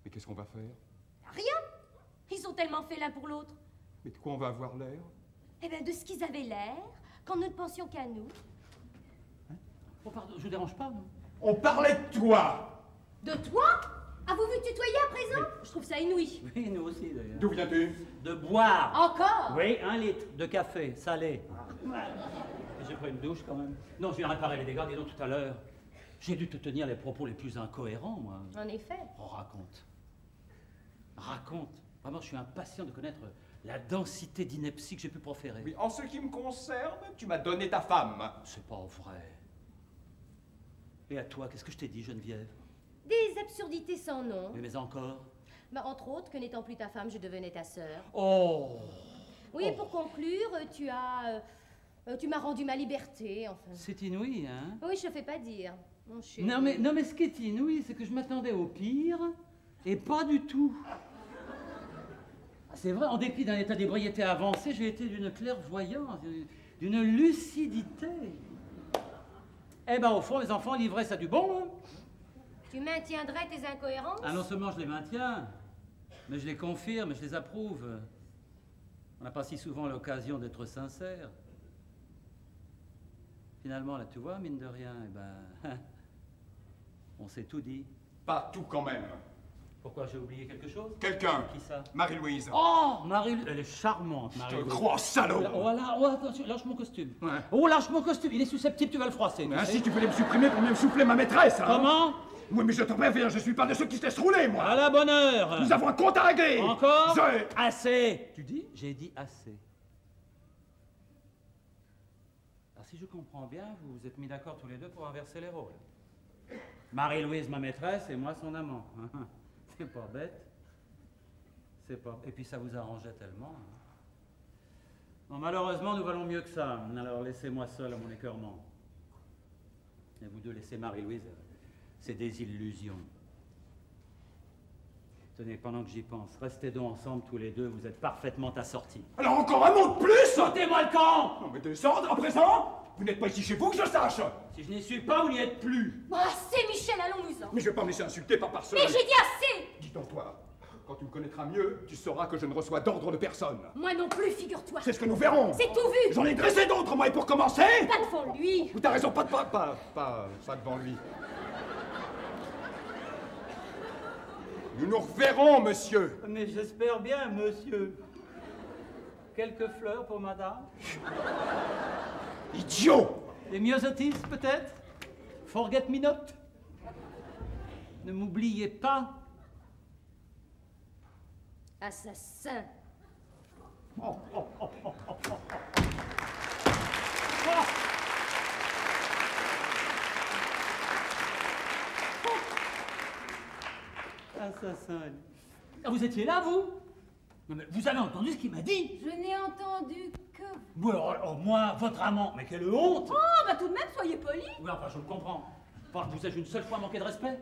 Speaker 3: Mais qu'est-ce qu'on va faire?
Speaker 6: Rien. Ils sont tellement faits l'un pour l'autre.
Speaker 3: Mais de quoi on va avoir l'air?
Speaker 6: Eh bien, de ce qu'ils avaient l'air, quand nous ne pensions qu'à nous.
Speaker 4: Oh, pardon, je vous dérange pas, non?
Speaker 3: On parlait de toi!
Speaker 6: De toi? Avez-vous vu tutoyer à présent? Je trouve ça inouï.
Speaker 4: Oui, nous aussi, d'ailleurs.
Speaker 3: D'où viens-tu?
Speaker 4: De boire.
Speaker 6: Encore?
Speaker 4: Oui, 1 litre de café, salé. J'ai pris une douche, quand même. Non, je viens réparer les dégâts, dis donc, tout à l'heure. J'ai dû te tenir les propos les plus incohérents, moi.
Speaker 6: En effet.
Speaker 4: Oh, raconte. Raconte. Vraiment, je suis impatient de connaître la densité d'ineptie que j'ai pu proférer.
Speaker 3: Oui, en ce qui me concerne, tu m'as donné ta femme.
Speaker 4: C'est pas vrai. Et à toi, qu'est-ce que je t'ai dit, Geneviève?
Speaker 6: Des absurdités sans nom.
Speaker 4: Oui, mais encore?
Speaker 6: Bah, entre autres, que n'étant plus ta femme, je devenais ta sœur.
Speaker 4: Oh!
Speaker 6: Oui,
Speaker 4: Oh.
Speaker 6: pour conclure, tu m'as rendu ma liberté, enfin.
Speaker 4: C'est inouï, hein?
Speaker 6: Oui, je te fais pas dire. Mon chéri.
Speaker 4: Non, mais ce qui est inouï, c'est que je m'attendais au pire, et pas du tout. C'est vrai, en dépit d'un état d'ébriété avancé, j'ai été d'une clairvoyance, d'une lucidité. Eh ben, au fond, les enfants, l'ivresse a du bon, hein?
Speaker 6: Tu maintiendrais tes incohérences?
Speaker 4: Ah, non seulement je les maintiens, mais je les confirme, je les approuve. On n'a pas si souvent l'occasion d'être sincère. Finalement, là, tu vois, mine de rien, eh ben, on s'est tout dit.
Speaker 3: Pas tout quand même.
Speaker 4: Pourquoi, j'ai oublié quelque chose?
Speaker 3: Quelqu'un.
Speaker 4: Qui ça?
Speaker 3: Marie-Louise.
Speaker 4: Oh, Marie-Louise, elle est charmante,
Speaker 3: Je te
Speaker 4: Marie-Louise.
Speaker 3: crois, salaud!
Speaker 4: Voilà, oh, attention, lâche mon costume.
Speaker 3: Ouais.
Speaker 4: Oh, lâche mon costume, il est susceptible, tu vas le froisser.
Speaker 3: Mais
Speaker 4: tu
Speaker 3: ainsi,
Speaker 4: sais.
Speaker 3: tu voulais me supprimer pour mieux me souffler ma maîtresse, hein?
Speaker 4: Comment?
Speaker 3: Oui, mais je te préviens, je suis pas de ceux qui se laissent rouler, moi!
Speaker 4: À la bonne heure.
Speaker 3: Nous avons un compte à régler!
Speaker 4: Encore?
Speaker 3: Je...
Speaker 4: Assez. Tu dis? J'ai dit assez. Alors, si je comprends bien, vous vous êtes mis d'accord tous les deux pour inverser les rôles. Marie-Louise, ma maîtresse, et moi, son amant. C'est pas bête. C'est pas... Et puis, ça vous arrangeait tellement. Non, malheureusement, nous valons mieux que ça. Alors, laissez-moi seul à mon écœurement. Et vous deux, laissez Marie-Louise. C'est des illusions. Tenez, pendant que j'y pense, restez donc ensemble tous les deux, vous êtes parfaitement assortis.
Speaker 3: Alors encore un mot de plus!
Speaker 4: Sortez-moi le camp!
Speaker 3: Non mais descendre à présent! Vous n'êtes pas ici chez vous que je sache!
Speaker 4: Si je n'y suis pas, vous n'y êtes plus.
Speaker 6: Bon, assez, Michel, allons-nous-en.
Speaker 3: Mais je vais pas me laisser insulter par personne!
Speaker 6: Mais j'ai dit assez!
Speaker 3: Dis donc toi, quand tu me connaîtras mieux, tu sauras que je ne reçois d'ordre de personne.
Speaker 6: Moi non plus, figure-toi.
Speaker 3: C'est ce que nous verrons!
Speaker 6: C'est tout vu.
Speaker 3: J'en ai dressé d'autres, moi, et pour commencer...
Speaker 6: Pas devant lui.
Speaker 3: T'as raison, pas devant lui. Nous nous reverrons, monsieur.
Speaker 4: Mais j'espère bien, monsieur. Quelques fleurs pour madame?
Speaker 3: Idiot!
Speaker 4: Des myosotis, peut-être? Forget-me-not? Ne m'oubliez pas.
Speaker 6: Assassin.
Speaker 4: Assassin. Ah, vous étiez là, vous? Non, mais vous avez entendu ce qu'il m'a dit?
Speaker 2: Je n'ai entendu que...
Speaker 4: Oui, alors, moi, votre amant, mais quelle honte!
Speaker 2: Oh, bah tout de même, soyez poli.
Speaker 4: Oui, enfin, je le comprends. Enfin, vous ai-je une seule fois manqué de respect?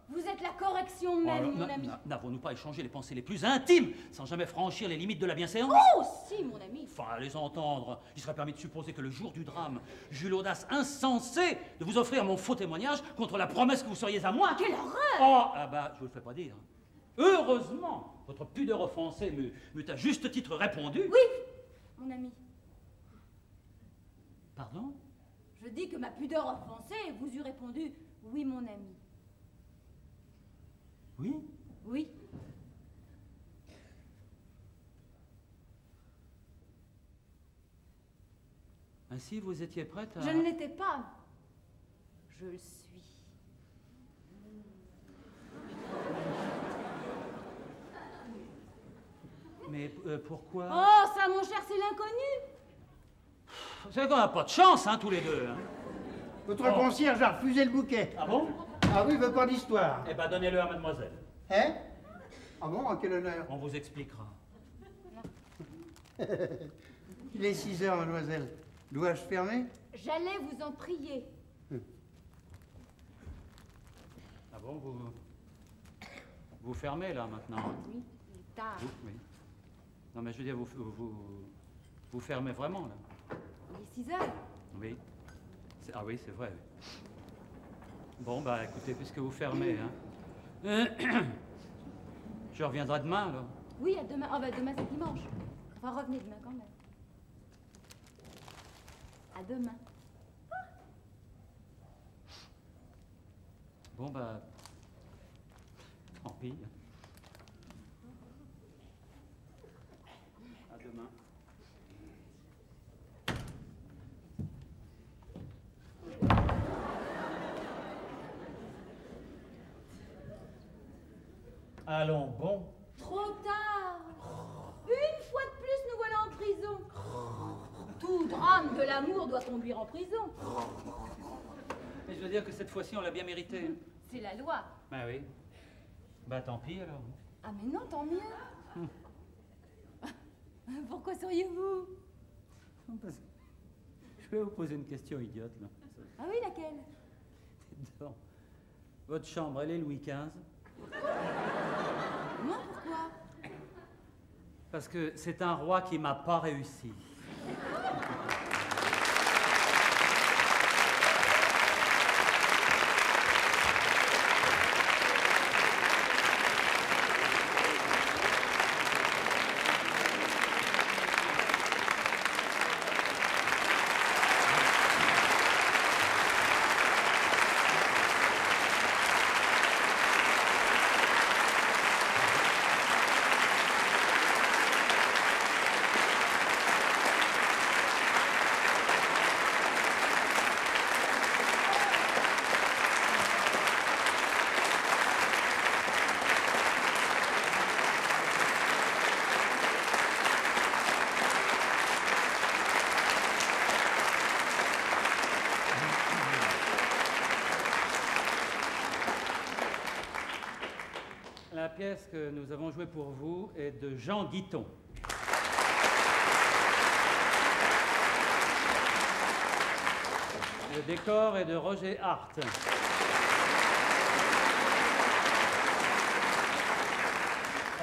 Speaker 2: Vous êtes la correction même, mon ami.
Speaker 4: N'avons-nous pas échangé les pensées les plus intimes, sans jamais franchir les limites de la bienséance?
Speaker 2: Oh, si, mon ami.
Speaker 4: Enfin, à les entendre, il serait permis de supposer que le jour du drame, j'eus l'audace insensée de vous offrir mon faux témoignage contre la promesse que vous seriez à moi.
Speaker 2: Quelle horreur!
Speaker 4: Oh, ah bah, je vous le fais pas dire. Heureusement, votre pudeur offensée m'eût à juste titre répondu.
Speaker 2: Oui, mon ami.
Speaker 4: Pardon?
Speaker 2: Je dis que ma pudeur offensée vous eût répondu « Oui, mon ami
Speaker 4: Oui? ».
Speaker 2: Oui.
Speaker 4: Ainsi, vous étiez prête à...
Speaker 2: Je ne l'étais pas. Je le suis.
Speaker 4: Mais pourquoi?
Speaker 2: Oh, ça, mon cher, c'est l'inconnu.
Speaker 4: Vous savez qu'on n'a pas de chance, hein, tous les deux. Hein.
Speaker 1: Votre concierge a refusé le bouquet.
Speaker 4: Ah bon?
Speaker 1: Ah oui, il veut pas d'histoire.
Speaker 4: Eh ben, donnez-le à mademoiselle.
Speaker 1: Hein? Ah bon, à quel honneur?
Speaker 4: On vous expliquera.
Speaker 1: Il est 6 heures, mademoiselle. Dois-je fermer?
Speaker 2: J'allais vous en prier.
Speaker 4: Ah bon, vous fermez là maintenant?
Speaker 2: Oui, il est tard.
Speaker 4: Oui. Non mais je veux dire, vous fermez vraiment là?
Speaker 2: Il est 6 heures.
Speaker 4: Oui. Ah oui, c'est vrai. Bon, bah écoutez, puisque vous fermez, hein. Je reviendrai demain alors.
Speaker 2: Oui, à demain. Ah bah demain c'est dimanche. Enfin, revenez demain quand même. À demain.
Speaker 4: Bon, bah. Tant pis. À demain. Allons, bon.
Speaker 2: Trop tard. Une fois de plus, nous voilà en prison. Tout drame de l'amour doit conduire en prison.
Speaker 4: Mais je veux dire que cette fois-ci, on l'a bien mérité.
Speaker 2: C'est la loi.
Speaker 4: Bah oui. Bah tant pis alors.
Speaker 2: Ah mais non, tant mieux. Pourquoi seriez-vous?
Speaker 4: Je vais vous poser une question idiote là.
Speaker 2: Ah oui, laquelle?
Speaker 4: Dedans. Votre chambre, elle est Louis XV?
Speaker 2: Non, pourquoi?
Speaker 4: Parce que c'est un roi qui m'a pas réussi. La pièce que nous avons jouée pour vous est de Jean Guiton. Le décor est de Roger Hart.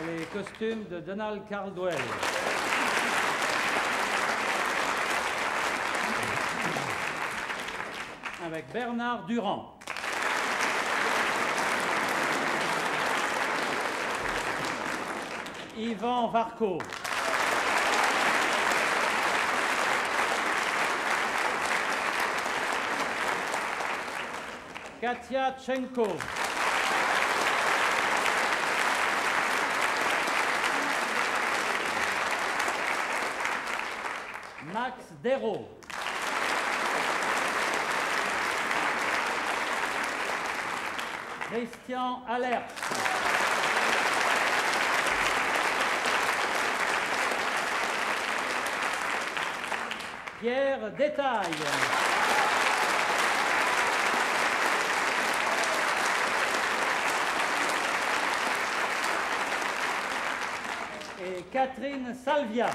Speaker 4: Les costumes de Donald Caldwell. Avec Bernard Durand. Yvan Varco. Katia Tchenko. Max Dérault. Christian Allers. Pierre Détail. Et Catherine Salvia.